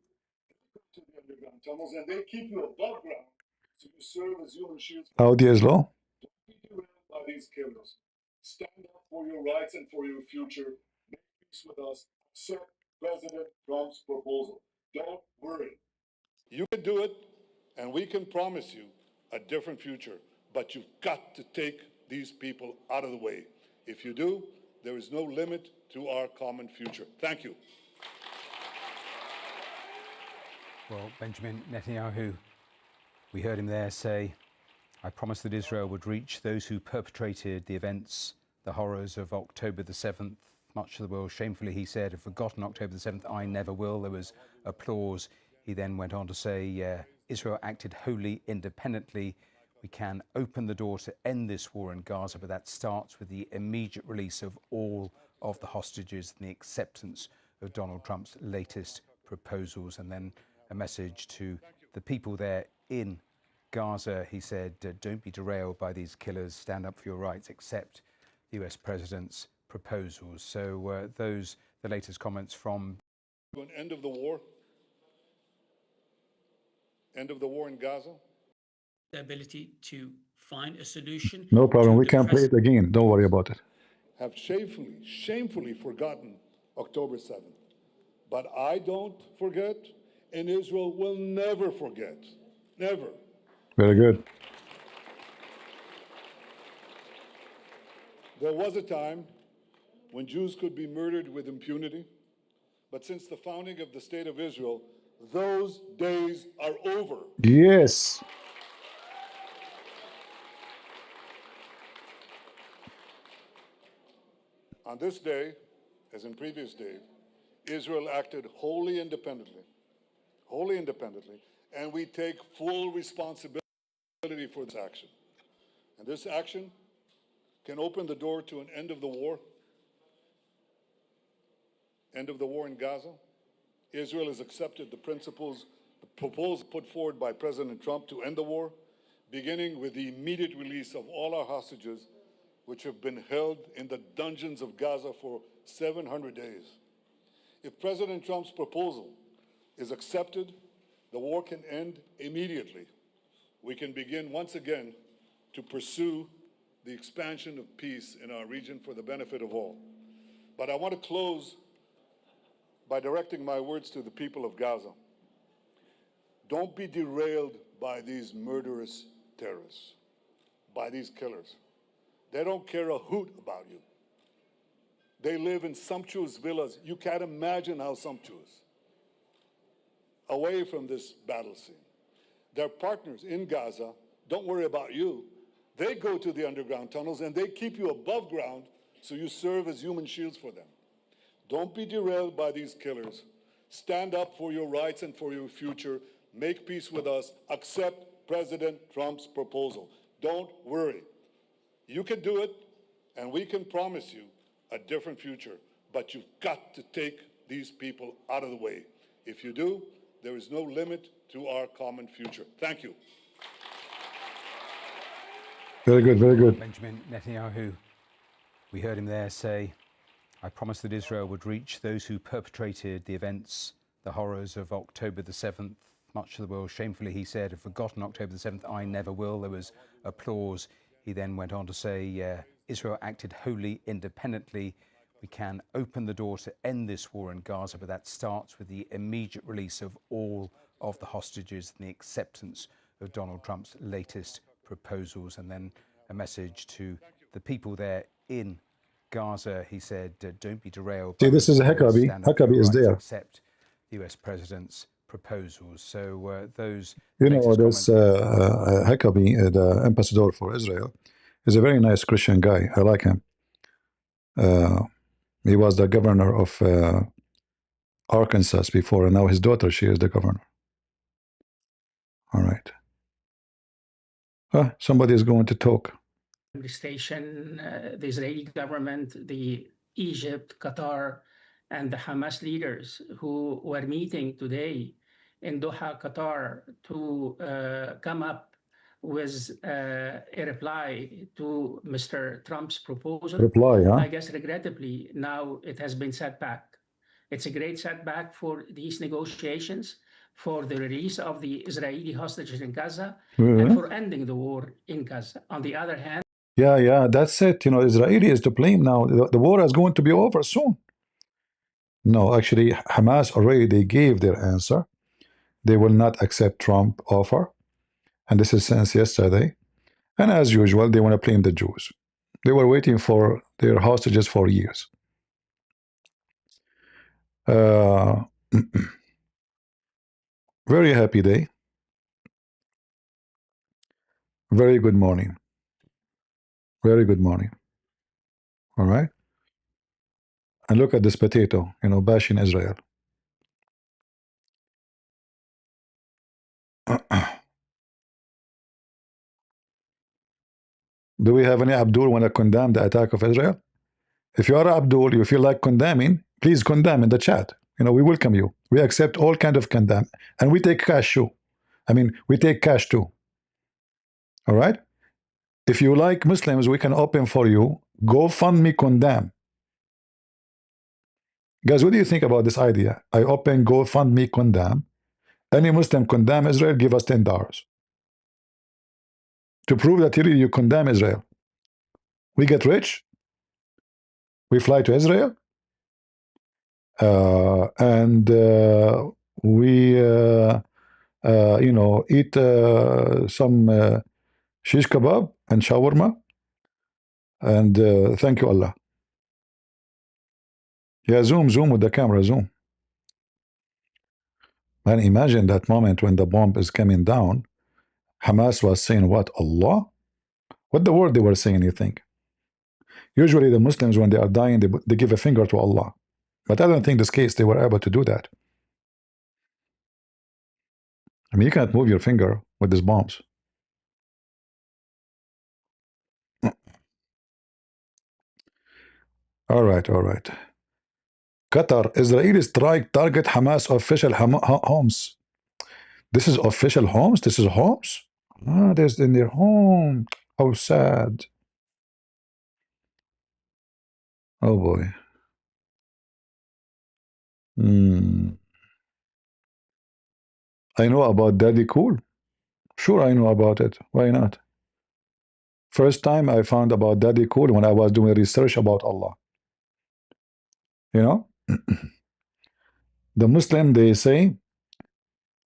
They go to the underground tunnels and they keep you above ground so you serve as human shields. Audi is low. Don't be derailed by these killers. Stand up for your rights and for your future. Make peace with us. Accept President Trump's proposal. Don't worry. You can do it, and we can promise you a different future. But you've got to take these people out of the way. If you do, there is no limit to our common future. Thank you. Well, Benjamin Netanyahu, we heard him there say, I promised that Israel would reach those who perpetrated the events, the horrors of October the 7th. Much of the world, shamefully, he said, have forgotten October the 7th. I never will. There was applause. He then went on to say, Israel acted wholly independently. We can open the door to end this war in Gaza, but that starts with the immediate release of all of the hostages and the acceptance of Donald Trump's latest proposals. And then a message to the people there in Gaza. He said, don't be derailed by these killers. Stand up for your rights. Accept the US president's proposals. So those the latest comments from An end of the war. End of the war in Gaza. The ability to find a solution. No problem. We can play it again. Don't worry about it. Have shamefully forgotten October 7th. But I don't forget, and Israel will never forget. Never. Very good. There was a time when Jews could be murdered with impunity, but since the founding of the State of Israel, those days are over. Yes. On this day, as in previous days, Israel acted wholly independently. wholly independently, and we take full responsibility for this action. And this action can open the door to an end of the war in Gaza. Israel has accepted the principles, the proposal put forward by President Trump to end the war, beginning with the immediate release of all our hostages, which have been held in the dungeons of Gaza for 700 days. If President Trump's proposal is accepted, the war can end immediately. We can begin once again to pursue the expansion of peace in our region for the benefit of all. But I want to close by directing my words to the people of Gaza. Don't be derailed by these murderous terrorists, by these killers. They don't care a hoot about you. They live in sumptuous villas. You can't imagine how sumptuous, away from this battle scene. Their partners in Gaza don't worry about you. They go to the underground tunnels and they keep you above ground so you serve as human shields for them. Don't be derailed by these killers. Stand up for your rights and for your future. Make peace with us. Accept President Trump's proposal. Don't worry. You can do it, and we can promise you a different future. But you've got to take these people out of the way. If you do, there is no limit to our common future. Thank you. Very good, very good. Benjamin Netanyahu, we heard him there say, I promised that Israel would reach those who perpetrated the events, the horrors of October the 7th. Much of the world, shamefully, he said, have forgotten October the 7th. I never will. There was applause. He then went on to say, Israel acted wholly independently. We can open the door to end this war in Gaza, but that starts with the immediate release of all of the hostages and the acceptance of Donald Trump's latest proposals. And then a message to the people there in Gaza. He said, don't be derailed. See, this is Huckabee. Huckabee is there. Accept the US president's proposals. So those, you know, this Huckabee, the ambassador for Israel, is a very nice Christian guy. I like him. He was the governor of Arkansas before, and now his daughter, she is the governor. All right. Somebody is going to talk. Station, the Israeli government, the Egypt, Qatar, and the Hamas leaders who were meeting today in Doha, Qatar, to come up with a reply to Mr. Trump's proposal. I guess regrettably, now it has been set back. It's a great setback for these negotiations, for the release of the Israeli hostages in Gaza, and for ending the war in Gaza. On the other hand, yeah, that's it. You know, Israeli is to blame now. The war is going to be over soon. No, actually, Hamas already, they gave their answer. They will not accept Trump offer. And this is since yesterday. And as usual, they want to blame the Jews. They were waiting for their hostages for years. Very happy day. Very good morning. Very good morning. All right. And look at this potato, you know, bashing Israel. Do we have any Abdul want to condemn the attack of Israel? If you are Abdul, you feel like condemning, please condemn in the chat. You know, we welcome you. We accept all kind of condemn. And we take cash too. I mean, we take cash too. All right? If you like Muslims, we can open for you. GoFundMe condemn. Guys, what do you think about this idea? I open GoFundMe condemn. Any Muslim condemn Israel, give us $10. To prove that really you condemn Israel. We get rich. We fly to Israel. And we, you know, eat some shish kebab and shawarma. And thank you, Allah. Yeah, zoom with the camera, zoom. Man, imagine that moment when the bomb is coming down. Hamas was saying what? Allah? What the word they were saying, you think? Usually the Muslims, when they are dying, they give a finger to Allah. But I don't think this case they were able to do that. I mean, you can't move your finger with these bombs. All right, all right. Qatar, Israeli strike target Hamas official homes. This is official homes? This is homes? Ah, there's in their home. How sad. Oh boy. I know about Daddy Cool. Sure, I know about it. Why not? First time I found about Daddy Cool when I was doing research about Allah. You know? The Muslim, they say,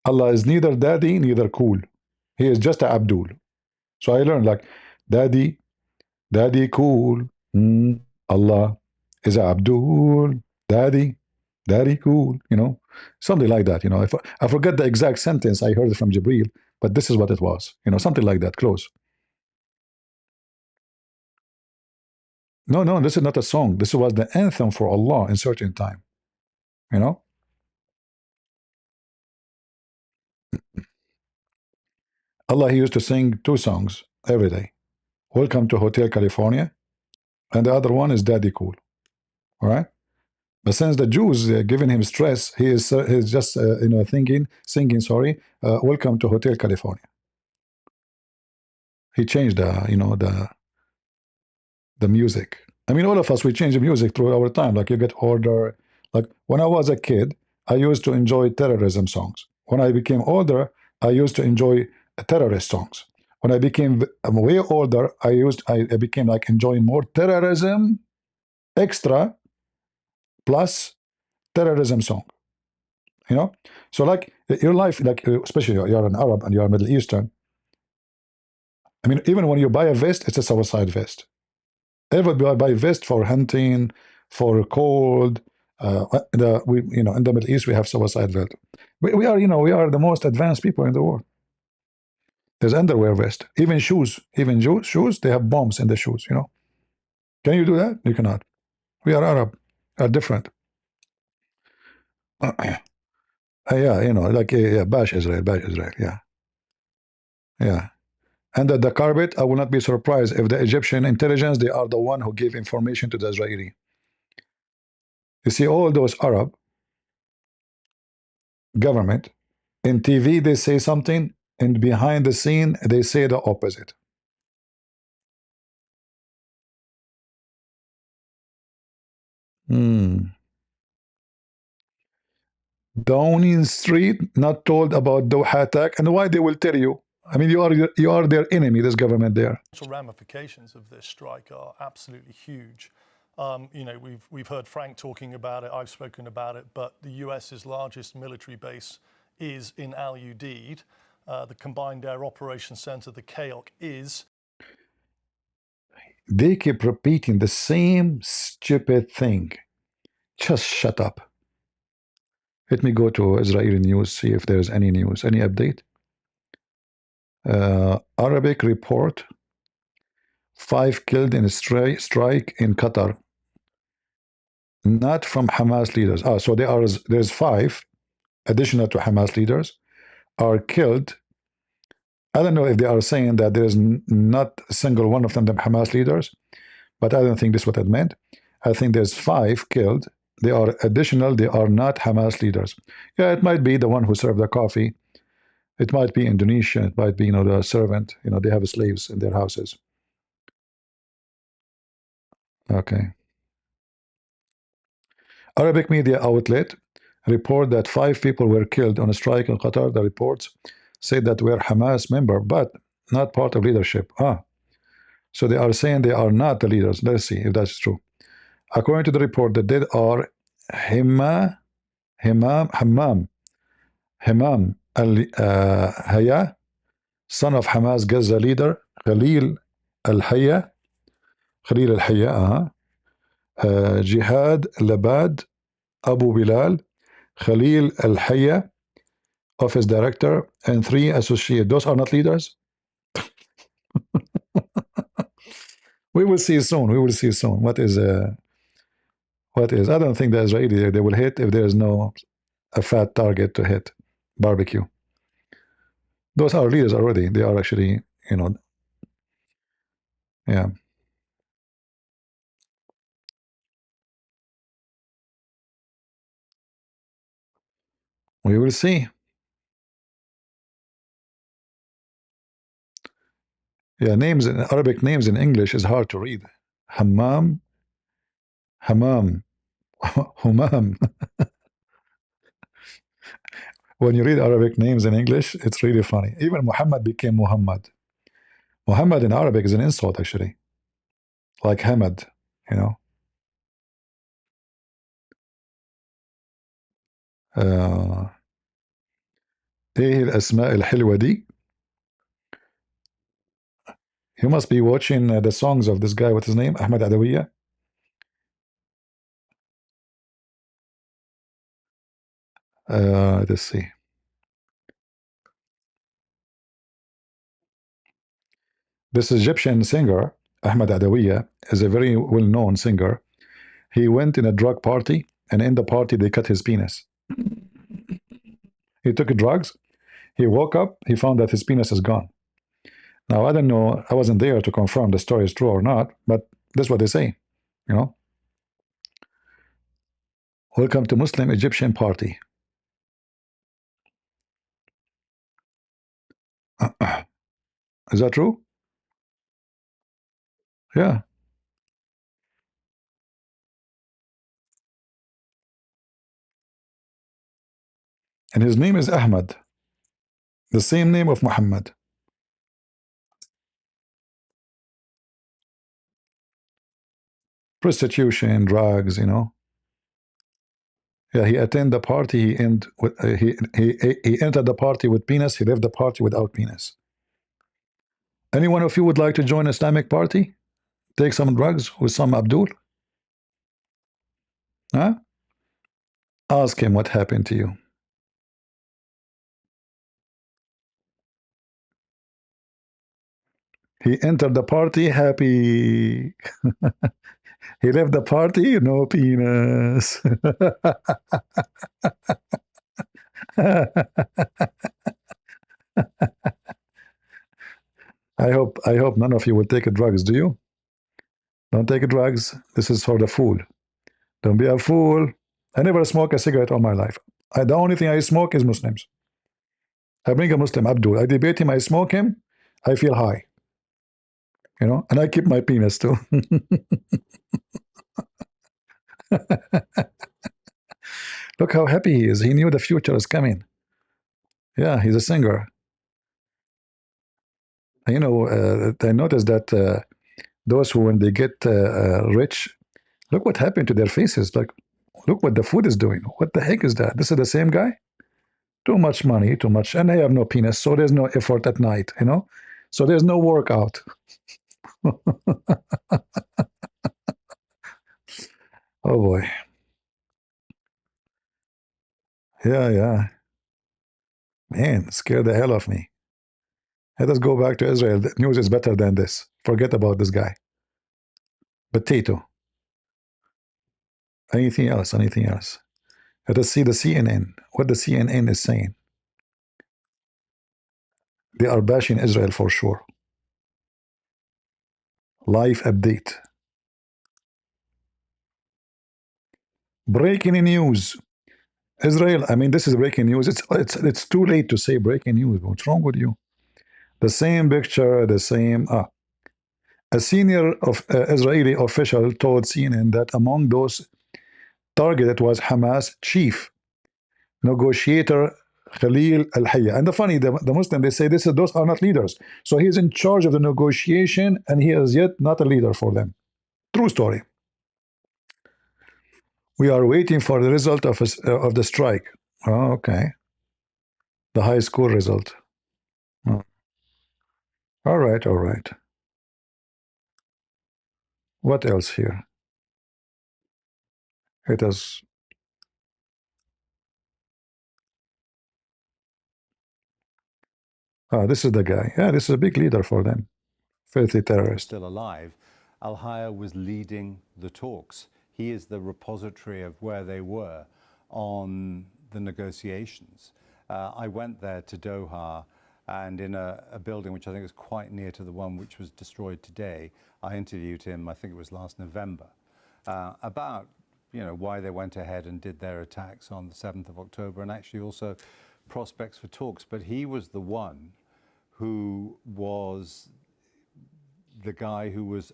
Allah is neither daddy, neither cool. He is just a Abdul. So I learned like, daddy cool. Allah is a Abdul. Daddy cool. You know, something like that. You know, I forget the exact sentence. I heard it from Jibreel, but this is what it was. You know, something like that, close. No, no, this is not a song. This was the anthem for Allah in certain time. You know? Allah, he used to sing two songs every day. Welcome to Hotel California. And the other one is Daddy Cool. All right? But since the Jews giving him stress, he's just, you know, singing, sorry, Welcome to Hotel California. He changed you know, the music. I mean, all of us, we change the music through our time. Like you get older. Like when I was a kid, I used to enjoy terrorism songs. When I became older, I used to enjoy terrorist songs. When I became way older, I became like enjoying more terrorism, extra, plus terrorism song. You know? So like your life, like especially you're an Arab and you're Middle Eastern. I mean, even when you buy a vest, it's a suicide vest. Everybody buy vest for hunting, for cold. You know, in the Middle East we have suicide vest. We are, you know, we are the most advanced people in the world. There's underwear vest, even shoes, shoes. They have bombs in the shoes. You know, can you do that? You cannot. We are Arab, are different. Yeah, you know, like yeah, bash Israel, yeah, yeah. And the carpet, I will not be surprised if the Egyptian intelligence, they are the one who gave information to the Israeli. You see, all those Arab government in TV, they say something, and behind the scene, they say the opposite. Downing Street not told about Doha attack, and why they will tell you? I mean, you are their enemy. This government there. The ramifications of this strike are absolutely huge. You know, we've heard Frank talking about it. I've spoken about it. But the US's largest military base is in Al Udeid. The Combined Air Operations Center, the KAOK, is. They keep repeating the same stupid thing. Just shut up. Let me go to Israeli news, see if there's any news, any update. Arabic report, 5 killed in a strike in Qatar. Not from Hamas leaders. So there's 5 additional to Hamas leaders are killed. I don't know if they are saying that there's not a single one of them Hamas leaders, but I don't think this is what it meant. I think there's 5 killed. They are additional. They are not Hamas leaders. Yeah, it might be the one who served the coffee. It might be Indonesian. It might be, you know, the servant. You know, they have slaves in their houses. Okay. Arabic media outlet report that 5 people were killed on a strike in Qatar. The reports say that were Hamas member, but not part of leadership. So they are saying they are not the leaders. Let's see if that's true. According to the report, the dead are Hammam al-Haya, son of Hamas Gaza leader Khalil al-Haya, Jihad Labad, Abu Bilal, Khalil al-Haya, office director, and 3 associates. Those are not leaders. We will see soon. We will see soon. What is? I don't think the Israeli they will hit if there is no a fat target to hit. Barbecue. Those are leaders already. They are actually, yeah. We will see. Yeah, names in Arabic names in English is hard to read. Hammam, Hammam, Humam. When you read Arabic names in English, it's really funny. Even Muhammad became Muhammad. Muhammad in Arabic is an insult, actually. Like Hamad, you know. ايه الاسماء الحلوه دي. You must be watching the songs of this guy. What's his name? Ahmed Adawiya. Let's see. This Egyptian singer, Ahmed Adawiya, is a very well-known singer. He went in a drug party, and in the party they cut his penis. He took drugs. He woke up. He found that his penis is gone. Now I don't know. I wasn't there to confirm the story is true or not, but that's what they say. You know. Welcome to Muslim Egyptian party. Is that true? Yeah. And his name is Ahmad, the same name of Muhammad. Prostitution, drugs, Yeah, he attended the party. He entered the party with penis. He left the party without penis. Any one of you would like to join Islamic party? Take some drugs with some Abdul? Huh? Ask him what happened to you. He entered the party happy. He left the party, no penis. I hope none of you will take drugs, do you? Don't take drugs. This is for the fool. Don't be a fool. I never smoke a cigarette all my life. The only thing I smoke is Muslims. I bring a Muslim, Abdul. I debate him, I smoke him, I feel high. And I keep my penis too. Look how happy he is. He knew the future is coming. Yeah, he's a singer. I noticed that those who, when they get rich, look what happened to their faces. Like, look what the food is doing. What the heck is that? This is the same guy? Too much money, too much. And I have no penis, so there's no effort at night, So there's no workout. Oh boy. Yeah. Man, scared the hell of me. Let us go back to Israel. The news is better than this. Forget about this guy. Potato. Anything else? Let us see the CNN. What the CNN is saying. They are bashing Israel for sure. Live update. Breaking news. Israel, this is breaking news. It's too late to say breaking news. What's wrong with you? The same picture, the same. A senior Israeli official told CNN that among those targeted was Hamas chief negotiator Khalil al-Hayya. And the Muslim, they say those are not leaders. So he's in charge of the negotiation, and he is yet not a leader for them. True story. We are waiting for the result of the strike. Oh, okay. The high school result. Oh. All right. What else here? It is. This is the guy. Yeah, this is a big leader for them. Filthy terrorist. Still alive. Al-Hayya was leading the talks. He is the repository of where they were on the negotiations. I went there to Doha And in a building which I think is quite near to the one which was destroyed today, I interviewed him, I think it was last November, about why they went ahead and did their attacks on the 7th of October, and actually also prospects for talks. But he was the one who was the guy who was,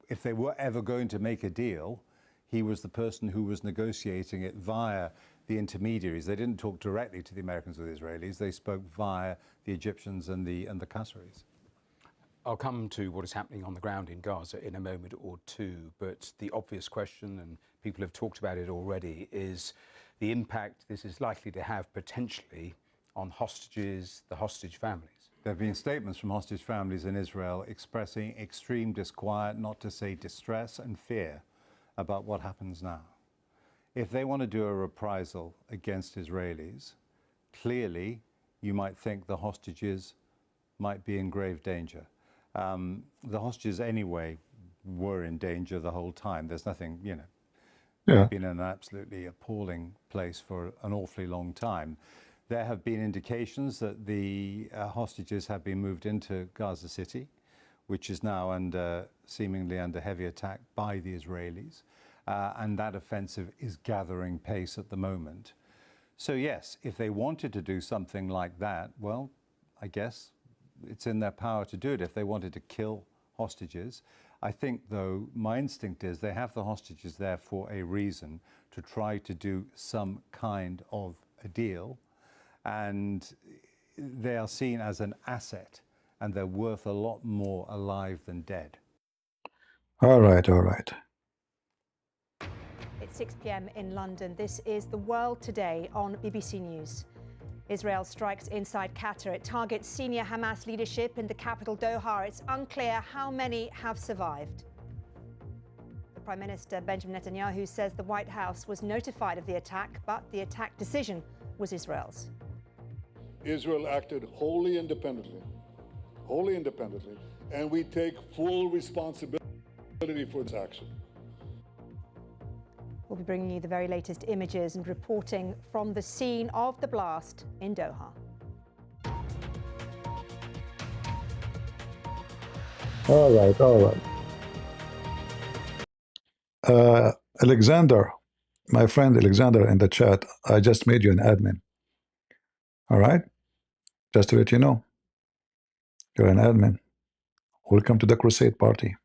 if they were ever going to make a deal, he was the person who was negotiating it via the intermediaries. They didn't talk directly to the Americans or the Israelis. They spoke via the Egyptians and the Qataris. I'll come to what is happening on the ground in Gaza in a moment or two, but the obvious question, and people have talked about it already, is the impact this is likely to have potentially on hostages, the hostage families. There have been statements from hostage families in Israel expressing extreme disquiet, not to say distress and fear, about what happens now. If they want to do a reprisal against Israelis, clearly you might think the hostages might be in grave danger. The hostages anyway were in danger the whole time. There's nothing, they've been in an absolutely appalling place for an awfully long time. There have been indications that the hostages have been moved into Gaza City, which is now seemingly under heavy attack by the Israelis. And that offensive is gathering pace at the moment. So yes, if they wanted to do something like that, well, I guess it's in their power to do it if they wanted to kill hostages. I think, though, my instinct is they have the hostages there for a reason, to try to do some kind of a deal. And they are seen as an asset, and they're worth a lot more alive than dead. All right, all right. It's 6 p.m. in London. This is The World Today on BBC News. Israel strikes inside Qatar. It targets senior Hamas leadership in the capital Doha. It's unclear how many have survived. The Prime Minister Benjamin Netanyahu says the White House was notified of the attack, but the attack decision was Israel's. Israel acted wholly independently, and we take full responsibility for its action. We'll be bringing you the very latest images and reporting from the scene of the blast in Doha. All right, all right. Alexander, my friend Alexander in the chat, I just made you an admin. All right? Just to let you know, you're an admin. Welcome to the Crusade Party.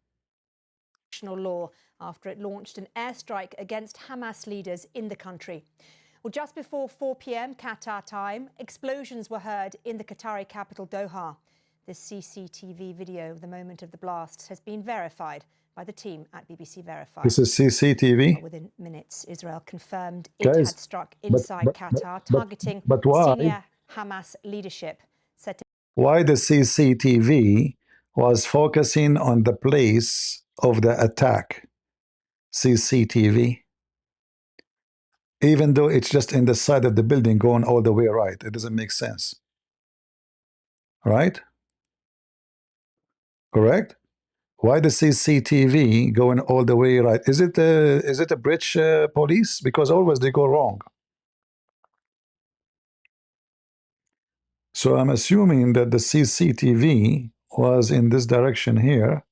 Law after it launched an airstrike against Hamas leaders in the country. Well, just before 4 p.m. Qatar time, explosions were heard in the Qatari capital Doha. This CCTV video of the moment of the blast has been verified by the team at BBC Verify. This is CCTV? Within minutes, Israel confirmed it had struck inside Qatar, targeting why? senior Hamas leadership. Why the CCTV was focusing on the place of the attack? CCTV, even though it's just in the side of the building going all the way right. It doesn't make sense. Right? Correct? Why the CCTV going all the way right? Is it a British police? Because always they go wrong. So I'm assuming that the CCTV was in this direction here.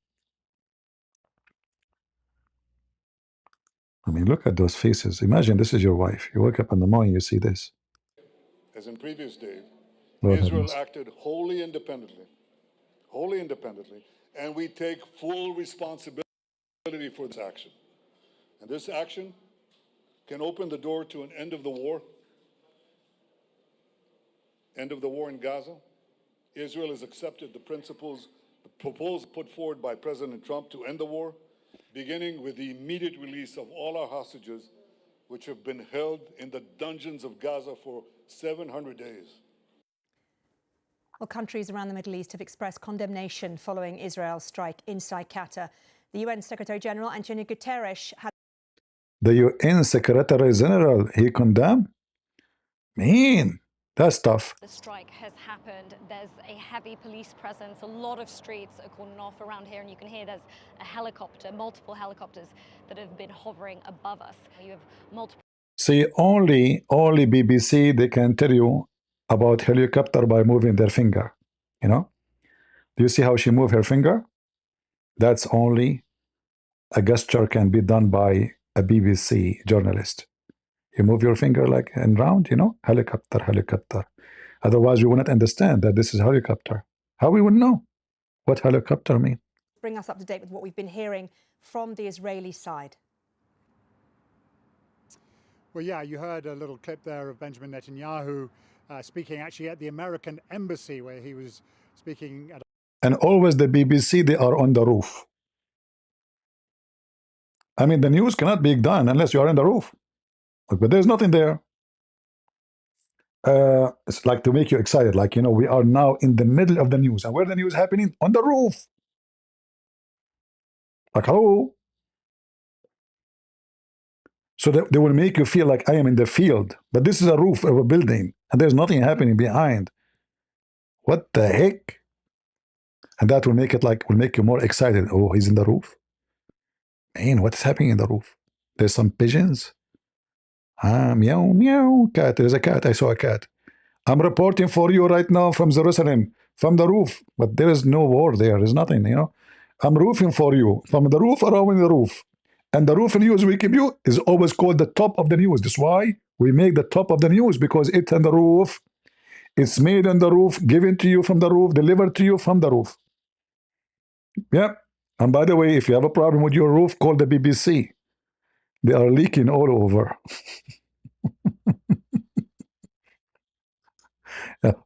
I mean, look at those faces. Imagine this is your wife. You wake up in the morning, you see this. As in previous days, Lord Israel heavens. acted wholly independently, and we take full responsibility for this action. And this action can open the door to an end of the war in Gaza. Israel has accepted the principles, the proposal put forward by President Trump to end the war, beginning with the immediate release of all our hostages, which have been held in the dungeons of Gaza for 700 days. Well, countries around the Middle East have expressed condemnation following Israel's strike inside Qatar. The UN Secretary-General Antonio Guterres had... The UN Secretary General, he condemned? Man, that's tough. The strike has happened. There's a heavy police presence. A lot of streets are cordoned off around here, and you can hear there's a helicopter, multiple helicopters that have been hovering above us. You have multiple... See, only BBC, they can tell you about helicopter by moving their finger. You know? Do you see how she moved her finger? That's only a gesture can be done by a BBC journalist. You move your finger like and round, you know? Helicopter, helicopter. Otherwise, we will not understand that this is helicopter. How we would know what helicopter mean? Bring us up to date with what we've been hearing from the Israeli side. Well, yeah, you heard a little clip there of Benjamin Netanyahu speaking actually at the American embassy, where he was speaking at. And always the BBC, they are on the roof. I mean, the news cannot be done unless you are on the roof. But there's nothing there. It's like to make you excited, like, you know, we are now in the middle of the news. And where the news happening? On the roof. Like, hello? So they will make you feel like I am in the field. But this is a roof of a building. And there's nothing happening behind. What the heck? And that will make it like, will make you more excited. Oh, he's in the roof. Man, what is happening in the roof? There's some pigeons. Ah, meow, meow. Cat. There's a cat. I saw a cat. I'm reporting for you right now from Jerusalem, from the roof. But there is no war there. There's nothing, you know. I'm roofing for you from the roof around the roof. And the roof news we give you is always called the top of the news. That's why we make the top of the news, because it's on the roof. It's made on the roof, given to you from the roof, delivered to you from the roof. Yeah. And by the way, if you have a problem with your roof, call the BBC. They are leaking all over.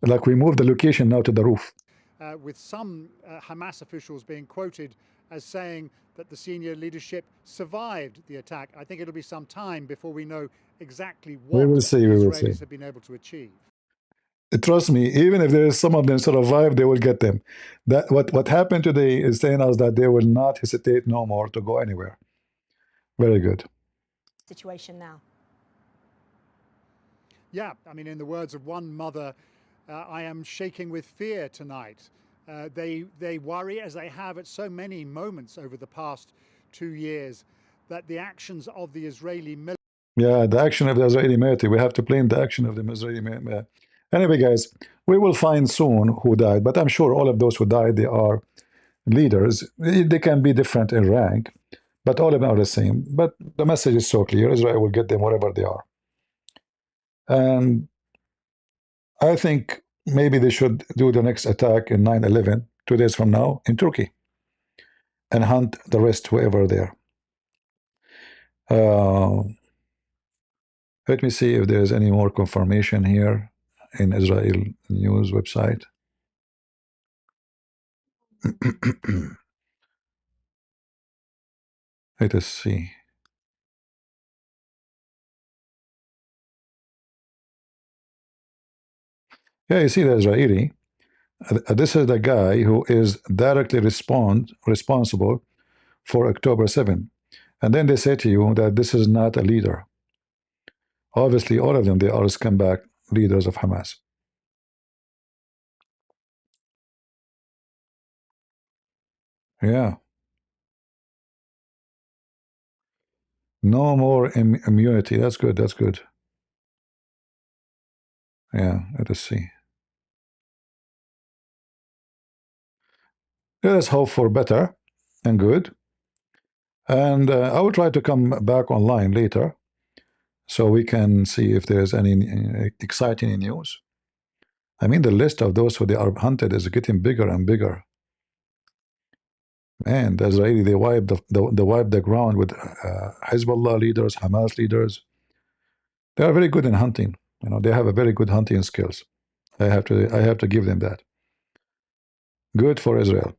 Like we moved the location now to the roof. With some Hamas officials being quoted as saying that the senior leadership survived the attack. I think it'll be some time before we know exactly what We will see, the we will Israelis see. have been able to achieve. Trust me, even if there is some of them survive, they will get them. That what happened today is saying us that they will not hesitate no more to go anywhere. Very good. Situation now. Yeah, I mean, in the words of one mother, I am shaking with fear tonight. They worry, as they have at so many moments over the past 2 years, that the actions of the Israeli military. Yeah, the action of the Israeli military. We have to blame the action of the Israeli military. Anyway, guys, we will find soon who died, but I'm sure all of those who died, they are leaders. They can be different in rank, but all of them are the same. But the message is so clear. Israel will get them wherever they are. And I think maybe they should do the next attack in 9/11, 2 days from now, in Turkey, and hunt the rest, whoever there. Let me see if there's any more confirmation here in Israel news website. Let us see. Yeah, you see the Israeli. This is the guy who is directly responsible for October 7. And then they say to you that this is not a leader. Obviously, all of them, they are scumbag leaders of Hamas. Yeah. No more immunity. That's good. That's good. Yeah, let us see. Let us hope for better and good. And I will try to come back online later so we can see if there's any exciting news. I mean, the list of those who they are hunted is getting bigger and bigger. Man, the Israeli, they wiped the ground with Hezbollah leaders, Hamas leaders. They are very good in hunting. You know, they have a very good hunting skills. I have to give them that. Good for Israel.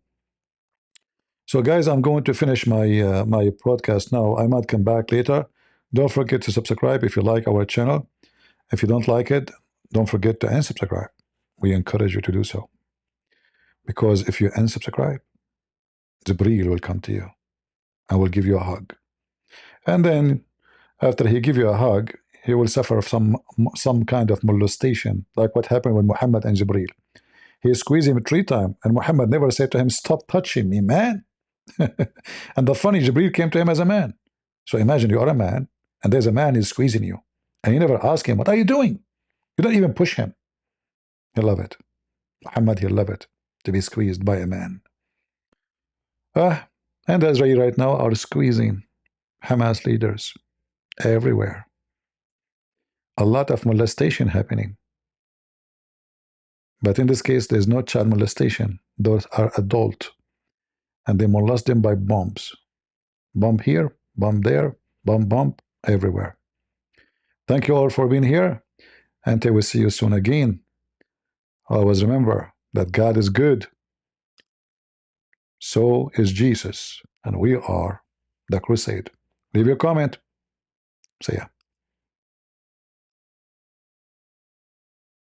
So, guys, I'm going to finish my my broadcast now. I might come back later. Don't forget to subscribe if you like our channel. If you don't like it, don't forget to unsubscribe. We encourage you to do so. Because if you unsubscribe, Jibreel will come to you and will give you a hug. And then after he give you a hug, he will suffer some kind of molestation, like what happened with Muhammad and Jibreel. He squeezed him 3 times, and Muhammad never said to him, "Stop touching me, man." And the funny, Jibreel came to him as a man. So imagine you are a man, and there's a man who's squeezing you, and you never ask him, "What are you doing?" You don't even push him. He'll love it. Muhammad, he'll love it to be squeezed by a man. And Israel right now are squeezing Hamas leaders everywhere. A lot of molestation happening. But in this case, there's no child molestation. Those are adult. And they molest them by bombs. Bomb here, bomb there, bomb everywhere. Thank you all for being here. Until we see you soon again. Always remember that God is good. So is Jesus. And we are the crusade. Leave your comment. See ya.